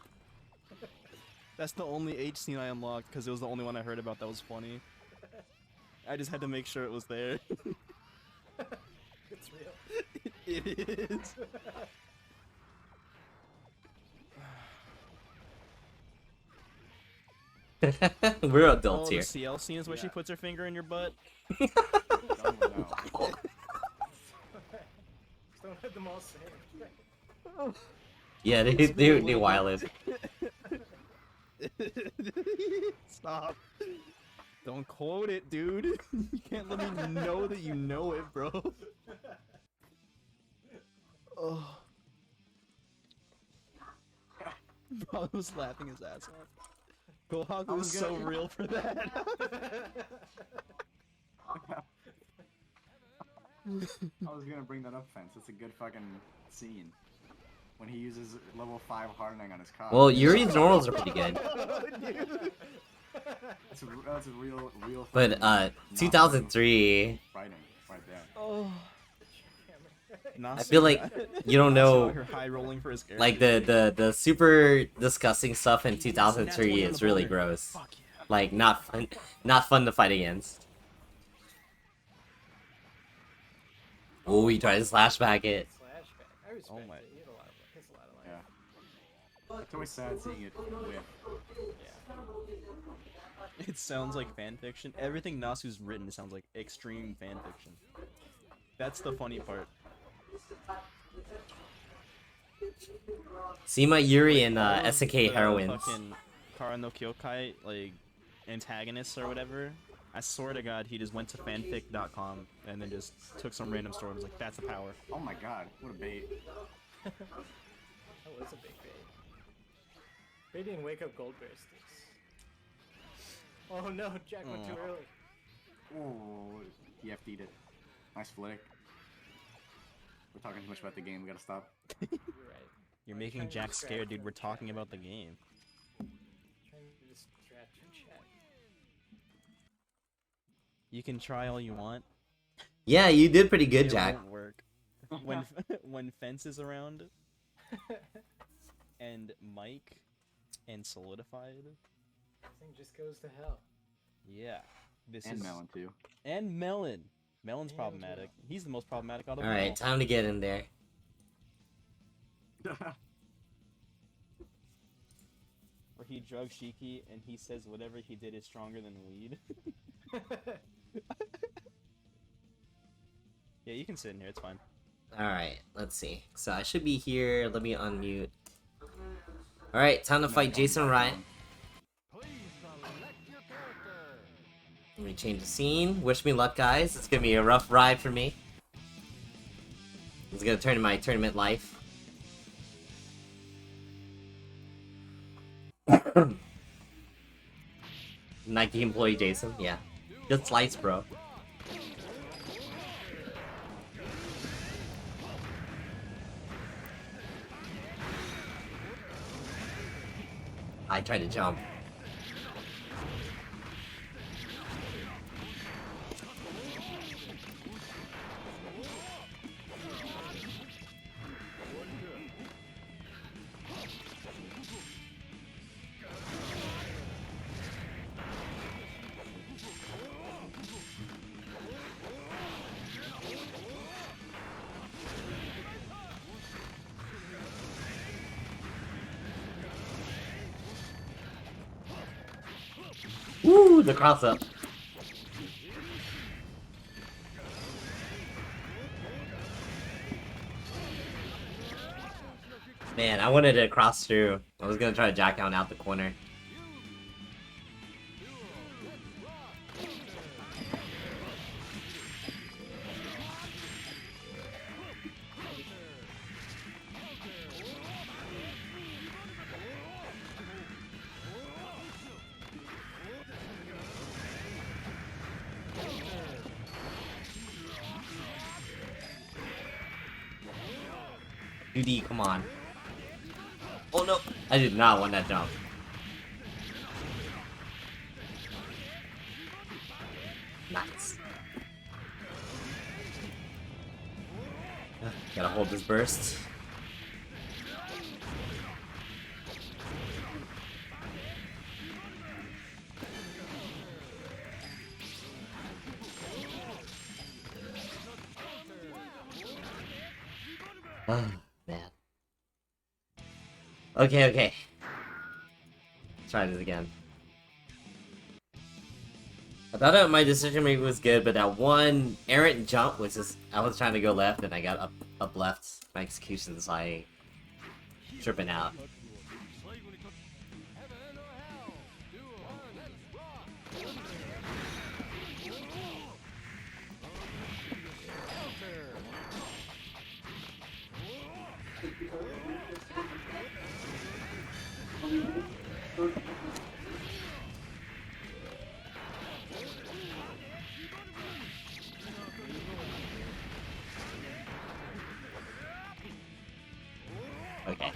That's the only H scene I unlocked because it was the only one I heard about that was funny. I just had to make sure it was there. It's real. It is. We're adults Oh, here. the CL scene is where she Yeah. puts her finger in your butt. no. Stone had them all saved. Yeah, they wild it. Stop. Don't quote it, dude. You can't let me know that you know it, bro. Oh. Bro was laughing his ass off. Kohaku was so real for that. I was gonna bring that up, Fence. It's a good fucking scene. When he uses level 5 hardening on his car. Well, Yuri's normals are pretty good. That's a real But fucking 2003, fighting right there. Oh. I feel like you don't know, Her high rolling for his like the super disgusting stuff in 2003 is really gross. Fuck yeah. Like not fun to fight against. Oh, he tried to slash back it. Flashback. I respect Oh my- it. He had a lot of life. He has a lot of life. Yeah. It's always sad seeing it with. It sounds like fanfiction. Everything Nasu's written sounds like extreme fanfiction. That's the funny part. Sema, Yuri, and SNK The heroines. fucking Kara no Kyokai, like, antagonists or whatever, I swear to God, he just went to fanfic.com and then just took some random story and was like, that's the power. Oh my god, what a bait. That was a big bait. Baiting and wake up gold bear sticks. Oh no, Jack went too early. Oh, you have to eat it. Nice flick. We're talking too much about the game, we gotta stop. You're right. You're making Jack scared, dude. We're talking about the game. Trying to distract your chat. You can try all you want. Yeah, you did pretty good, It Jack. won't work. When Fence is around, and Mike, and Solidified. Thing just goes to hell. Yeah. And Melon too. And Melon. Melon's And problematic. He's the most problematic out of All them all. right, time to get in there. Where he drugs Shiki and he says whatever he did is stronger than weed. Yeah, you can sit in here, it's fine. Alright, let's see. So I should be here. Let me unmute. Alright, time to fight Jason Ryan. Let me change the scene. Wish me luck, guys. It's gonna be a rough ride for me. It's gonna turn in my tournament life. Nike employee Jason, yeah. Good slice, bro. I tried to jump. Woo, the cross up. Man, I wanted to cross through. I was gonna try to jack out the corner. UD, come on. Oh no! I did not want that jump. Nice. Gotta hold this burst. Oh, man. Okay. Let's try this again. I thought that my decision making was good, but that one errant jump was just... I was trying to go left and I got up left. My execution's like... tripping out. Okay.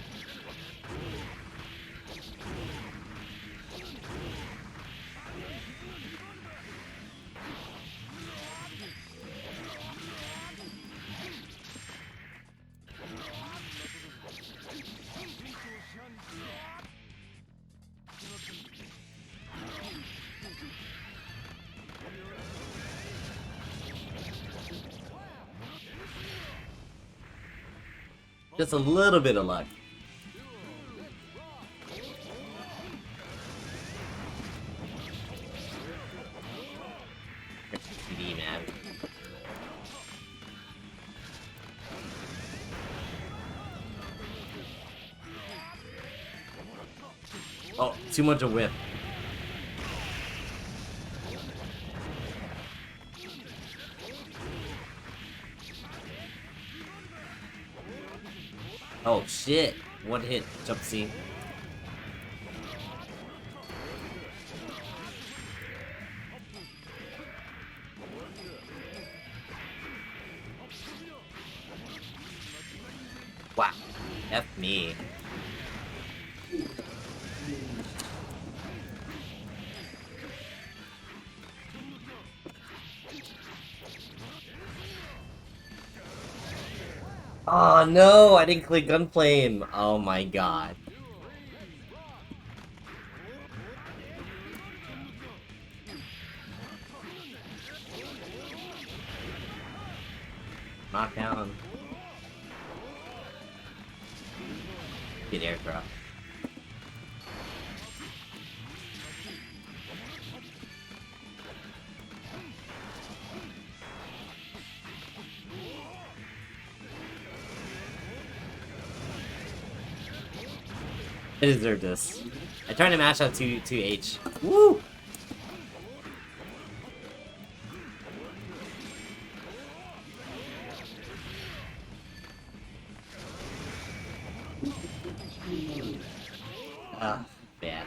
Just a little bit of luck. GD, man. Oh, too much of whip. Oh shit! One hit, jump C. Wow. F me. Oh no, I didn't click Gunflame. Oh my god. Knockdown. Good air throw. I deserve this. I tried to match up to H. Woo! Bad.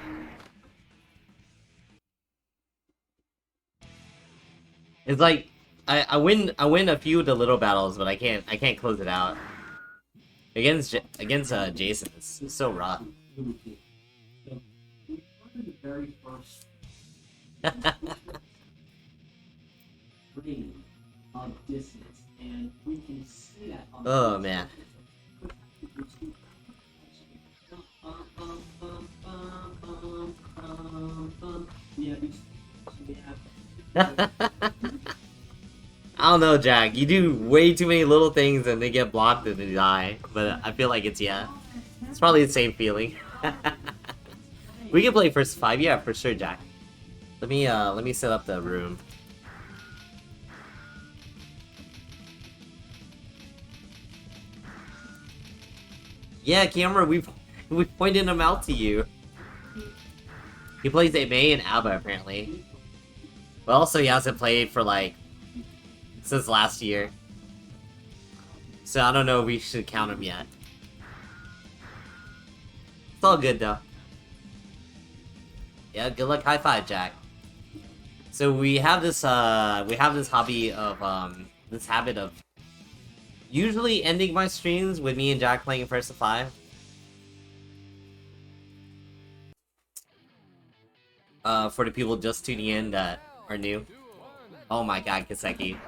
It's like I win a few of the little battles, but I can't close it out. Against Jason, it's so rough. Oh man. I don't know, Jack. You do way too many little things and they get blocked and they die. But I feel like it's it's probably the same feeling. We can play first 5, yeah, for sure, Jack. Let me set up the room. Yeah, Camera, we've pointed him out to you. He plays a May and ABBA apparently. But also he hasn't played for like since last year. So I don't know if we should count him yet. It's all good though. Yeah, good luck, high five, Jack. So we have this hobby of this habit of usually ending my streams with me and Jack playing first to 5. For the people just tuning in that are new. Oh my god, Kiseki.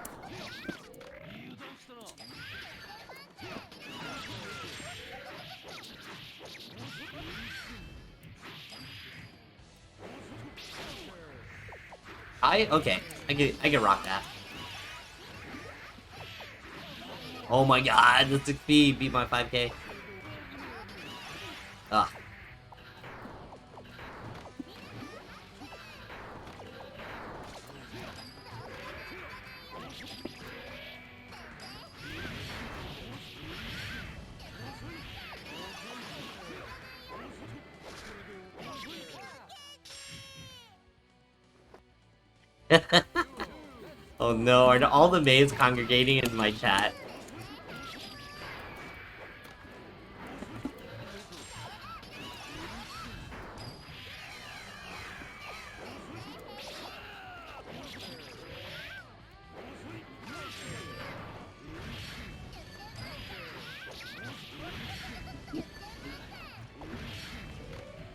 Okay, I can rock that. Oh my god, the 6B beat my 5k. Ugh. Oh no, are all the maids congregating in my chat?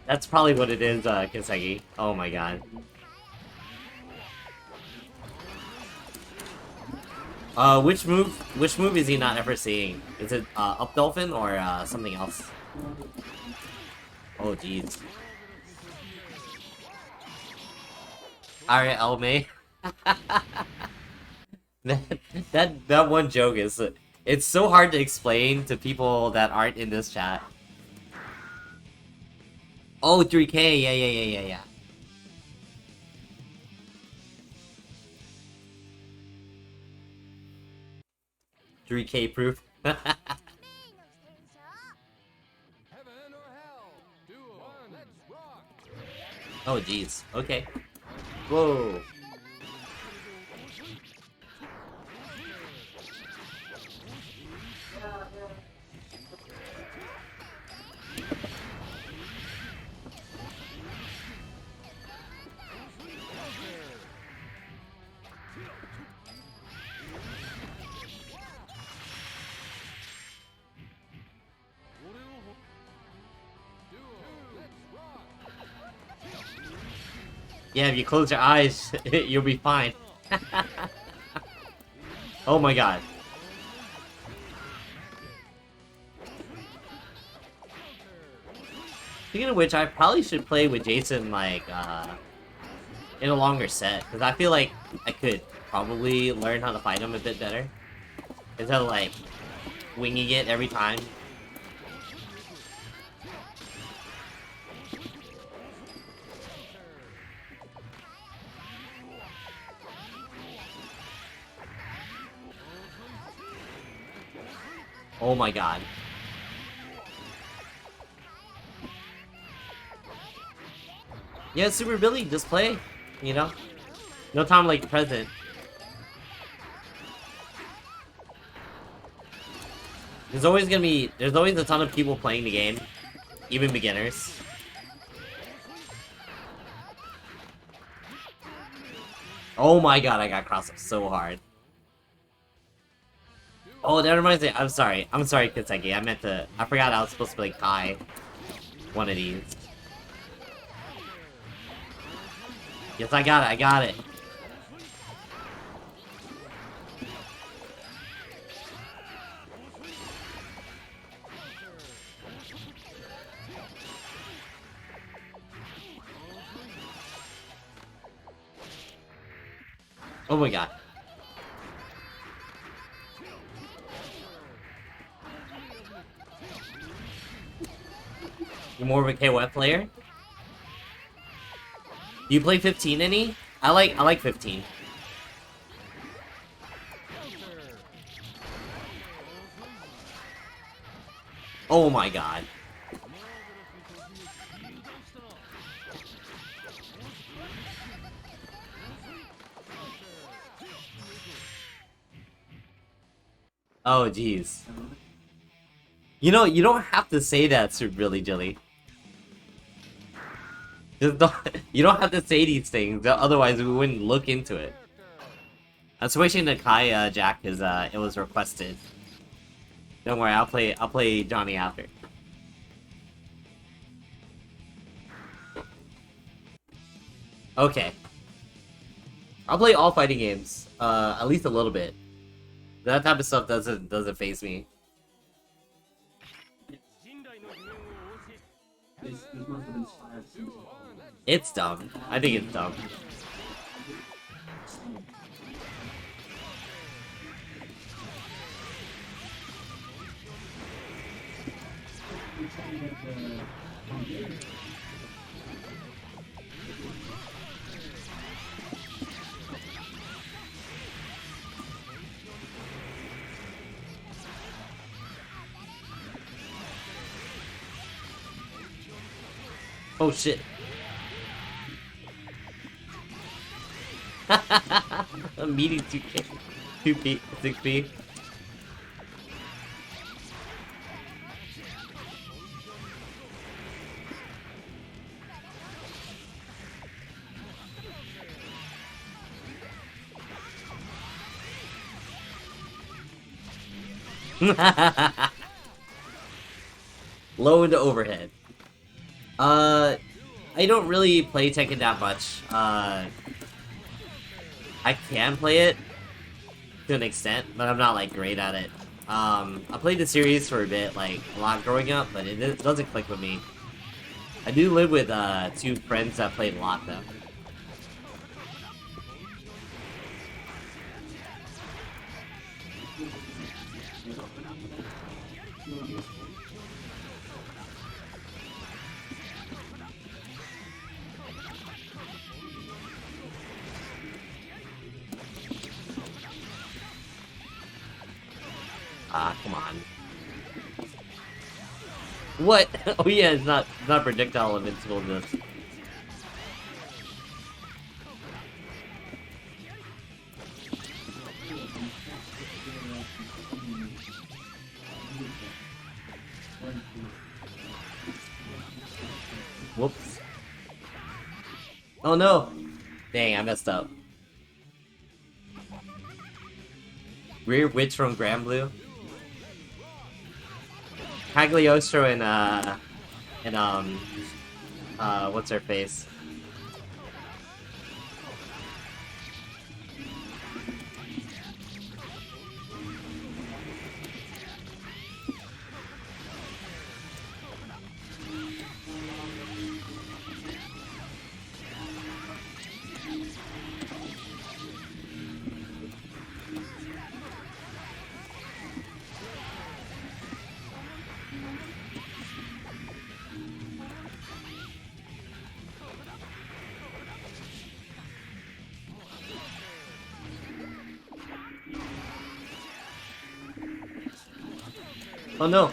That's probably what it is, Kiseki. Oh my god. Which move is he not ever seeing? Is it, up dolphin or, something else? Oh, jeez. Alright, Elmay. that one joke is, it's so hard to explain to people that aren't in this chat. Oh, 3K, yeah. 3K proof. Oh, jeez. Okay. Whoa. Yeah, if you close your eyes, you'll be fine. Oh my god. Speaking of which, I probably should play with Jason, like, in a longer set. Because I feel like I could probably learn how to fight him a bit better. Instead of, like, winging it every time. Oh my god. Yeah, Super Billy, just play, you know? No time like the present. There's always a ton of people playing the game, even beginners. Oh my god, I got crossed up so hard. Oh, that reminds me, I'm sorry, Kitseki, I forgot I was supposed to play Kai. One of these. Yes, I got it. Oh my god. You're more of a KOF player? Do you play 15 any? I like 15. Oh my god. Oh jeez. You know, you don't have to say that, Super Billy Jilly. Just don't, you don't have to say these things, otherwise we wouldn't look into it. I'm switching to Kai, Jack, because it was requested. Don't worry, I'll play Johnny after. Okay. I'll play all fighting games, at least a little bit. That type of stuff doesn't faze me. It's dumb. I think it's dumb. Oh shit. I'm meeting 2K. 2P, 6P. Low into overhead. I don't really play Tekken that much. I can play it to an extent, but I'm not like great at it. I played the series for a bit, like a lot growing up, but it doesn't click with me. I do live with two friends that played a lot though. Ah, come on. What? Oh yeah, it's not projectile invincible this. Whoops. Oh no! Dang, I messed up. Rear Witch from Grand Blue. Cagliostro and what's her face? Oh no!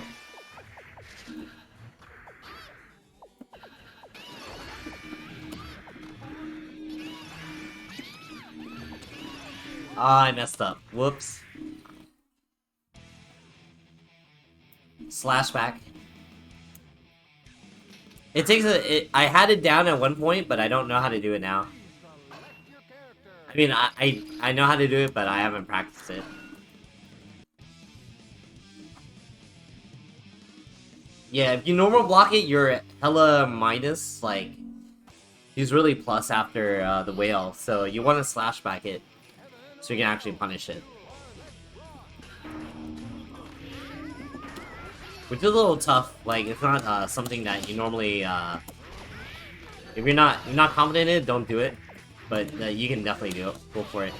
Ah, I messed up. Whoops. Slash back. It takes I had it down at one point, but I don't know how to do it now. I mean, I know how to do it, but I haven't practiced it. Yeah, if you normal block it, you're hella minus, like, he's really plus after the whale, so you want to slash back it, so you can actually punish it. Which is a little tough, like, it's not something that you normally, if you're not confident in it, don't do it, but you can definitely do it, go for it.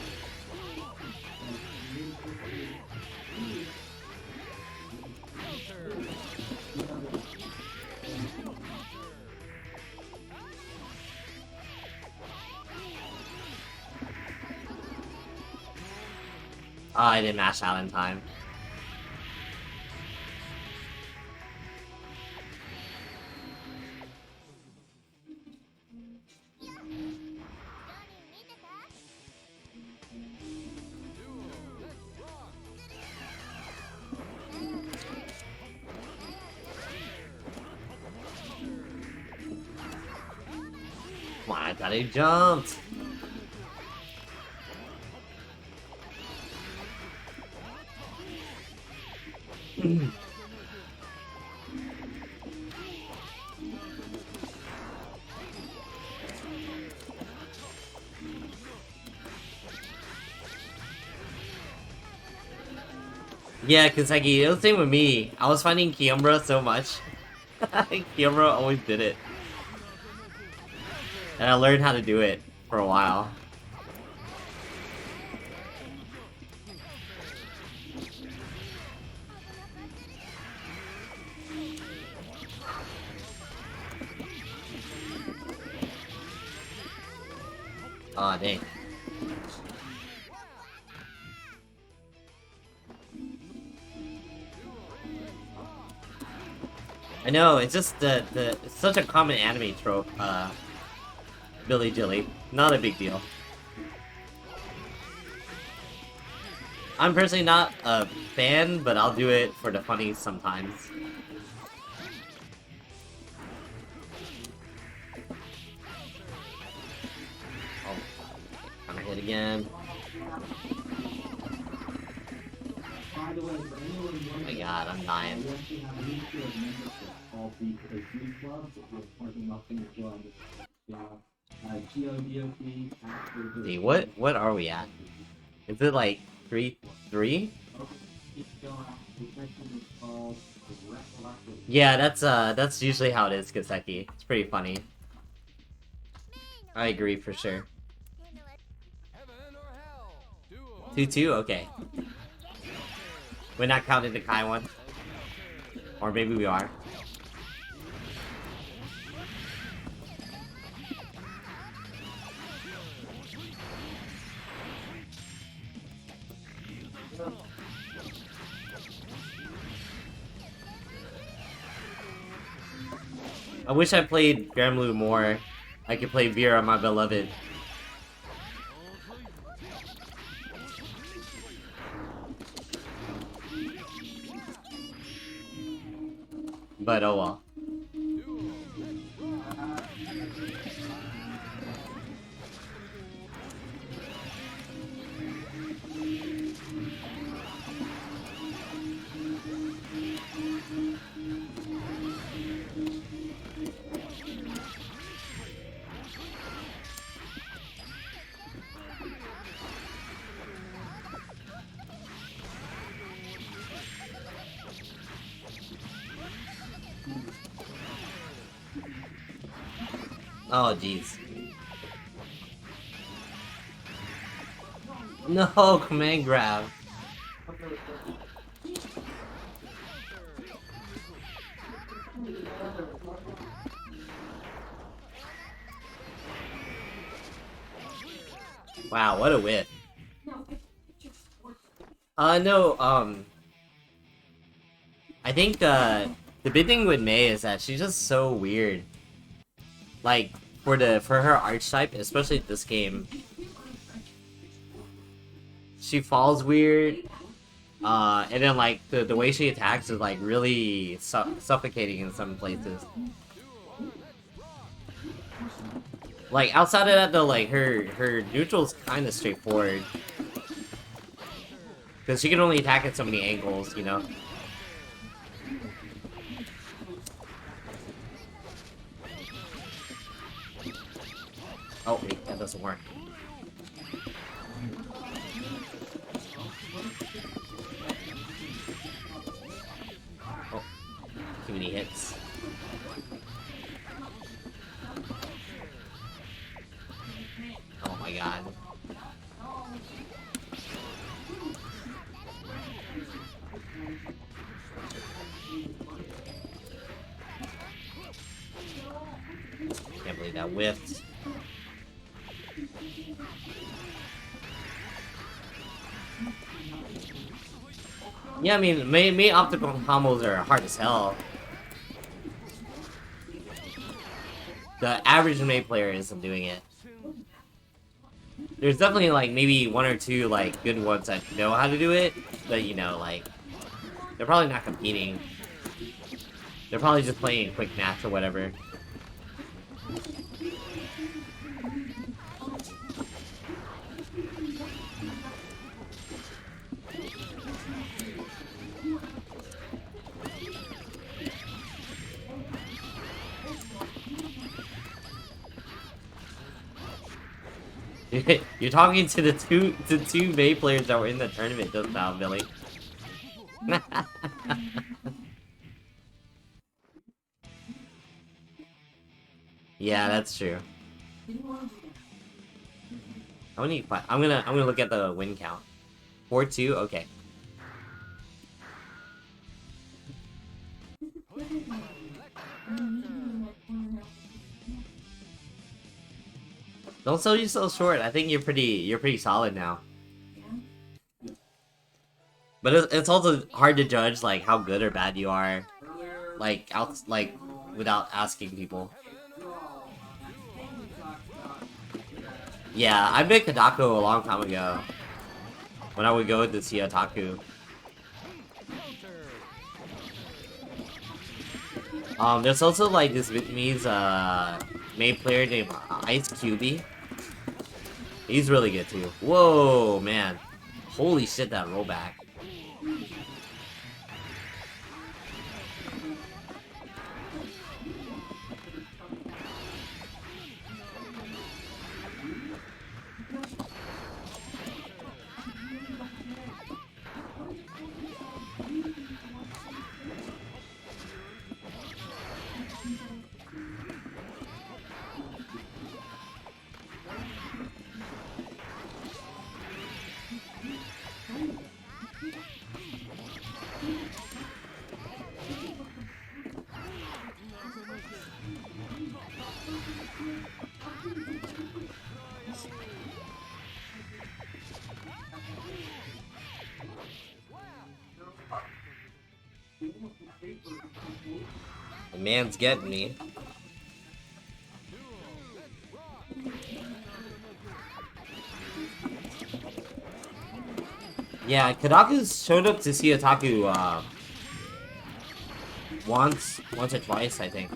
Oh, I didn't mash out in time. Come on, I thought he jumped. Yeah, Kentucky, it was the same with me. I was finding Kiyombra so much. Kiyombra always did it. And I learned how to do it for a while. Aw, oh, dang. I know, it's just it's such a common anime trope, Billy Dilly. Not a big deal. I'm personally not a fan, but I'll do it for the funny sometimes. Oh, I'm hit again. Oh my god, I'm dying. See, what are we at? Is it like 3-3? Yeah, that's usually how it is, Kaseki. It's pretty funny. I agree for sure. 2-2? Okay. We're not counting the Kai one. Or maybe we are. I wish I played Gramlu more. I could play Vera, my beloved. But oh well. Oh jeez. No, command grab. Wow, what a whiff. No, I think, the big thing with Mei is that she's just so weird. Like, for her archetype, especially this game, she falls weird, and then, like, the way she attacks is, like, really suffocating in some places. Like, outside of that, though, like, her neutral's kind of straightforward. Because she can only attack at so many angles, you know? Oh, wait, that doesn't work. Oh, too many hits. Oh my god. Can't believe that whiffed. Yeah, I mean, Mei optical combos are hard as hell. The average Mei player isn't doing it. There's definitely, like, maybe one or two, like, good ones that know how to do it, but, you know, like, they're probably not competing. They're probably just playing a quick match or whatever. You're talking to the two Mei players that were in the tournament just now, Billy. Yeah, that's true. I'm gonna look at the win count. 4-2, okay. Don't sell you so short. I think you're pretty solid now. But it's also hard to judge like how good or bad you are, like without asking people. Yeah, I made Kadako a long time ago when I would go to see Otaku. There's also like this Vietnamese Mei player named Ice QB. He's really good too. Whoa, man. Holy shit, that rollback. The man's getting me. Yeah, Kadaku showed up to see Otaku once or twice, I think.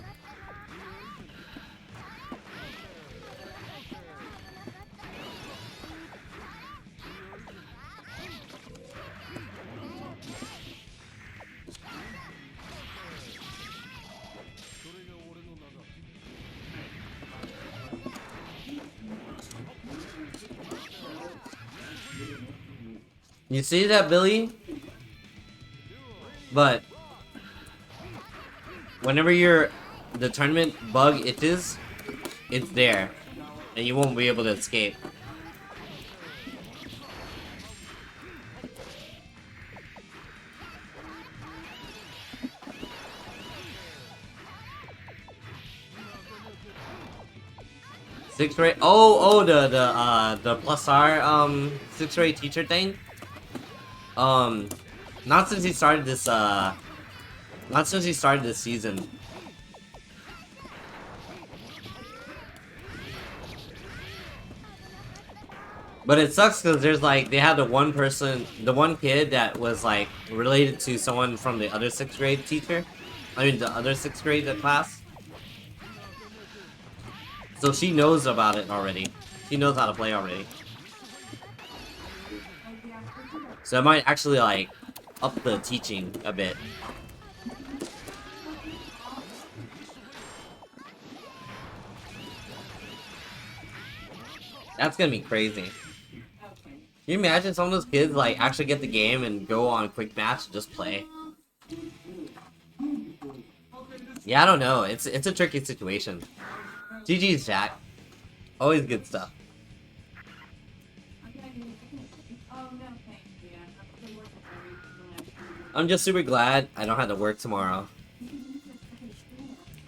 You see that, Billy? But whenever the tournament bug itches, it's there, and you won't be able to escape. Sixth grade. Oh, the +R sixth grade teacher thing. Not since he started this season. But it sucks because there's like, they had the one kid that was like related to someone from the other 6th grade teacher. I mean, the other 6th grade class. So she knows about it already. She knows how to play already. So it might actually like up the teaching a bit. That's gonna be crazy. Can you imagine some of those kids like actually get the game and go on quick match and just play? Yeah, I don't know. It's a tricky situation. GG's, Jack. Always good stuff. I'm just super glad I don't have to work tomorrow.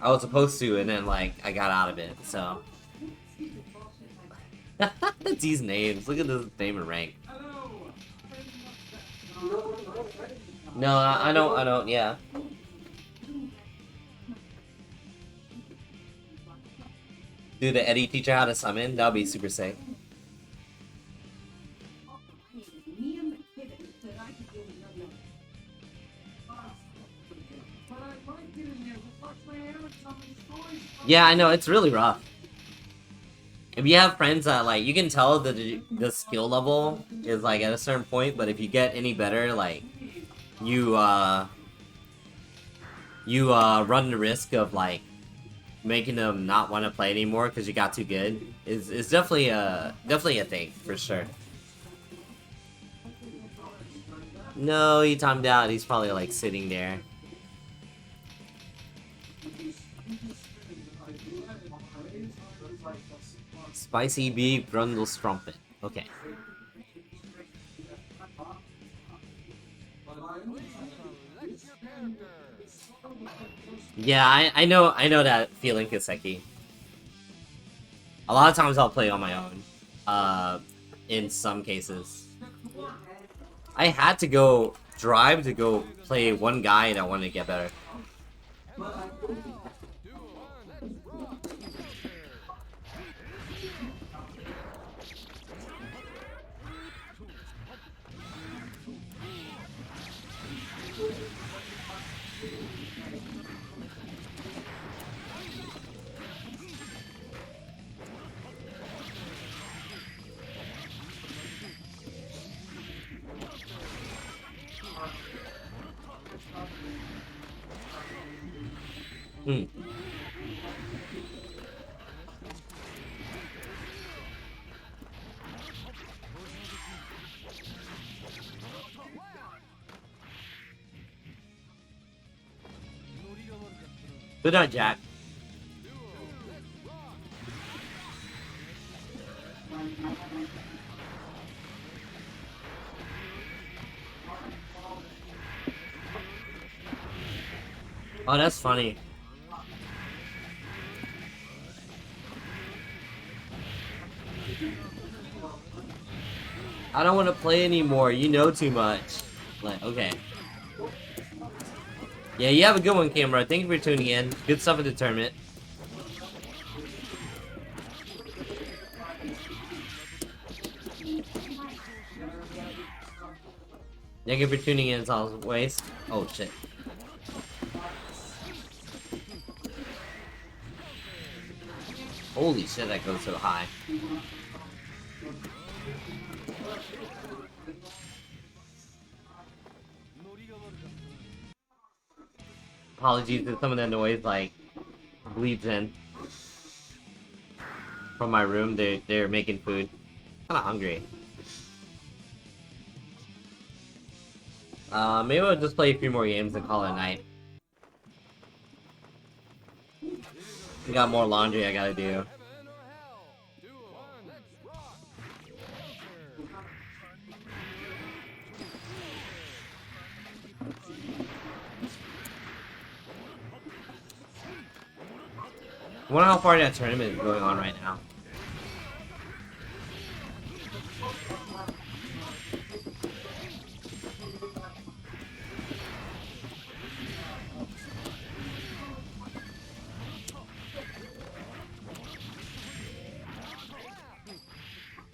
I was supposed to, and then like I got out of it. So these names. Look at this name and rank. No, I don't. Yeah. Do the Eddie teach her how to summon? That would be super sick. Yeah, I know, it's really rough. If you have friends that, like, you can tell that the skill level is, like, at a certain point, but if you get any better, like, you run the risk of, like, making them not want to play anymore because you got too good. It's definitely a thing, for sure. No, he timed out. He's probably, like, sitting there. Spicy beef grundle strumpet. Okay. Yeah, I know that feeling, Kaseki. A lot of times I'll play on my own. In some cases. I had to go drive to go play one guy that wanted to get better. Good night, Jack. Oh, that's funny. I don't want to play anymore. You know too much. Like, okay. Yeah, you have a good one, Camera. Thank you for tuning in. Good stuff in the tournament. Thank you for tuning in as always. Oh, shit. Holy shit, that goes so high. Apologies if some of the noise like bleeds in from my room. They're making food. Kinda hungry. Maybe we'll just play a few more games and call it a night. We got more laundry I gotta do. I wonder how far that tournament is going on right now.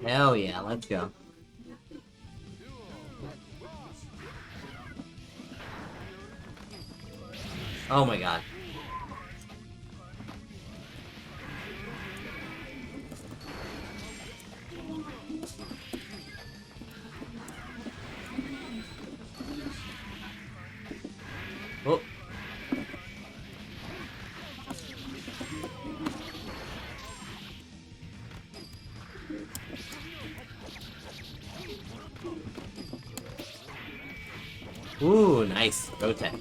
Hell yeah, let's go. Oh my god. Oh. Ooh, nice. Go tech.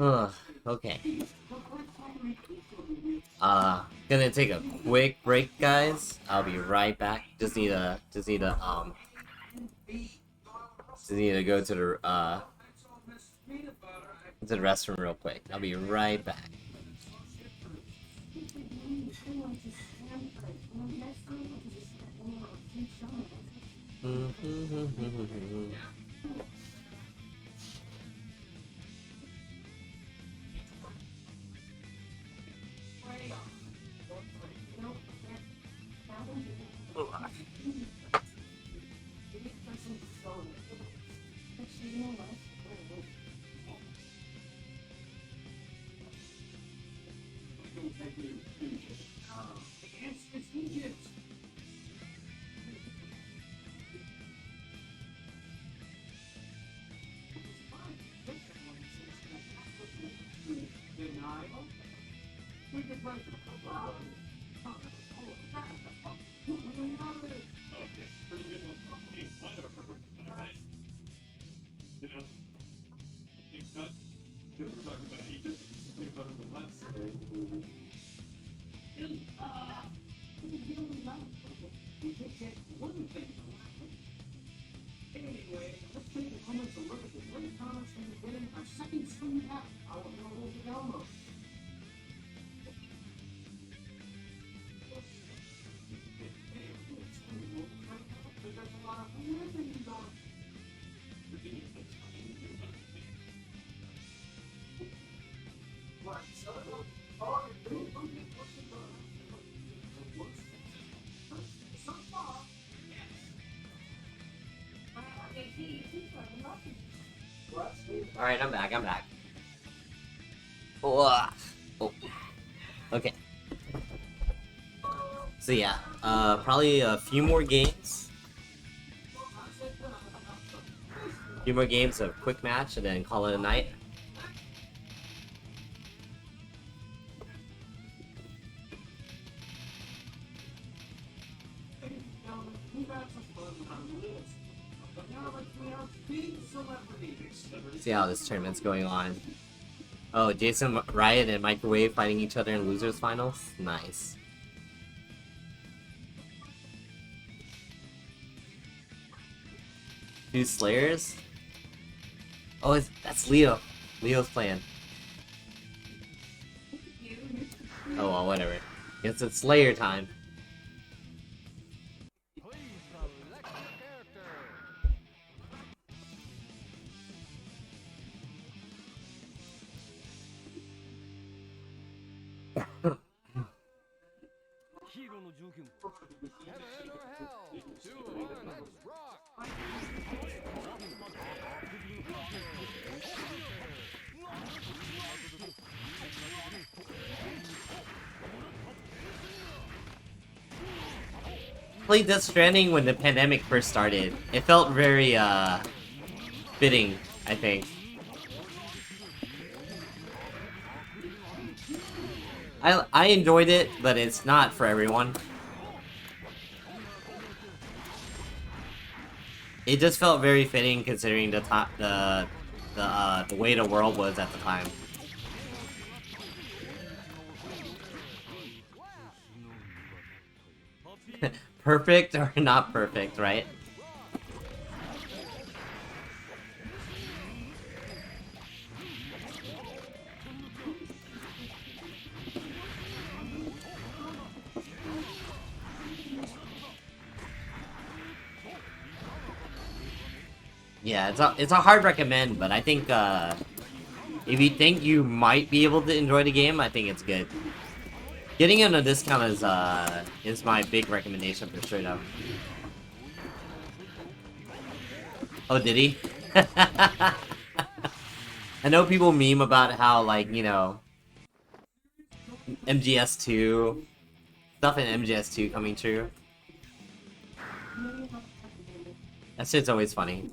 Ugh, okay. Gonna take a quick break, guys. I'll be right back. Just need to go to the restroom real quick. I'll be right back. Alright, I'm back. Oh, okay. So yeah, probably a few more games. A few more games of quick match and then call it a night. See how this tournament's going on. Oh, Jason Riot and Microwave fighting each other in losers finals? Nice. Two Slayers? Oh, that's Leo. Leo's playing. Oh well, whatever. Guess it's Slayer time. Played Death Stranding when the pandemic first started. It felt very fitting, I think. I enjoyed it, but it's not for everyone. It just felt very fitting considering the way the world was at the time. Perfect or not perfect, right? Yeah, it's a hard recommend, but I think if you think you might be able to enjoy the game, I think it's good. Getting it on a discount is my big recommendation for sure though. Oh, did he? I know people meme about how, like, you know, MGS2 stuff in MGS2 coming true. That shit's always funny.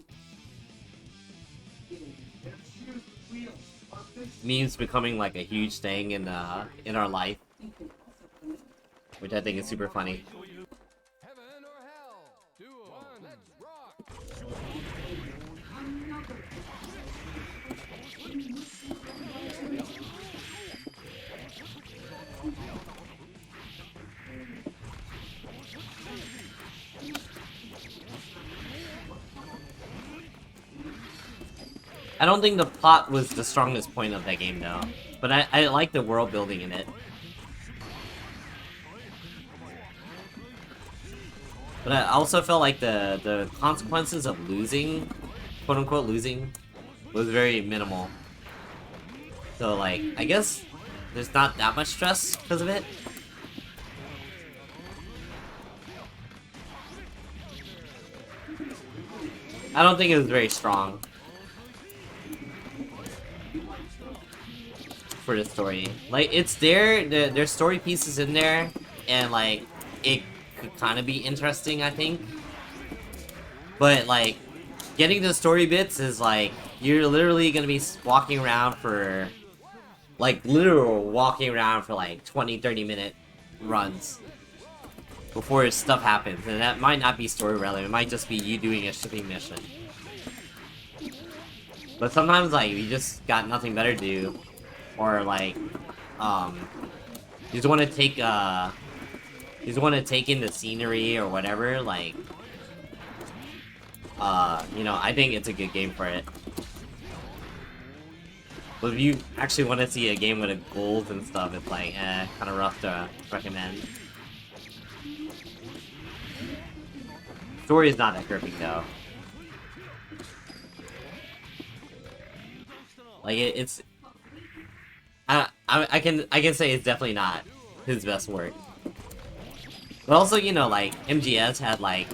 Memes becoming like a huge thing in our life, which I think is super funny. I don't think the plot was the strongest point of that game though, but I like the world building in it. But I also felt like the consequences of losing, quote unquote losing, was very minimal. So like, I guess there's not that much stress because of it. I don't think it was very strong for the story. Like, it's there, there's story pieces in there, and like, it could kind of be interesting, I think. But like, getting the story bits is like, you're literally gonna be walking around for, like, literal walking around for like 20-30 minute runs before stuff happens, and that might not be story relevant, it might just be you doing a shipping mission. But sometimes, like, you just got nothing better to do, or like, you just want to take, you just want to take in the scenery or whatever, like, you know, I think it's a good game for it. But if you actually want to see a game with goals and stuff, it's like, kind of rough to recommend. Story is not that gripping though. Like, it's, I can say it's definitely not his best work. But also, you know, like, MGS had like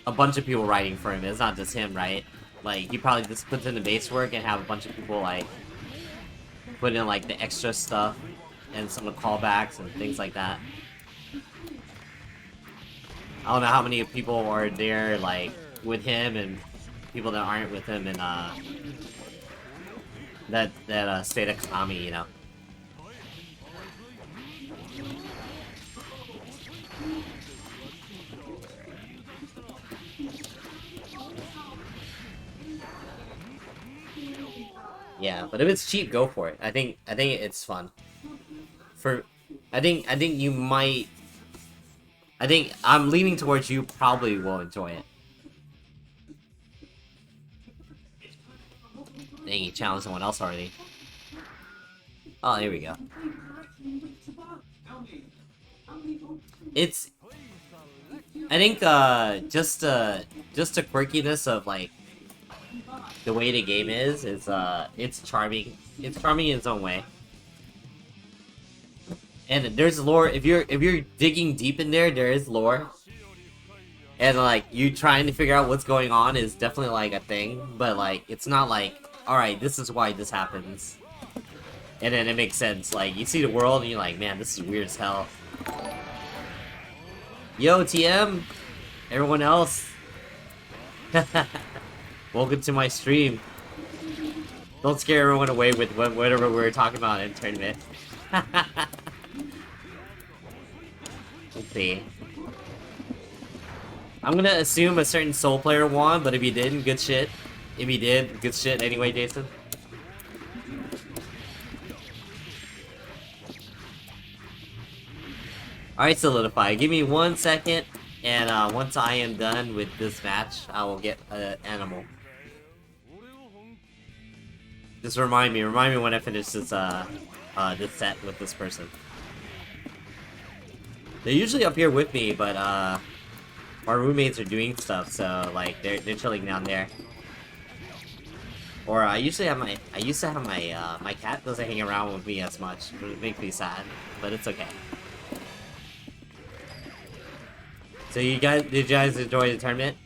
a bunch of people writing for him. It's not just him, right? Like, he probably just puts in the base work and have a bunch of people like put in like the extra stuff and some of the callbacks and things like that. I don't know how many people are there like with him and people that aren't with him in that state of Konami, you know. Yeah, but if it's cheap, go for it. I think it's fun. I think you might. I think I'm leaning towards you probably will enjoy it. Dang, you challenged someone else already. Oh, here we go. It's, I think just the quirkiness of like the way the game is it's charming. It's charming in its own way. And there's lore. If you're digging deep in there, there is lore. And like you trying to figure out what's going on is definitely like a thing, but like it's not like, all right, this is why this happens. And then it makes sense. Like you see the world and you're like, man, this is weird as hell. Yo, TM, everyone else. Welcome to my stream. Don't scare everyone away with whatever we were talking about in tournament. Let's see. I'm gonna assume a certain soul player won, but if he didn't, good shit. If he did, good shit anyway, Jason. Alright, Solidify. Give me 1 second, and once I am done with this match, I will get an animal. Just remind me when I finish this this set with this person. They're usually up here with me, but our roommates are doing stuff, so like they're chilling down there. Or I used to have my my cat doesn't hang around with me as much. It makes me sad, but it's okay. So did you guys enjoy the tournament?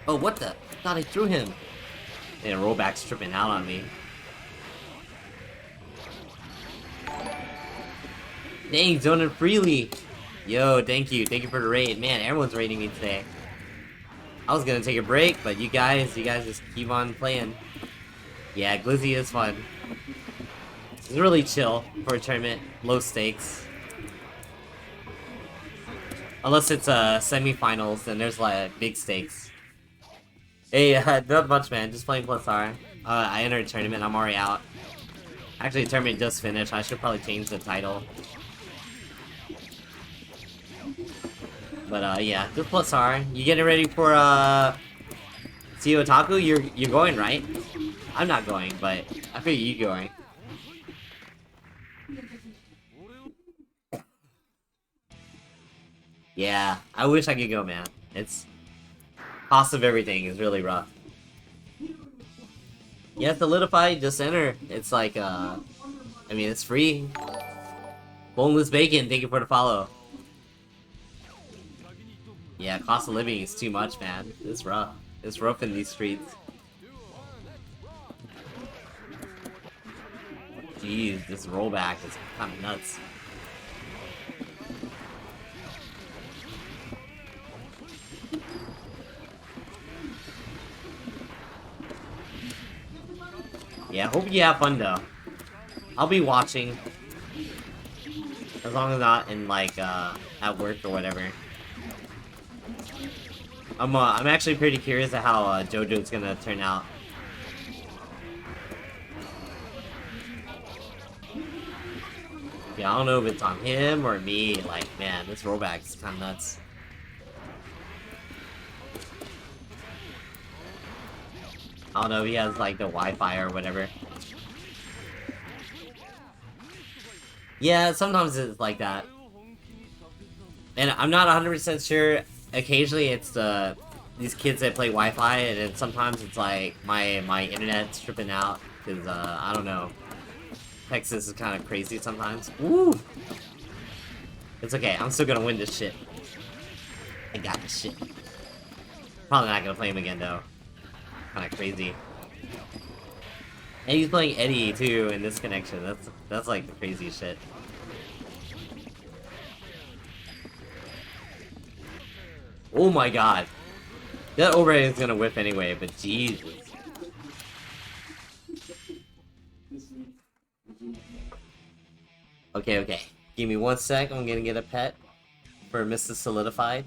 Oh, what the? I thought I threw him. And rollback's tripping out on me. Dang, zoning freely. Yo, thank you for the raid. Man, everyone's raiding me today. I was gonna take a break, but you guys just keep on playing. Yeah, Glizzy is fun. It's really chill for a tournament, low stakes. Unless it's semifinals, then there's like big stakes. Hey, not much, man. Just playing +R. I entered a tournament. I'm already out. Actually, the tournament just finished. I should probably change the title. But yeah, just +R. You getting ready for See Otaku? You're going, right? I'm not going, but I figure you going. Yeah, I wish I could go, man. It's cost of everything is really rough. Yeah, Solidify, just enter. It's like I mean, it's free. Boneless Bacon, thank you for the follow. Yeah, cost of living is too much, man. It's rough. It's rough in these streets. Jeez, this rollback is kind of nuts. Yeah, hope you have fun though. I'll be watching. As long as not in like at work or whatever. I'm actually pretty curious at how JoJo's gonna turn out. Yeah, I don't know if it's on him or me. Like, man, this rollback is kind of nuts. I don't know if he has like the Wi-Fi or whatever. Yeah, sometimes it's like that. And I'm not 100% sure. Occasionally it's these kids that play Wi-Fi, and then sometimes it's like my internet's tripping out because I don't know. Texas is kind of crazy sometimes. Woo! It's okay. I'm still gonna win this shit. I got this shit. Probably not gonna play him again though. Kind of crazy. And he's playing Eddie too in this connection. That's like the crazy shit. Oh my god. That overhead is gonna whip anyway, but Jesus. Okay. Give me 1 sec. I'm gonna get a pet for Mr. Solidified.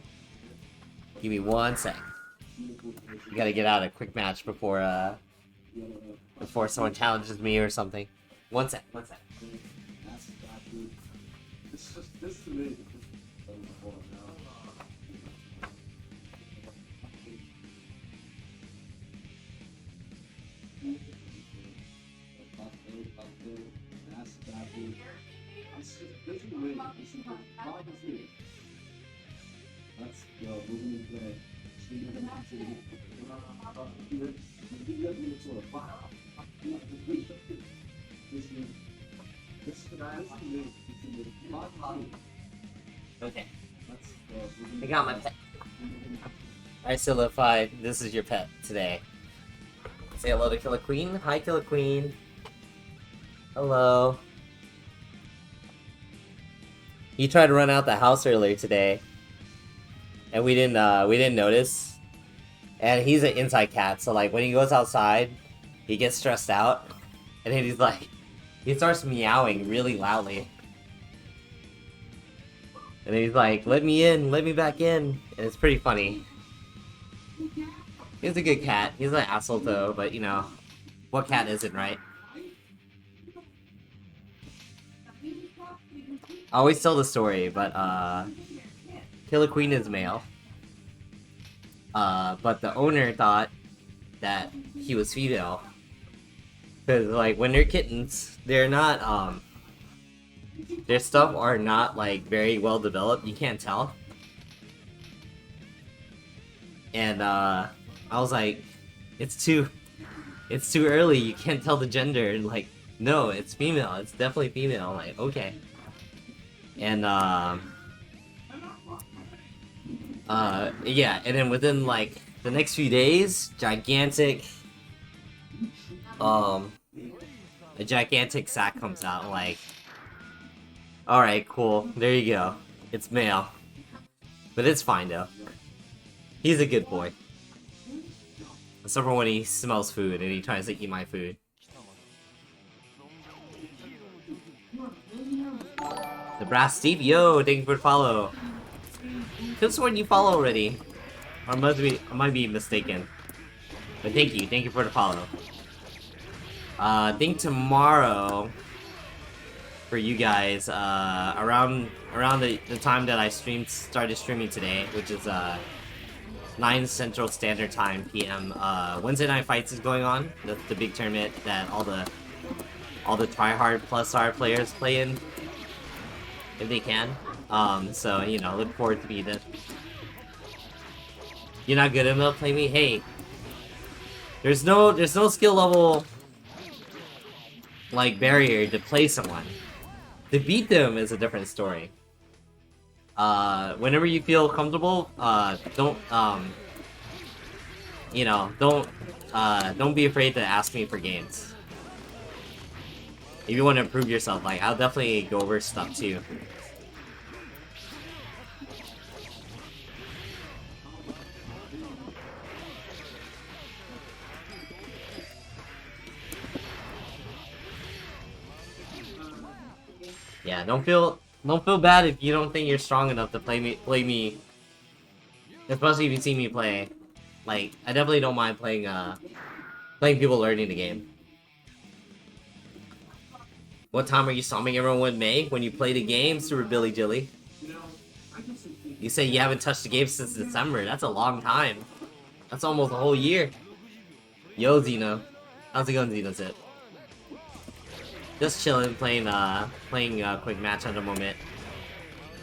Give me 1 sec. You gotta get out a quick match before someone challenges me or something. 1 sec. Okay. I got my pet. Alright, Solidify, this is your pet today. Say hello to Killer Queen. Hi, Killer Queen. Hello. He tried to run out the house earlier today, and we didn't notice. And he's an inside cat, so like when he goes outside, he gets stressed out, and then he starts meowing really loudly. And then he's like, "Let me in, let me back in," and it's pretty funny. He's a good cat. He's an asshole though, but you know, what cat isn't, right? I always tell the story, but Killer Queen is male. But the owner thought that he was female. Cause like when they're kittens, they're not their stuff are not like very well developed. You can't tell. And I was like, it's too early. You can't tell the gender. And like, no, it's female. It's definitely female. I'm like, okay. And yeah, and then within like the next few days, a gigantic sack comes out. Like, all right, cool. There you go. It's male, but it's fine though. He's a good boy. Except for when he smells food and he tries to eat my food. The Brass Steve, yo, thank you for the follow. Could've sworn you follow already. Or I might be mistaken. But thank you for the follow. I think tomorrow, for you guys, around the time that I started streaming today, which is 9 Central Standard Time PM, Wednesday Night Fights is going on. That's the big tournament that all the tryhard+R players play in, if they can. So you know, look forward to being it. You're not good enough to play me? Hey, there's no skill level like barrier to play someone. To beat them is a different story. Whenever you feel comfortable, don't be afraid to ask me for games. If you want to improve yourself, like, I'll definitely go over stuff too. Yeah, don't feel bad if you don't think you're strong enough to play me. Especially if you see me play. Like, I definitely don't mind playing people learning the game. What time are you stomping everyone with May? When you play the game, Super Billy Jilly? You say you haven't touched the game since December. That's a long time. That's almost a whole year. Yo, Xeno. How's it going, Xenozip? Just chilling, playing a quick match at the moment.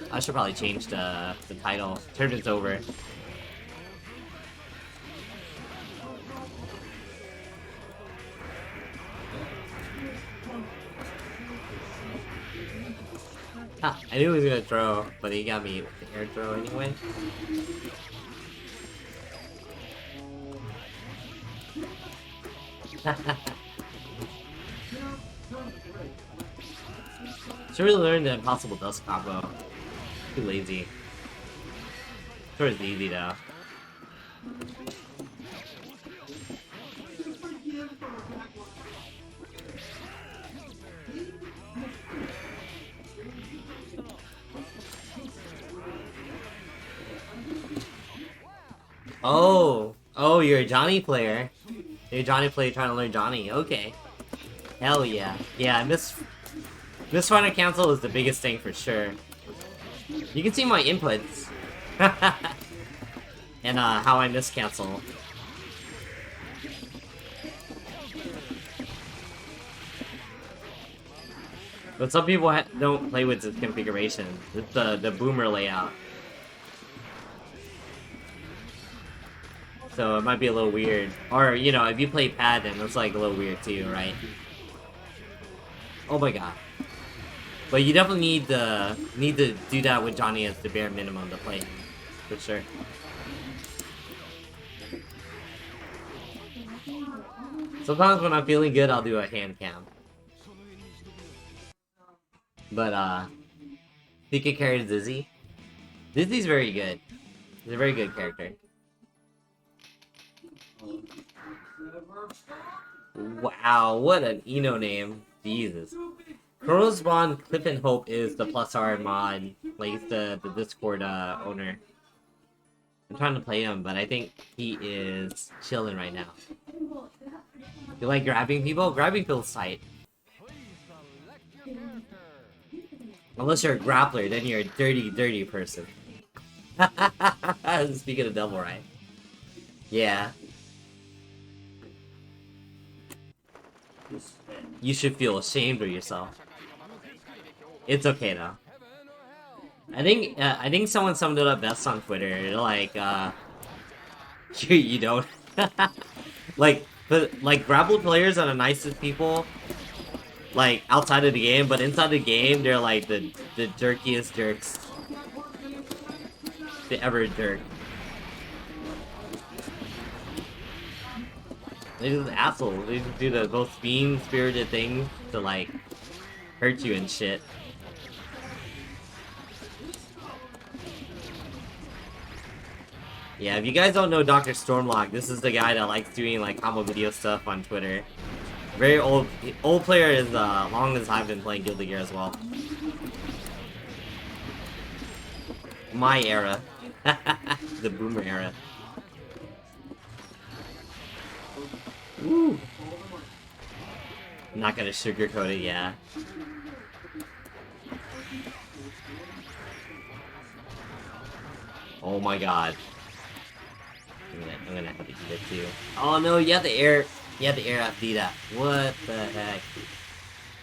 I should probably change the title. Tournament's over. Ha, I knew he was gonna throw, but he got me with the air throw anyway. Should really learn the impossible dust combo. Too lazy. Sure is easy though. Oh, you're a Johnny player. You're a Johnny player trying to learn Johnny. Okay. Hell yeah. Yeah, Misfinder cancel is the biggest thing for sure. You can see my inputs. And how I miscancel. But some people don't play with this configuration. It's the boomer layout. So it might be a little weird. Or, you know, if you play pad, then it's like a little weird too, right? Oh my god. But you definitely need to do that with Johnny as the bare minimum to play him, for sure. Sometimes when I'm feeling good, I'll do a hand cam. But he could carry Dizzy. Dizzy's very good. He's a very good character. Wow, what an Eno name. Jesus. Chronospawn Cliff and Hope is the +R mod. Like, he's the Discord owner. I'm trying to play him, but I think he is chilling right now. You like grabbing people? Grabbing feels tight. Unless you're a grappler, then you're a dirty, dirty person. Speaking of devil, right? Yeah. You should feel ashamed of yourself. It's okay though. I think someone summed it up best on Twitter. Like, you don't. like grapple players are the nicest people. Like outside of the game, but inside the game, they're like the jerkiest jerks to ever jerk. They're just assholes. They just do the most mean-spirited things to like hurt you and shit. Yeah, if you guys don't know Dr. Stormlock, this is the guy that likes doing like combo video stuff on Twitter. Very old player, as long as I've been playing Guilty Gear as well. My era. The boomer era. Woo. Not gonna sugarcoat it, yeah. Oh my god. I'm gonna have to do that too. Oh no, you have to air FD that. What the heck?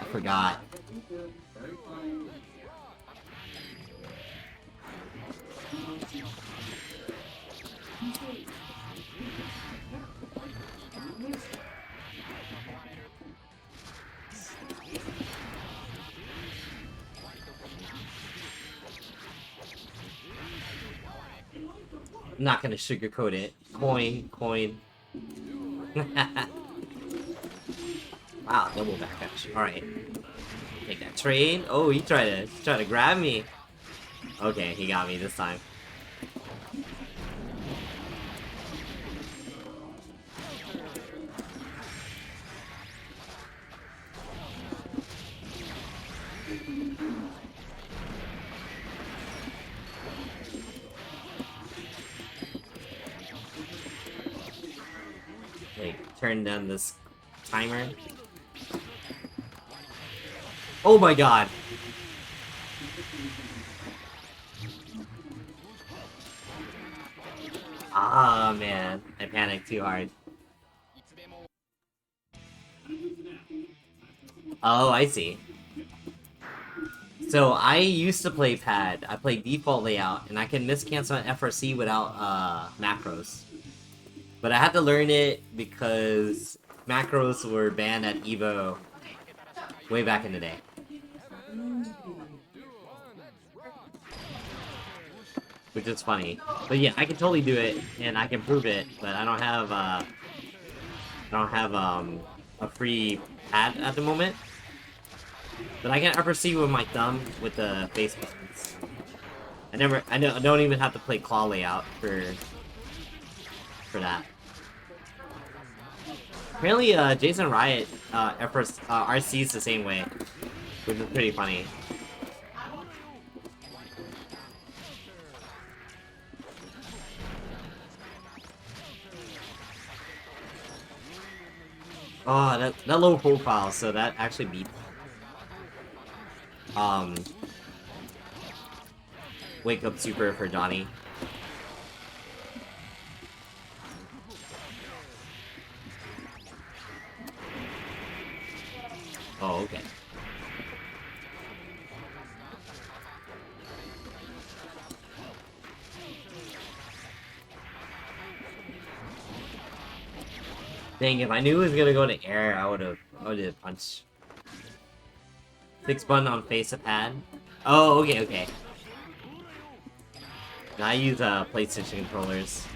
I forgot. I'm not gonna sugarcoat it. Coin. Wow, double back action. Alright. Take that trade. Oh, he tried to grab me. Okay, he got me this time. Turn down this timer. Oh my god! Ah man, I panicked too hard. Oh, I see. So I used to play pad. I play default layout, and I can miscancel an FRC without macros. But I had to learn it because macros were banned at EVO way back in the day. Which is funny. But yeah, I can totally do it, and I can prove it, but I don't have a free pad at the moment. But I can FRC with my thumb with the face buttons. I don't even have to play claw layout for that. Apparently, Jason Riot RC's the same way, which is pretty funny. Oh, that low profile, so that actually beat. Wake up super for Johnny. Oh, okay. Dang, if I knew it was gonna go into air, I would've punched. Fix button on face of pad. Oh, okay, okay. No, I use PlayStation controllers.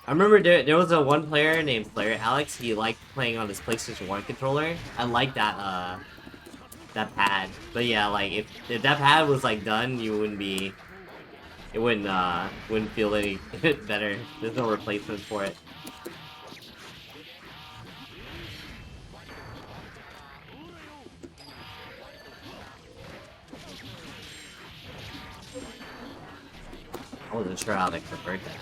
I remember there was a one player named Player Alex. He liked playing on his PlayStation 1 controller. I like that that pad. But yeah, like if that pad was like done, you wouldn't be. It wouldn't feel any better. There's no replacement for it. I wasn't sure how to convert that.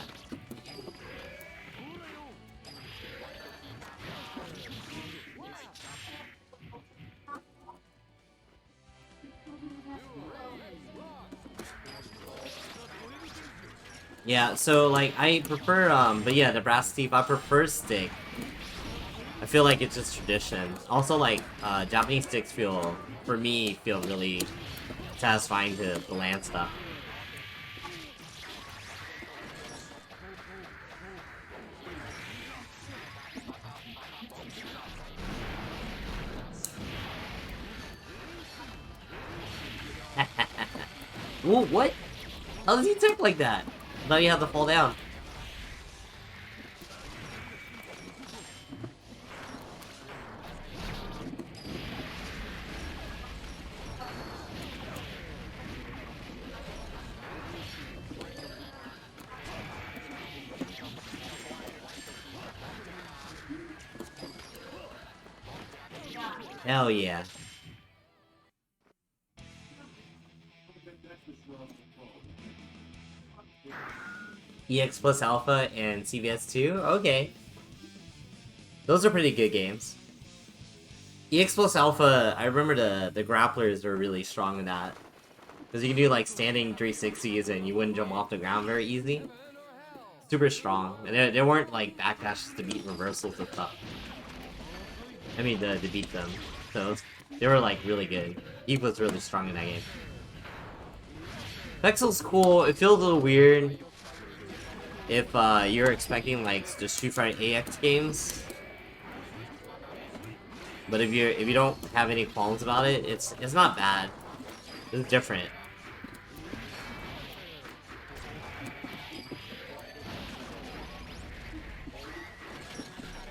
Yeah, so like I prefer but yeah, the brass teeth, I prefer stick. I feel like it's just tradition. Also like Japanese sticks feel really satisfying to land stuff. Ooh, what? How does he tip like that? I thought you had to fall down. Hell yeah. EX+Alpha and CVS2? Okay. Those are pretty good games. EX+Alpha, I remember the grapplers were really strong in that. Because you can do like standing 360s and you wouldn't jump off the ground very easy. Super strong. And there weren't like backdashes to beat reversals and stuff. I mean, to beat them. So they were like really good. Eve was really strong in that game. Vexel's cool. It feels a little weird if you're expecting like the Street Fighter AX games. But if you don't have any qualms about it, it's not bad. It's different.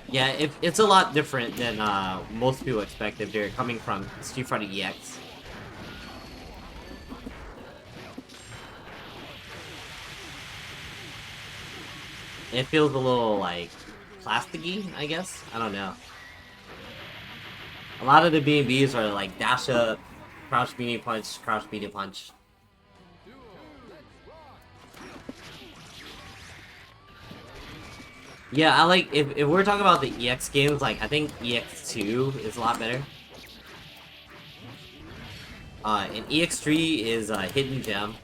Yeah, it's a lot different than most people expect if they're coming from Street Fighter EX. It feels a little like plasticky, I guess. I don't know. A lot of the B&Bs are like dash up, crouch medium punch, crouch medium punch. Yeah, I like if we're talking about the EX games, like I think EX2 is a lot better. And EX3 is a hidden gem,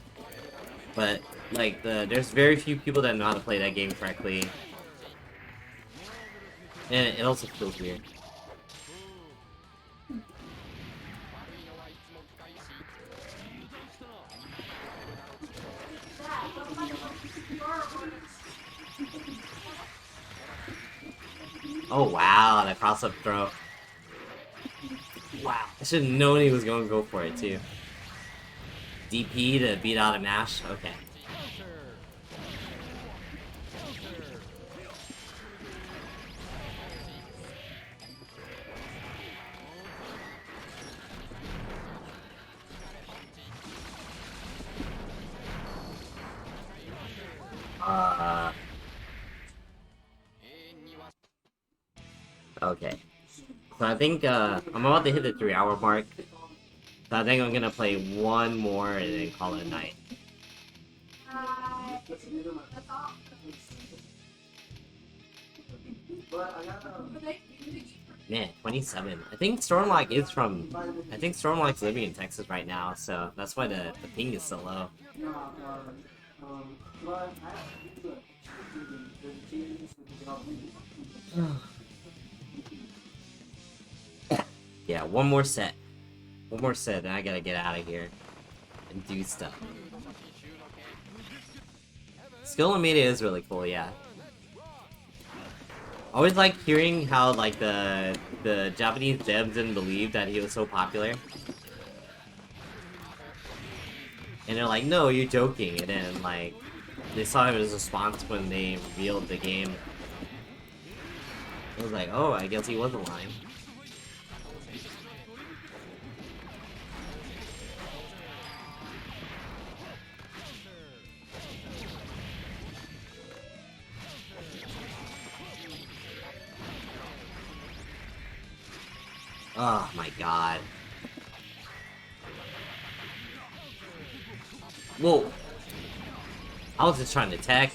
but like there's very few people that know how to play that game correctly, and it also feels weird. Oh wow, that cross-up throw. Wow, I should have known he was going to go for it too. DP to beat out a mash? Okay. Okay. So I think I'm about to hit the 3-hour mark. So I think I'm gonna play one more and then call it a night. Man, 27. I think Stormlock's living in Texas right now, so that's why the ping is so low. Yeah, one more set. One more set, and I gotta get out of here and do stuff. Skill and media is really cool, yeah. Always like hearing how like the Japanese devs didn't believe that he was so popular. And they're like, no, you're joking. And then, like, they saw his response when they revealed the game. I was like, oh, I guess he wasn't lying. Oh my god. Whoa. I was just trying to attack.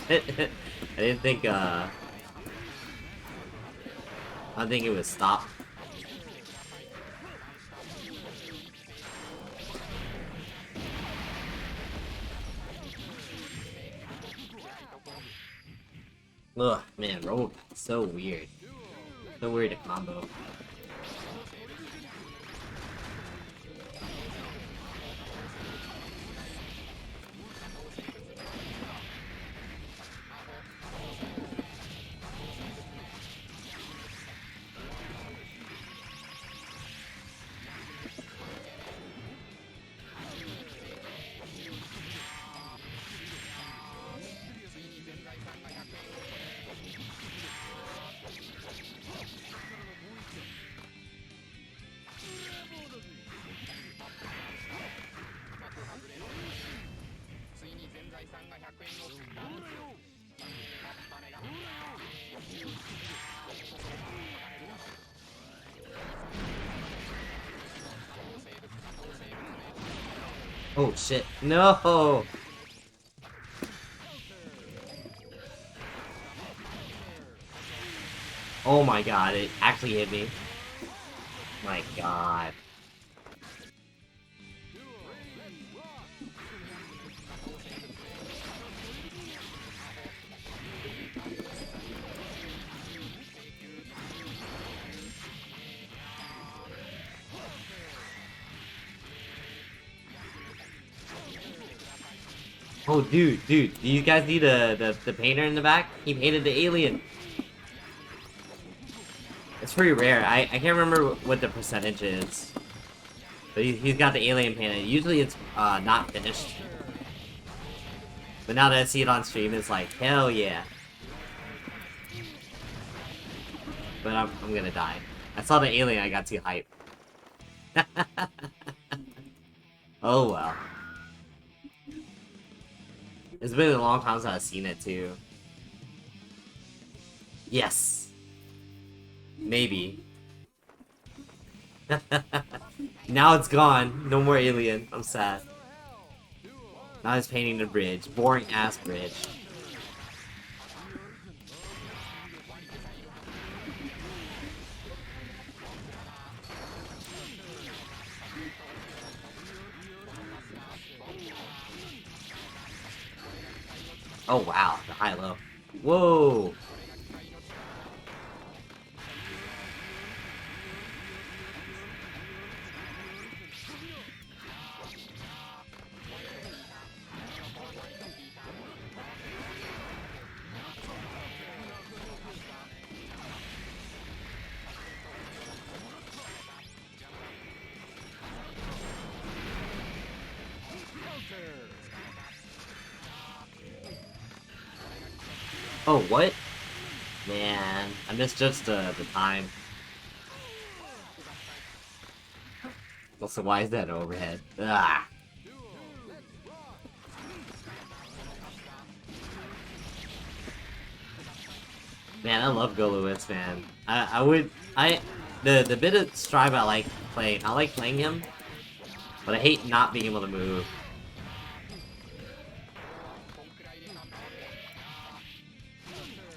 I didn't think it would stop. Ugh, man, roll so weird. So weird to combo. Oh shit, no! Oh my god, it actually hit me. My god. Oh, dude, do you guys see the painter in the back? He painted the alien. It's pretty rare. I can't remember what the percentage is. But he's got the alien painted. Usually it's not finished. But now that I see it on stream, it's like, hell yeah. But I'm gonna die. I saw the alien, I got too hyped. Oh well. It's been a long time since I've seen it too. Yes. Maybe. Now it's gone. No more alien. I'm sad. Now he's painting the bridge. Boring ass bridge. Oh wow, the high-low. Whoa! Oh, what? Man, I missed just the time. Also, why is that overhead? Ah! Man, I love Golowitz, man. The bit of Strive I like playing him, but I hate not being able to move.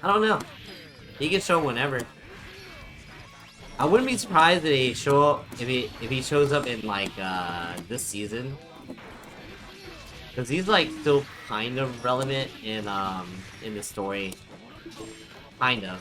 I don't know. He can show whenever. I wouldn't be surprised if he shows up in like this season, because he's like still kind of relevant in the story, kind of.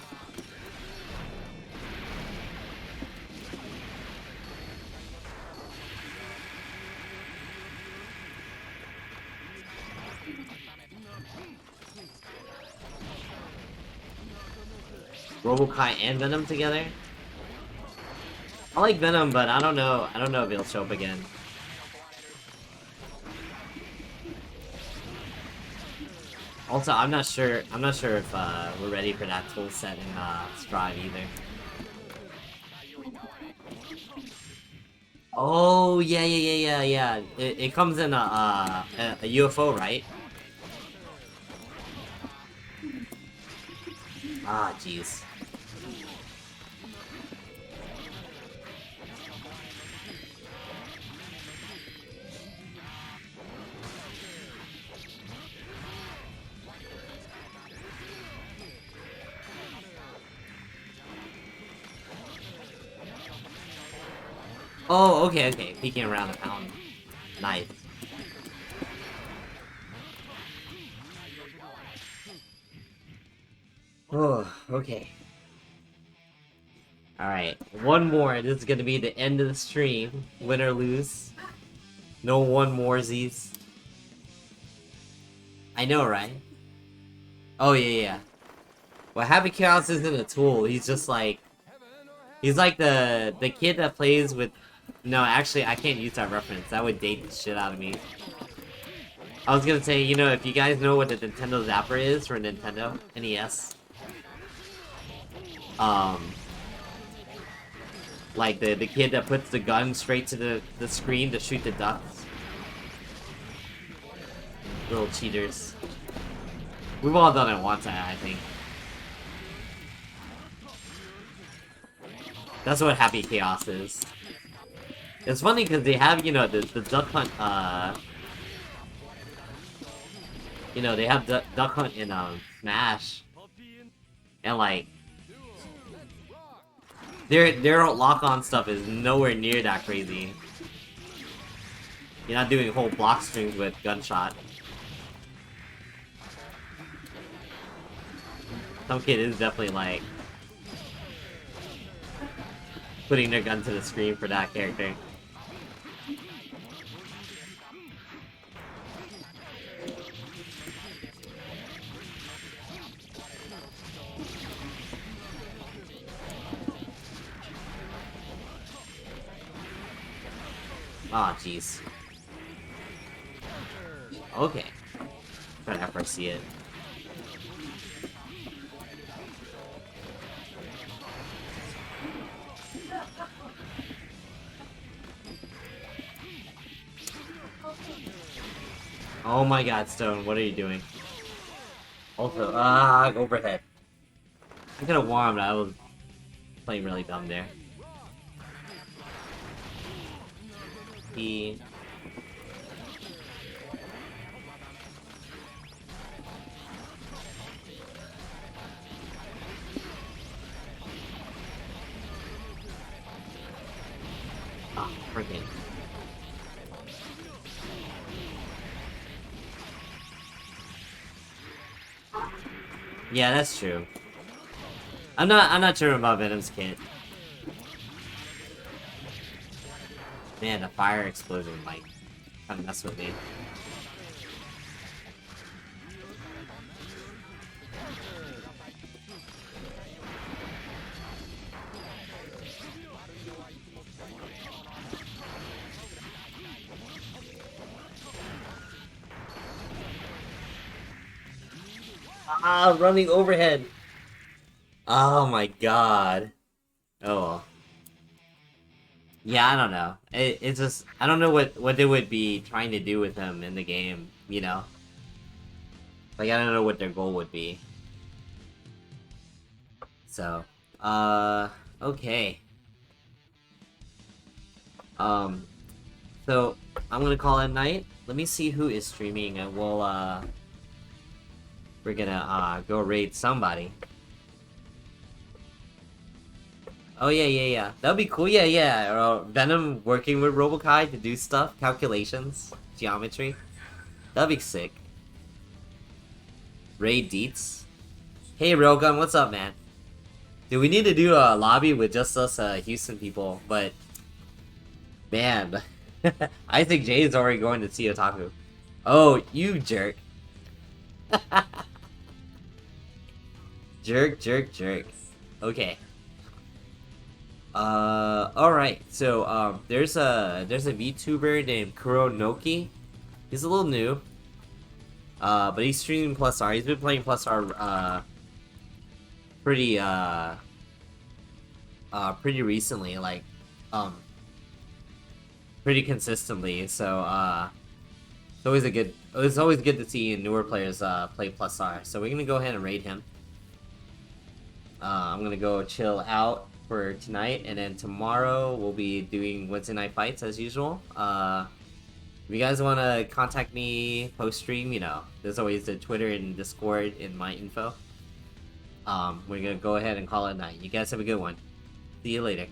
Robokai and Venom together? I like Venom, but I don't know if he'll show up again. Also, I'm not sure if we're ready for that tool set in Strive either. Oh yeah. It comes in a UFO, right? Ah, jeez. Oh, okay. Peeking around the mountain. Nice. Oh, okay. Alright, one more. This is gonna be the end of the stream. Win or lose. No one more Z's. I know, right? Oh, yeah. Well, Happy Chaos isn't a tool. He's just like... He's like the kid that plays with... No, actually, I can't use that reference. That would date the shit out of me. I was gonna say, you know, if you guys know what the Nintendo Zapper is for Nintendo NES... Like the kid that puts the gun straight to the screen to shoot the ducks. Little cheaters. We've all done it once, I think. That's what Happy Chaos is. It's funny because they have, you know, the Duck Hunt, you know, they have Duck Hunt in, Smash. And, like, their lock-on stuff is nowhere near that crazy. You're not doing whole block strings with Gunshot. Some kid is definitely, like, putting their gun to the screen for that character. Ah, oh, jeez. Okay. Trying to after I see it. Oh my god, Stone, what are you doing? Also, overhead. I could have warmed, I was playing really dumb there. He... Ah, freaking. Yeah, that's true. I'm not sure about Venom's kit. Man, the fire explosion might kind of mess with me. Ah, running overhead. Oh my god. Oh well. Yeah, I don't know. It's just I don't know what they would be trying to do with him in the game, you know? Like I don't know what their goal would be. So, okay. So I'm gonna call it night. Let me see who is streaming and we're gonna go raid somebody. Oh yeah. That'd be cool. Yeah. Venom working with Robokai to do stuff, calculations, geometry. That'd be sick. Raid Deets. Hey Railgun, what's up, man? Dude, we need to do a lobby with just us Houston people, but man, I think Jay's already going to see Otaku. Oh, you jerk. Jerk. Okay. Alright, so, there's a VTuber named Kuronoki. He's a little new. But he's streaming +R. He's been playing +R pretty pretty recently, like pretty consistently. So it's always good to see newer players play +R. So we're gonna go ahead and raid him. I'm gonna go chill out for tonight, and then tomorrow we'll be doing Wednesday night fights as usual. If you guys want to contact me post stream, you know, there's always the Twitter and Discord in my info. We're gonna go ahead and call it a night. You guys have a good one. See you later.